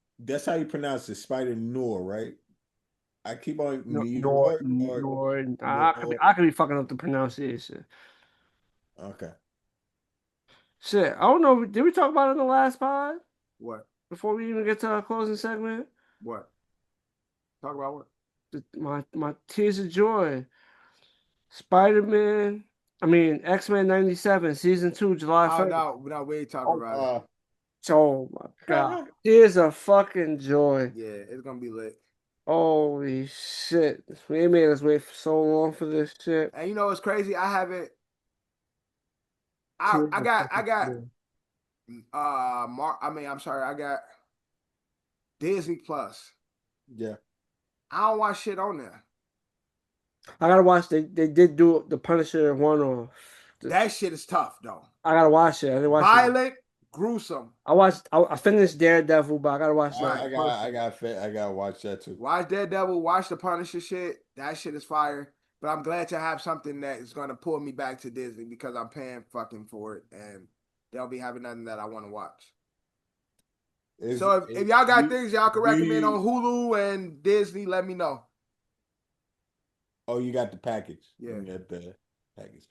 Speaker 3: pronounce it, Spider Noir, right? I keep on
Speaker 2: no,
Speaker 3: New
Speaker 2: nor,
Speaker 3: York or
Speaker 2: nor,
Speaker 3: Noir.
Speaker 2: I could be fucking up the pronunciation.
Speaker 3: Okay.
Speaker 2: Shit, I don't know. Did we talk about it in the last pod
Speaker 4: What?
Speaker 2: before we even get to our closing segment?
Speaker 4: What? Talk about what?
Speaker 2: My tears of joy. Spider-Man. I mean, X-Men 97, season 2, July
Speaker 4: Oh
Speaker 2: 1st.
Speaker 4: no, we ain't talking about it.
Speaker 2: Oh my God. Tears of fucking joy.
Speaker 4: Yeah, it's gonna be lit.
Speaker 2: Holy shit. We made us wait for so long for this shit.
Speaker 4: And you know what's crazy? I haven't.
Speaker 2: Tears
Speaker 4: I
Speaker 2: of
Speaker 4: got
Speaker 2: fucking joy.
Speaker 4: I'm sorry. I got Disney Plus.
Speaker 3: Yeah.
Speaker 4: I don't watch shit on there.
Speaker 2: I gotta watch. They did do the Punisher one off.
Speaker 4: That shit is tough though.
Speaker 2: I gotta watch it. I didn't watch it.
Speaker 4: Violent, gruesome.
Speaker 2: I finished Daredevil, but I gotta watch that.
Speaker 3: I gotta watch that too.
Speaker 4: Watch Daredevil, watch the Punisher shit. That shit is fire. But I'm glad to have something that is gonna pull me back to Disney because I'm paying fucking for it and they'll be having nothing that I want to watch. So if y'all got things y'all can recommend on Hulu and Disney, let me know.
Speaker 3: Oh, you got the package.
Speaker 4: Yeah.
Speaker 3: You got the package.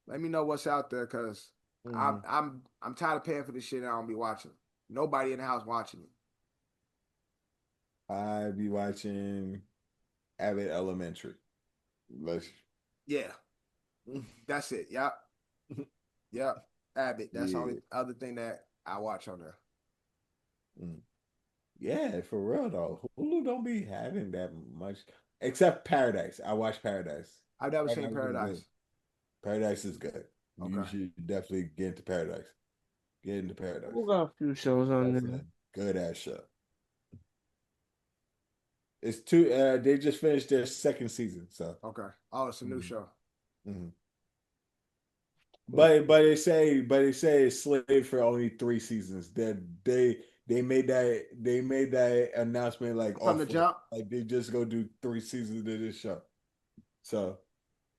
Speaker 4: Let me know what's out there because I'm tired of paying for this shit and I don't be watching. Nobody in the house watching it.
Speaker 3: I be watching Abbott Elementary.
Speaker 4: Yeah. That's it. Yep. Yep. Abbott. That's the only other thing that I watch on there.
Speaker 3: Yeah, for real though. Hulu don't be having that much except Paradise. I watch Paradise.
Speaker 4: I've never seen Paradise.
Speaker 3: Paradise is good.
Speaker 4: Okay.
Speaker 3: You should definitely get into Paradise. Get into Paradise.
Speaker 2: We got a few shows on
Speaker 3: That's
Speaker 2: there.
Speaker 3: a good ass show. It's two. They just finished their second season, so
Speaker 4: okay. Oh, it's a new show.
Speaker 3: Mm-hmm. But they say it's slated for only 3 seasons. That they made that announcement like
Speaker 4: from the jump.
Speaker 3: Like they just go do 3 seasons of this show. So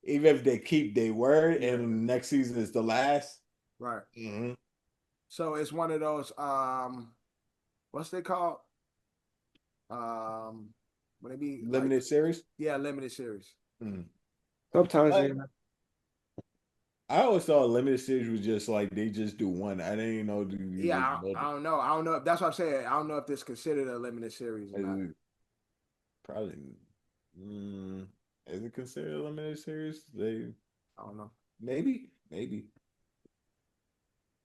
Speaker 3: even if they keep their word and next season is the last,
Speaker 4: right?
Speaker 3: Mm-hmm.
Speaker 4: So it's one of those what's they called? Would it be
Speaker 3: limited series?
Speaker 4: Yeah, limited series.
Speaker 3: Mm-hmm.
Speaker 2: Sometimes
Speaker 3: I always thought limited series was just like they just do one. I didn't know.
Speaker 4: I don't know. I don't know. That's what I'm saying. I don't know if this is considered a limited series or not.
Speaker 3: Probably. Is it considered a limited series? I
Speaker 4: don't know.
Speaker 3: Maybe.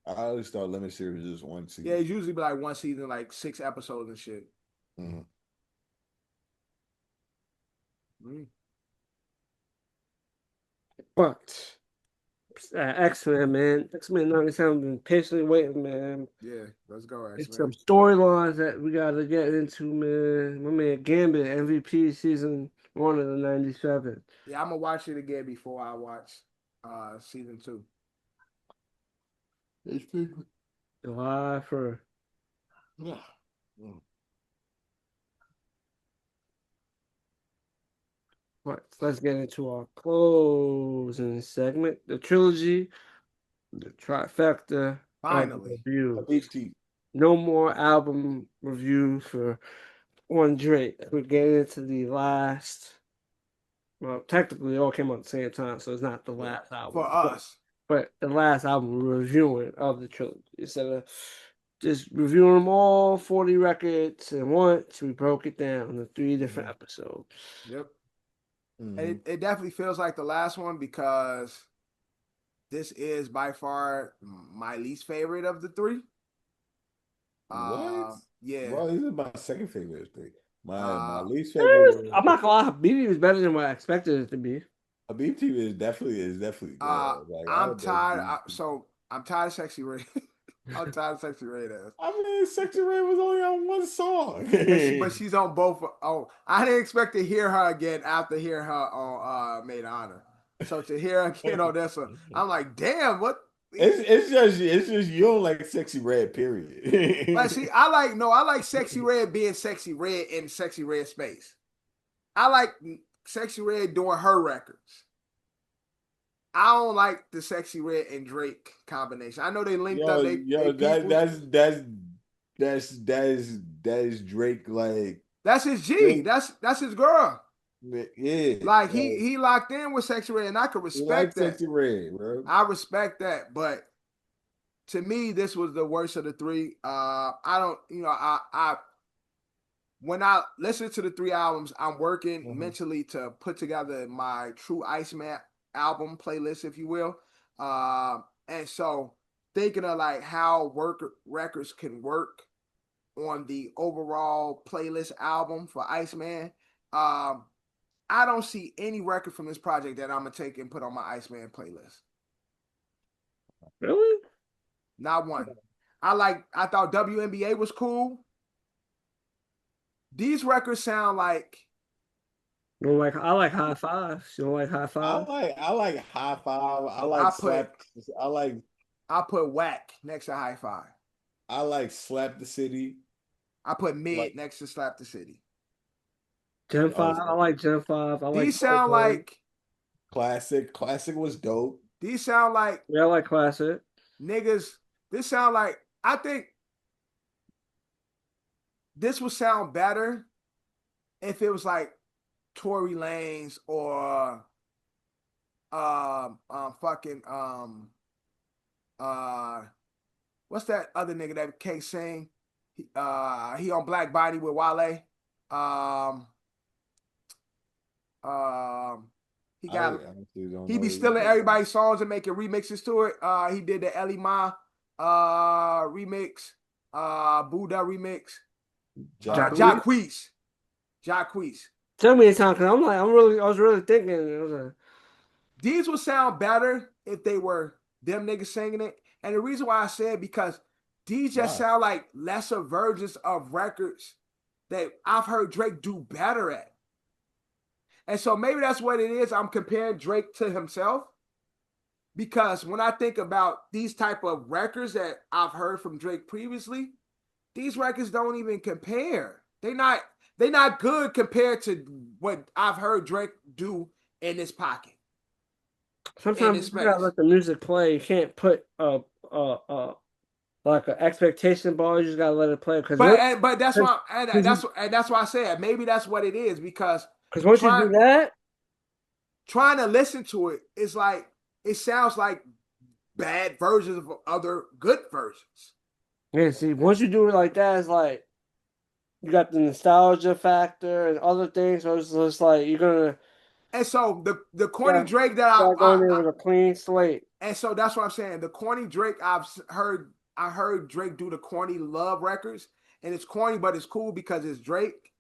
Speaker 3: I always thought limited series was just one season.
Speaker 4: Yeah, it's usually like one season, like 6 episodes and shit.
Speaker 3: Mm-hmm.
Speaker 2: But X-Men, man. X-Men 97, been patiently waiting, man.
Speaker 4: Yeah, let's go, X-Men.
Speaker 2: It's some storylines that we gotta get into, man. My man Gambit, MVP season 1 of the 97.
Speaker 4: Yeah, I'm gonna watch it again before I watch season 2.
Speaker 2: July 1st.
Speaker 3: Yeah.
Speaker 2: Right, let's get into our closing segment. The trilogy, the trifecta.
Speaker 4: Finally.
Speaker 3: Habibti.
Speaker 2: No more album reviews for one Drake. We're getting into the last. Well, technically, it all came out at the same time, so it's not the last album
Speaker 4: for us.
Speaker 2: But the last album we're reviewing of the trilogy. Instead of just reviewing them all 40 records at once, we broke it down into 3 different episodes.
Speaker 4: Yep. And it definitely feels like the last one because this is by far my least favorite of the 3.
Speaker 3: What?
Speaker 4: Yeah.
Speaker 3: Well, this is my second favorite of 3. My least favorite.
Speaker 2: I'm not gonna lie, Habibti was better than what I expected it to be.
Speaker 3: Habibti is definitely good.
Speaker 4: I'm tired. I'm tired of Sexy Red. I'm tired of Sexy Red ass.
Speaker 3: I mean, Sexy Red was only on one song.
Speaker 4: but she's on both. Oh, I didn't expect to hear her again after hearing her on Made of Honor. So to hear her again on this one, I'm like, damn, what?
Speaker 3: It's just you don't like Sexy Red, period.
Speaker 4: But see, I like Sexy Red being Sexy Red in Sexy Red space. I like Sexy Red doing her records. I don't like the Sexy Red and Drake combination. I know they linked up. They
Speaker 3: that is Drake. Like
Speaker 4: that's his G.
Speaker 3: Drake,
Speaker 4: That's his girl.
Speaker 3: yeah.
Speaker 4: Like he locked in with Sexy Red, and I could respect that.
Speaker 3: Sexy Red, bro.
Speaker 4: I respect that, but to me, this was the worst of the three. I don't, I when I listen to the 3 albums, I'm working mentally to put together my true Iceman album playlist, if you will. And so thinking of like how records can work on the overall playlist album for Iceman. I don't see any record from this project that I'm gonna take and put on my Iceman playlist.
Speaker 2: Really?
Speaker 4: Not one. I thought WNBA was cool. These records sound like.
Speaker 2: I like High Five. You don't like High Five?
Speaker 3: I like High Five. I like Slap.
Speaker 4: I put Whack next to High Five.
Speaker 3: I like Slap the City.
Speaker 4: I put Mid next to Slap the City.
Speaker 2: Gen 5. I like Gen 5.
Speaker 4: These sound like
Speaker 3: Classic. Classic was dope.
Speaker 4: These sound like
Speaker 2: I like Classic.
Speaker 4: Niggas. This sound like I think this would sound better if it was like Tory Lanez or what's that other nigga that can't sing? He on Black Body with Wale. He be stealing everybody's songs and making remixes to it. He did the Ellie Ma remix, Buddha remix. Jacquees.
Speaker 2: Tell me a time, because I was really thinking.
Speaker 4: These would sound better if they were them niggas singing it. And the reason why I said because these just sound like lesser versions of records that I've heard Drake do better at. And so maybe that's what it is. I'm comparing Drake to himself. Because when I think about these type of records that I've heard from Drake previously, these records don't even compare. They're not good compared to what I've heard Drake do in his pocket.
Speaker 2: Sometimes you gotta let the music play. You can't put like an expectation bar. You just gotta let it play.
Speaker 4: But that's why I said maybe that's what it is because
Speaker 2: once you do that,
Speaker 4: trying to listen to it is like it sounds like bad versions of other good versions.
Speaker 2: Yeah, see, once you do it like that, it's like you got the nostalgia factor and other things. So it's just like you're gonna.
Speaker 4: And so the corny Drake that
Speaker 2: I go in there with a clean slate.
Speaker 4: And so that's what I'm saying. The corny Drake I heard Drake do the corny love records, and it's corny, but it's cool because it's Drake.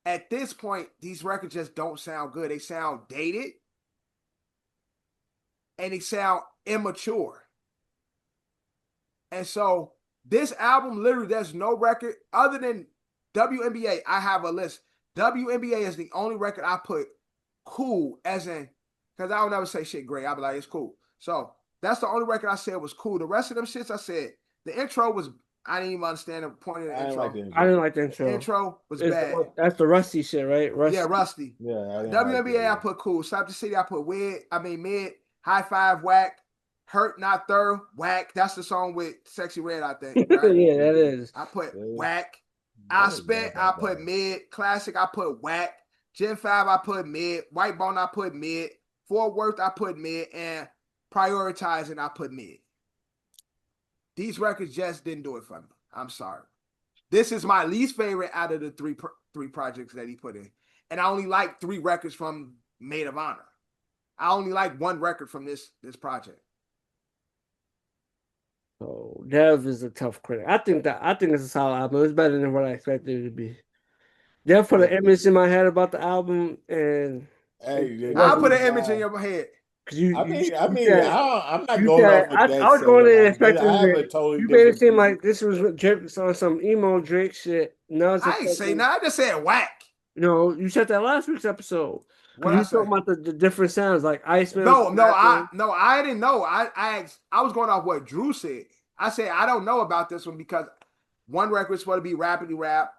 Speaker 4: At this point, these records just don't sound good. They sound dated, and they sound immature. And so this album, literally, there's no record other than WNBA. I have a list. WNBA is the only record I put cool, as in, because I don't ever say shit great. I'll be like, it's cool. So that's the only record I said was cool. The rest of them shits I said, the intro was, I didn't even understand the point of the intro.
Speaker 2: I didn't like the intro.
Speaker 4: The intro was bad.
Speaker 2: That's the Rusty shit, right? Rusty.
Speaker 4: Yeah, Rusty.
Speaker 3: Yeah.
Speaker 4: WNBA, I put cool. Slap the City, I put Mid, High Five, Whack. Hurt Not Thorough, Whack. That's the song with Sexy Red, I think. Right?
Speaker 2: Yeah, that is.
Speaker 4: I put Whack. I put Mid. Classic, I put Whack. Gen 5, I put Mid. White Bone, I put Mid. Fort Worth, I put Mid. And Prioritizing, I put Mid. These records just didn't do it for me. I'm sorry. This is my least favorite out of the three projects that he put in. And I only like 3 records from Maid of Honor. I only like 1 record from this project.
Speaker 2: So Dev is a tough critic. I think it's a solid album. It's better than what I expected it to be. Dev put an image in my head about the album, and
Speaker 4: I'll put an image in your head.
Speaker 3: I'm not going off of that.
Speaker 2: I was going in expecting
Speaker 3: you
Speaker 2: made it seem like this was Drake on some emo Drake shit. No,
Speaker 4: I ain't say nothing. I just said Whack.
Speaker 2: No, you said that last week's episode. What you talking about the different sounds like Iceman?
Speaker 4: I didn't know. I was going off what Drew said. I said I don't know about this one because one record was supposed to be Rapidly Rap,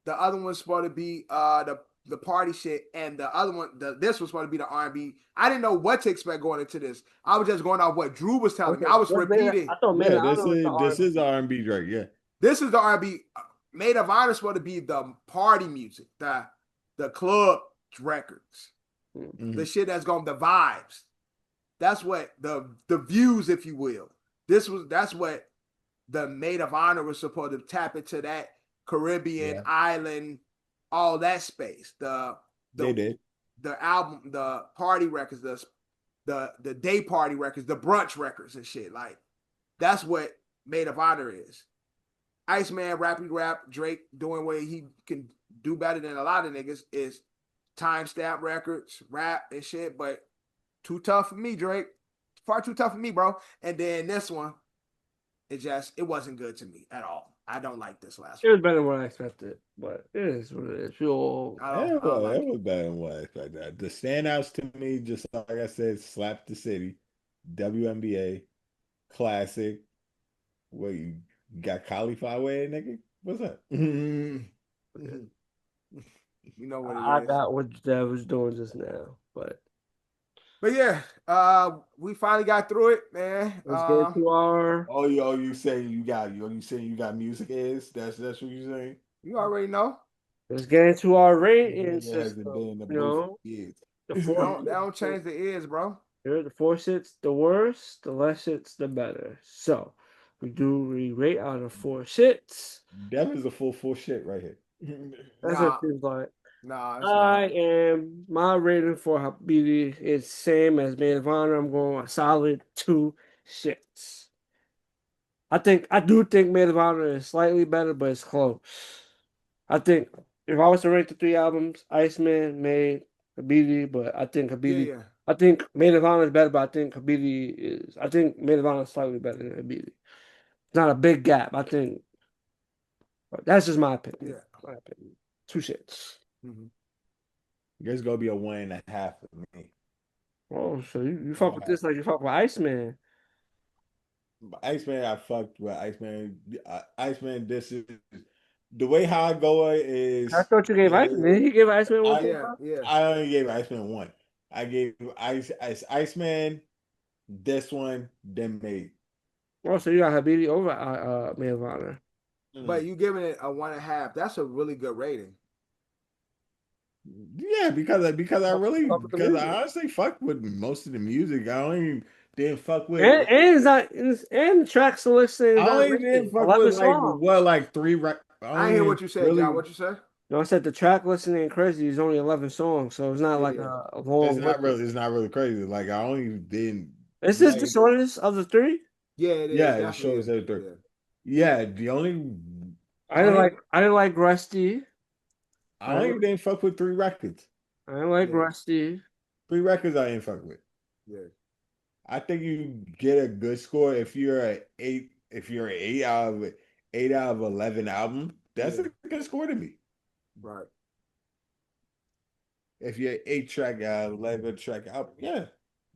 Speaker 4: the other one's supposed to be the the party shit, and the other one, this was supposed to be the R&B. I didn't know what to expect going into this. I was just going off what Drew was telling me. I was repeating.
Speaker 2: I thought Maid
Speaker 3: Yeah,
Speaker 2: of Honor was the
Speaker 3: this is
Speaker 2: R&B.
Speaker 3: R&B Drake. Yeah,
Speaker 4: This is the R&B. Maid of Honor is supposed to be the party music, the club records, the shit that's going the vibes. That's what the views, if you will. That's what the Maid of Honor was supposed to tap into, that Caribbean island, all that space.
Speaker 3: they did.
Speaker 4: The album, the party records, the day party records, the brunch records and shit. Like, that's what Maid of Honor is. Iceman, rappy rap, Drake doing what he can do better than a lot of niggas is timestamp records, rap and shit, but too tough for me, Drake. Far too tough for me, bro. And then this one, it wasn't good to me at all. I don't like this last
Speaker 2: It
Speaker 4: one.
Speaker 2: was better than what I expected, but it is what it is.
Speaker 3: It was better than what I expected. The standouts to me, just like I said, Slap the City, WNBA, Classic. What, you got cauliflower way, nigga? What's up?
Speaker 4: You know what it is.
Speaker 2: I got what Dev was doing just now, but
Speaker 4: yeah, we finally got through it, man.
Speaker 2: let's get into our.
Speaker 3: you saying you got music is? That's what you saying?
Speaker 4: You already know.
Speaker 2: Let's get into our rating
Speaker 3: It
Speaker 2: system.
Speaker 3: hasn't been the
Speaker 2: You know, the four.
Speaker 4: That don't change the ears, bro.
Speaker 2: Here, the 4 shits, the worst, the less shits, the better. So we rate out of 4 shits.
Speaker 3: That is a full shit right here.
Speaker 2: That's what it seems like.
Speaker 4: Nah,
Speaker 2: my rating for Habibti is same as Maid of Honor. I'm going a solid 2 shits. I do think Maid of Honor is slightly better, but it's close. I think if I was to rate the 3 albums, Iceman, Maid, Habibti, but I think Habibti.
Speaker 4: Yeah.
Speaker 2: I think Maid of Honor is better, but I think Maid of Honor is slightly better than Habibti. It's not a big gap. I think that's just my opinion.
Speaker 4: Yeah.
Speaker 2: My opinion. 2 shits.
Speaker 4: Mm-hmm.
Speaker 3: There's gonna be a 1.5 for me.
Speaker 2: Oh, so you fuck with this like you fuck with Iceman.
Speaker 3: Iceman, I fucked with Iceman. Iceman, this is the way how I go is.
Speaker 2: I thought you gave Iceman. He gave Iceman 1.
Speaker 4: Yeah.
Speaker 3: I only gave Iceman 1. I gave Iceman this one, then Maid.
Speaker 2: Oh, so you got Habibti over Maid of Honor.
Speaker 4: But you giving it a 1.5. That's a really good rating.
Speaker 3: Yeah, because I honestly fucked with most of the music. I only didn't fuck with
Speaker 2: and the track selection.
Speaker 3: I only didn't fuck with like 3.
Speaker 4: I didn't hear what you said, really, John. What you said?
Speaker 2: No, I said the track listing ain't crazy. It's only 11 songs, so it's not like a long.
Speaker 3: It's not really crazy. Like I only didn't.
Speaker 2: Is this the shortest of the 3?
Speaker 4: Yeah, it is.
Speaker 3: Yeah, the shortest of the 3. Yeah, the only.
Speaker 2: I didn't like Rusty.
Speaker 3: I only didn't fuck with 3 records.
Speaker 2: I didn't like Rusty.
Speaker 3: 3 records I didn't fuck with.
Speaker 4: Yeah.
Speaker 3: I think you get a good score if you're an 8. If you're an 8 out of 11 album, that's a good score to me.
Speaker 4: Right.
Speaker 3: If you're 8 track 11 track album,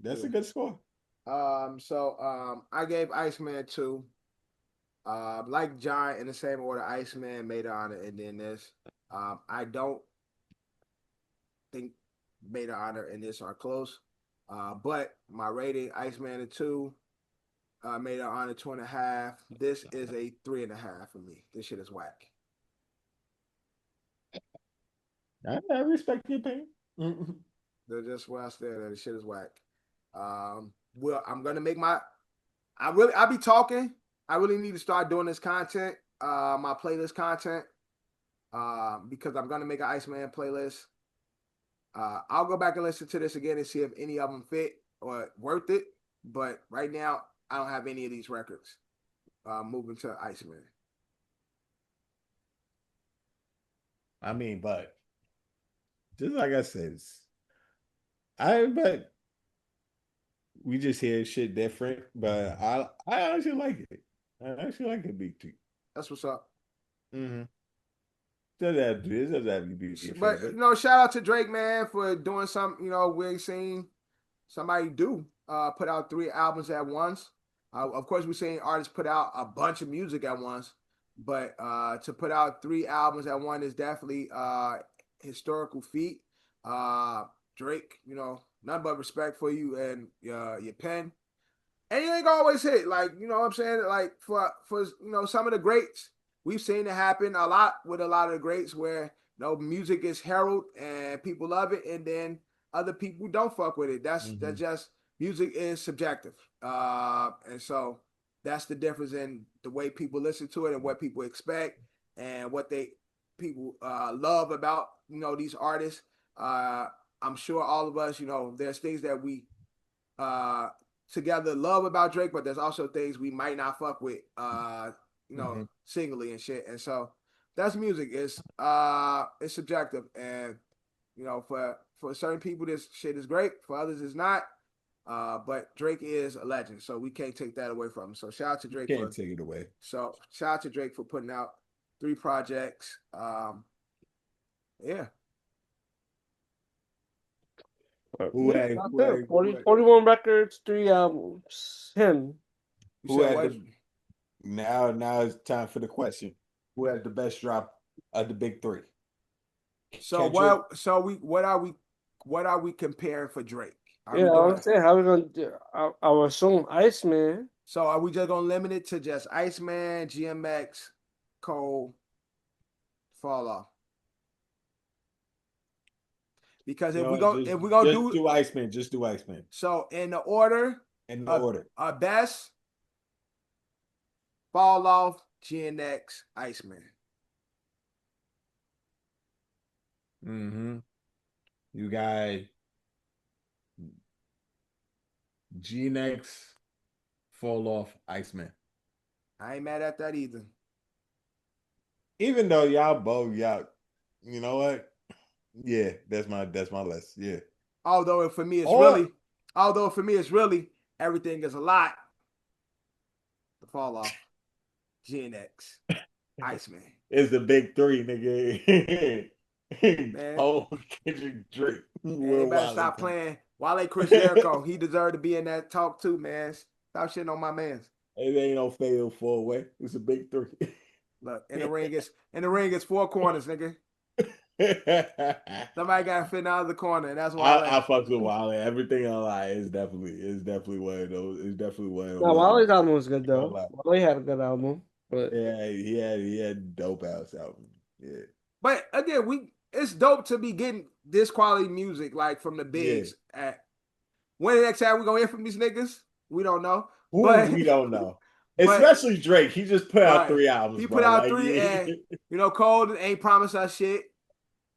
Speaker 3: that's a good score.
Speaker 4: So I gave Iceman 2. Like John, in the same order, Iceman, Maid of Honor, and then this. I don't think Maid of Honor and this are close. But my rating, Iceman a 2, Maid of Honor 2.5. This is a 3.5 for me. This shit is whack.
Speaker 3: I respect your opinion.
Speaker 4: They're just where I stand. This shit is whack. Well, I'm gonna make I be talking. I really need to start doing this content, my playlist content, because I'm gonna make an Iceman playlist. I'll go back and listen to this again and see if any of them fit or worth it. But right now, I don't have any of these records. Moving to Iceman.
Speaker 3: I mean, but just like I said, but we just hear shit different. But I actually like it. I actually like it, Big T.
Speaker 4: That's what's up.
Speaker 3: Mm-hmm. Does that be
Speaker 4: But shout out to Drake, man, for doing something. We ain't seen somebody do. Put out 3 albums at once. Of course, we're seeing artists put out a bunch of music at once, but to put out 3 albums at once is definitely historical feat. Drake, you know, nothing but respect for you and your pen. And you ain't always hit, like, you know what I'm saying? Like for you know, some of the greats, we've seen it happen a lot with a lot of the greats where you know music is heralded and people love it, and then other people don't fuck with it. That's just music is subjective. And so that's the difference in the way people listen to it and what people expect and what people love about, you know, these artists. I'm sure all of us, you know, there's things that we together love about Drake, but there's also things we might not fuck with, you know, singly and shit. And so that's music. It's subjective, and you know, for certain people this shit is great, for others it's not. But Drake is a legend, so we can't take that away from him. So shout out to Drake.
Speaker 3: Can't take it away.
Speaker 4: So shout out to Drake for putting out 3 projects. Yeah.
Speaker 3: Who had
Speaker 2: 41 records, 3 albums. Him.
Speaker 3: Who had the, now it's time for the question. Who had the best drop of the big 3?
Speaker 4: So what are we comparing for Drake?
Speaker 2: I was saying, how are we gonna do? I would assume Iceman.
Speaker 4: So are we just gonna limit it to just Iceman, GMX, Cole, Fall Off? Because if we're gonna do
Speaker 3: Iceman, just do Iceman.
Speaker 4: So in the order, our best, Fall Off, GNX, Iceman.
Speaker 3: You got GNX, Fall Off, Iceman.
Speaker 4: I ain't mad at that either.
Speaker 3: Even though y'all both, you know what? Yeah, that's my list. Yeah.
Speaker 4: Although for me it's really everything is a lot. The Fall Off, GNX, Iceman.
Speaker 3: It's the big 3, nigga.
Speaker 4: Man.
Speaker 3: Oh, Kendrick, Drake.
Speaker 4: They better stop playing. Wale Chris Jericho, he deserved to be in that talk too, man. Stop shitting on my mans.
Speaker 3: It ain't no fatal 4-way. It's a big 3.
Speaker 4: Look, in the ring it's 4 corners, nigga. Somebody got to fit out of the corner, and that's why
Speaker 3: I fuck with Wale. Everything I lie is definitely one of those. It's definitely one of those.
Speaker 2: No, Wale's album was good though. Wale had a good album, but
Speaker 3: yeah, he had dope ass album. Yeah,
Speaker 4: but again, it's dope to be getting this quality music like from the bigs. When the next time we gonna hear from these niggas, we don't know.
Speaker 3: We don't know. Especially Drake. He just put out 3 albums.
Speaker 4: He put out 3, and you know, Cole ain't promised us shit.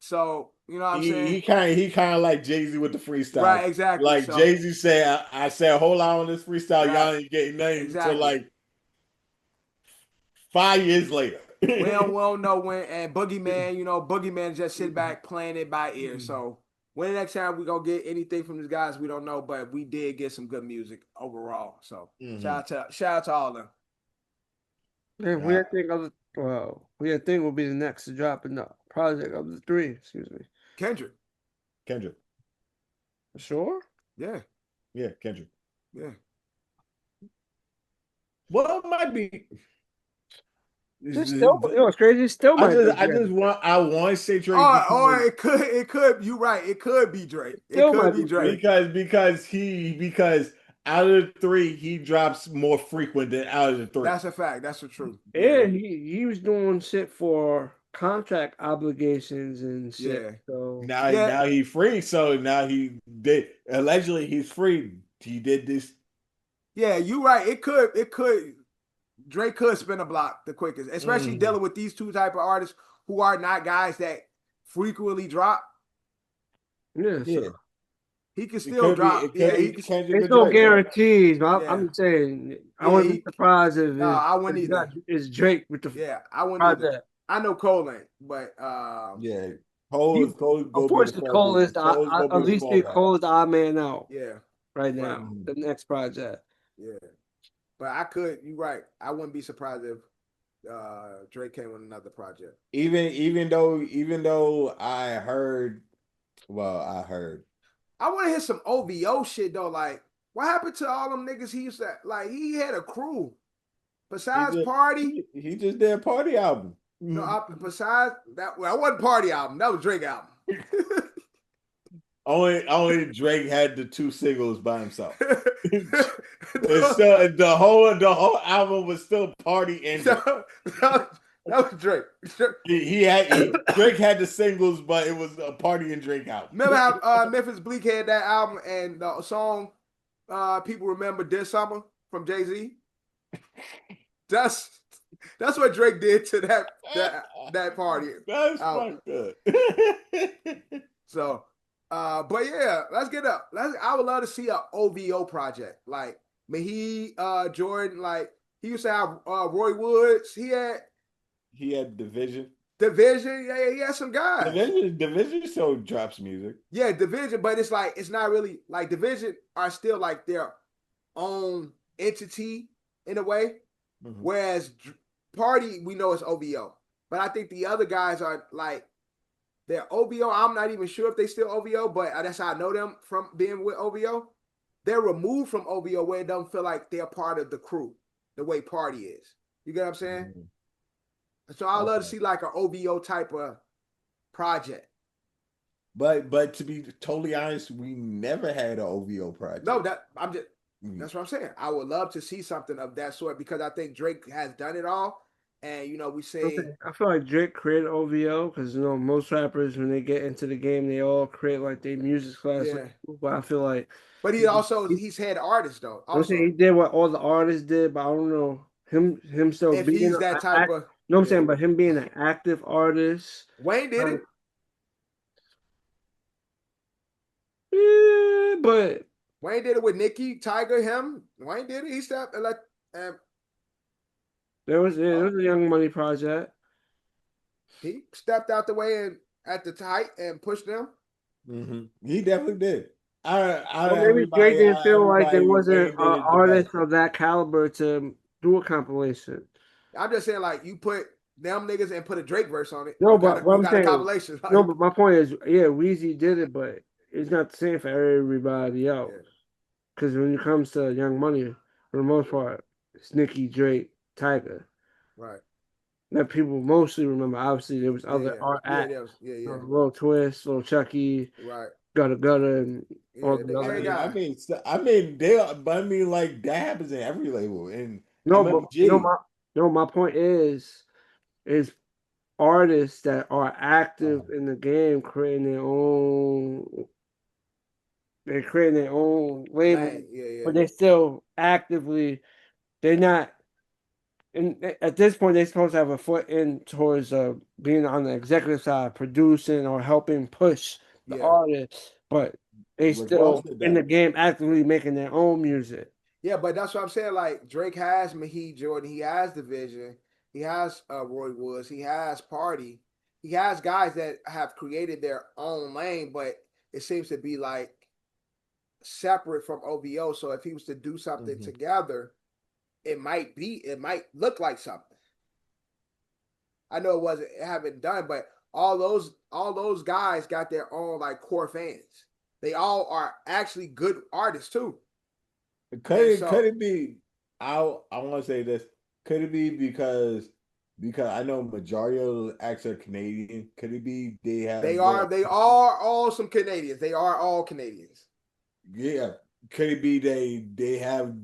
Speaker 4: So you know what I'm saying?
Speaker 3: He kind of like Jay-Z with the freestyle.
Speaker 4: Right, exactly.
Speaker 3: Like Jay-Z said, I said a whole lot on this freestyle, y'all ain't getting nothing until like 5 years later.
Speaker 4: we don't know when. And Boogeyman, you know, Boogeyman just sit back playing it by ear. So when the next time we gonna get anything from these guys, we don't know. But we did get some good music overall. So shout out to all of them.
Speaker 2: Man, we think will be the next to drop in the project of the 3. Excuse me.
Speaker 4: Kendrick.
Speaker 2: Sure.
Speaker 4: Yeah.
Speaker 3: Kendrick.
Speaker 4: Yeah.
Speaker 3: Well, it might be.
Speaker 2: It's crazy. Still might.
Speaker 3: I want to say Drake.
Speaker 4: Or it could. You're right. It could be Drake. It could be Drake
Speaker 3: because out of the 3, he drops more frequent than out of the 3.
Speaker 4: That's a fact. That's the truth.
Speaker 2: Yeah, he was doing shit for contract obligations and shit. Yeah. So
Speaker 3: now he free. So now he did. Allegedly, he's free. He did this.
Speaker 4: Yeah, you're right. It could. Drake could spin a block the quickest, especially dealing with these 2 type of artists who are not guys that frequently drop.
Speaker 2: Yeah. So.
Speaker 4: He can still drop.
Speaker 2: There's no guarantees. But I'm just saying, I wouldn't be surprised if
Speaker 4: I wouldn't either.
Speaker 2: It's Drake with the
Speaker 4: I wouldn't either. I know Cole ain't, but
Speaker 3: Cole.
Speaker 2: Of course, Cole is at least Cole is the odd man out.
Speaker 4: Yeah,
Speaker 2: right now, the next project.
Speaker 4: Yeah, but you're right. I wouldn't be surprised if Drake came with another project.
Speaker 3: Even though I heard.
Speaker 4: I want to hear some OVO shit though. Like, what happened to all them niggas he used to like? He had a crew besides Party.
Speaker 3: He just did a Party album.
Speaker 4: No, besides that, well, that wasn't Party album. That was Drake album.
Speaker 3: Only Drake had the 2 singles by himself. It's still the whole album was still Party and Drake.
Speaker 4: That was Drake.
Speaker 3: Drake had the singles, but it was a Party and Drake album.
Speaker 4: Remember how Memphis Bleak had that album and the song people remember This Summer from Jay-Z? That's what Drake did to that party.
Speaker 3: That's fucked good.
Speaker 4: So, but yeah, let's get up. I would love to see a OVO project. Like, Jordan, like he used to have Roy Woods. He had
Speaker 3: Division.
Speaker 4: Division, yeah, he had some guys.
Speaker 3: Division still drops music.
Speaker 4: Yeah, Division, but it's like it's not really like Division are still like their own entity in a way. Mm-hmm. Whereas Party, we know it's OVO. But I think the other guys are like they're OVO. I'm not even sure if they still OVO, but that's how I know them from being with OVO. They're removed from OVO where it doesn't feel like they're part of the crew, the way Party is. You get what I'm saying? Mm-hmm. So I love to see like an OVO type of project.
Speaker 3: But to be totally honest, we never had an OVO project.
Speaker 4: No, that's what I'm saying. I would love to see something of that sort because I think Drake has done it all. And we say
Speaker 2: I feel like Drake created OVO because most rappers when they get into the game they all create like their music class.
Speaker 4: Yeah.
Speaker 2: But I feel like,
Speaker 4: but he's head artist though.
Speaker 2: I'm saying he did what all the artists did, but I don't know him still
Speaker 4: if
Speaker 2: being
Speaker 4: he's that type of.
Speaker 2: No, I'm saying, but him being an active artist.
Speaker 4: Wayne did it.
Speaker 2: Yeah, but
Speaker 4: Wayne did it with Nicki, Tiger, him. Wayne did it. He stepped and
Speaker 2: there was a Young Money project.
Speaker 4: He stepped out the way and at the height and pushed them.
Speaker 3: Mm-hmm. He definitely did.
Speaker 2: Maybe Drake didn't feel like there wasn't an artist of that caliber to do a compilation.
Speaker 4: I'm just saying, like, you put them niggas and put a Drake verse on it.
Speaker 2: No, but what I'm saying,
Speaker 4: compilation. Like,
Speaker 2: no, but my point is, yeah, Weezy did it, but it's not the same for everybody else. Because when it comes to Young Money, for the most part, it's Nicki, Drake, Tiger.
Speaker 4: Right.
Speaker 2: That people mostly remember. Obviously, there was other art acts. Lil Twist, Lil Chucky.
Speaker 4: Right.
Speaker 2: Gutter, and all the other
Speaker 3: guys. I mean, like that happens in every label. And
Speaker 2: my point is artists that are active in the game creating their own. They're creating their own label, but they're still actively. They're not. And at this point, they're supposed to have a foot in towards being on the executive side, producing or helping push the artist, but they still in the game actively making their own music.
Speaker 4: Yeah, but that's what I'm saying. Like Drake has Mahid Jordan, he has Division, he has Roy Woods, he has Party, he has guys that have created their own lane, but it seems to be like separate from OVO. So if he was to do something together, it might look like something. I know it haven't done, but all those guys got their own like core fans. They all are actually good artists too.
Speaker 3: Could it be? I want to say this. Could it be because I know majority of the acts are Canadian? Could it be they are
Speaker 4: all some Canadians. They are all Canadians.
Speaker 3: Yeah. Could it be they have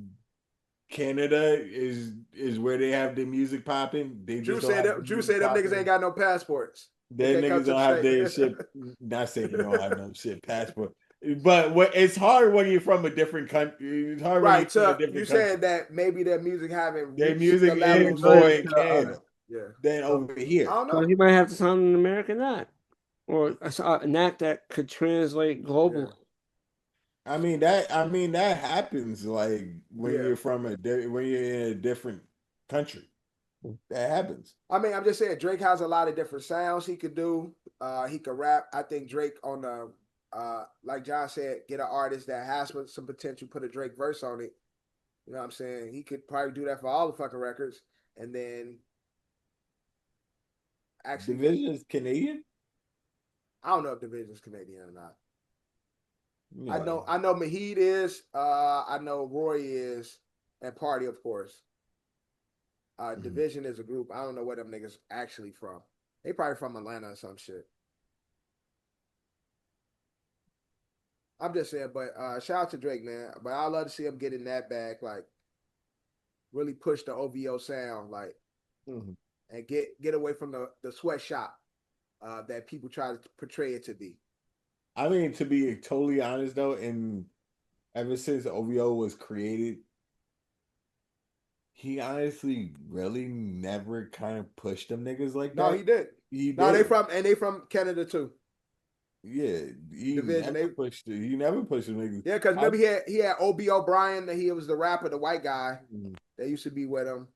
Speaker 3: Canada is where they have their music popping?
Speaker 4: Drew said them niggas ain't got no passports.
Speaker 3: They niggas don't have their shit. Not saying they don't have no shit passport. But it's hard when you're from a different country. It's hard
Speaker 4: right. So you saying that maybe their music haven't
Speaker 3: their music is more in Canada than over here.
Speaker 4: I don't know.
Speaker 2: So he might have to sound an American act or an act that could translate globally.
Speaker 3: Yeah. I mean that happens like when you're when you're in a different country. That happens.
Speaker 4: I mean, I'm just saying Drake has a lot of different sounds he could do. He could rap. I think Drake on the like John said, get an artist that has some potential, put a Drake verse on it. You know what I'm saying? He could probably do that for all the fucking records. And then actually
Speaker 3: Division is Canadian?
Speaker 4: I don't know if Division is Canadian or not. Yeah. I know Mahid is, I know Roy is, and Party, of course. Division is a group. I don't know where them niggas actually from. They probably from Atlanta or some shit. I'm just saying, but shout out to Drake, man. But I love to see him get in that bag, like really push the OVO sound, like, and get away from the sweatshop that people try to portray it to be.
Speaker 3: I mean, to be totally honest though, and ever since OVO was created, he honestly really never kind of pushed them niggas like
Speaker 4: No,
Speaker 3: that.
Speaker 4: he did.
Speaker 3: He
Speaker 4: No,
Speaker 3: did.
Speaker 4: they from Canada too.
Speaker 3: Yeah, he
Speaker 4: Division,
Speaker 3: never pushed it. He never pushed them niggas.
Speaker 4: Yeah, because remember he had OB O'Brien, that he was the rapper, the white guy that used to be with him.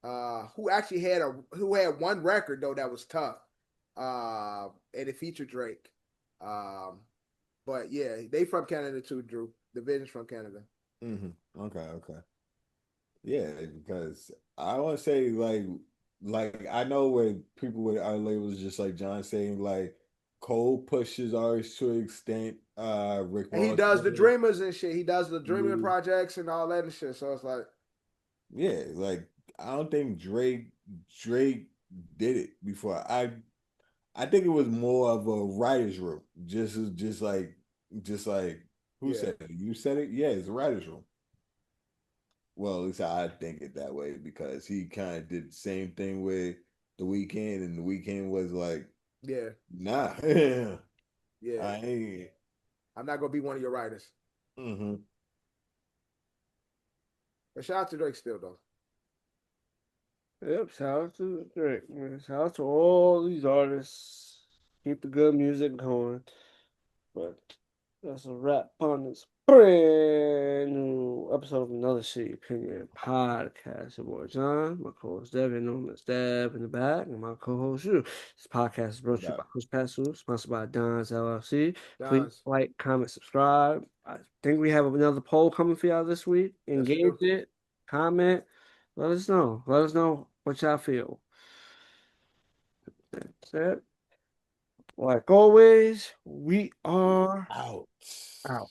Speaker 4: Who actually had one record though that was tough. And it featured Drake. But yeah, they from Canada too, Drew. Division's from Canada.
Speaker 3: Okay. Yeah, because I want to say like I know where people with our labels, just like John saying, like Cole pushes ours to an extent. Rick
Speaker 4: And he
Speaker 3: Ross
Speaker 4: does the
Speaker 3: does.
Speaker 4: Dreamers and shit. He does the Dreaming projects and all that and shit. So it's like,
Speaker 3: yeah, like I don't think Drake did it before. I think it was more of a writer's room. Just like who said it? You said it? Yeah, it's a writer's room. Well, at least I think it that way, because he kind of did the same thing with The Weeknd, and The Weeknd was like, nah,
Speaker 4: yeah,
Speaker 3: I ain't.
Speaker 4: I'm not gonna be one of your writers. But shout out to Drake still though.
Speaker 2: Yep, shout out to Drake, man. Shout out to all these artists. Keep the good music going. But that's a wrap on this brand new episode of Another Shitty Opinion podcast. Your boy John, my co-host Devin, known as Dev in the back, and my co-host you. This podcast is brought to you by Coach Passu, sponsored by Don's LLC. Please like, comment, subscribe. I think we have another poll coming for y'all this week. Engage it, comment, let us know. Let us know what y'all feel. That's it. Like always, we are
Speaker 3: Out.
Speaker 2: out.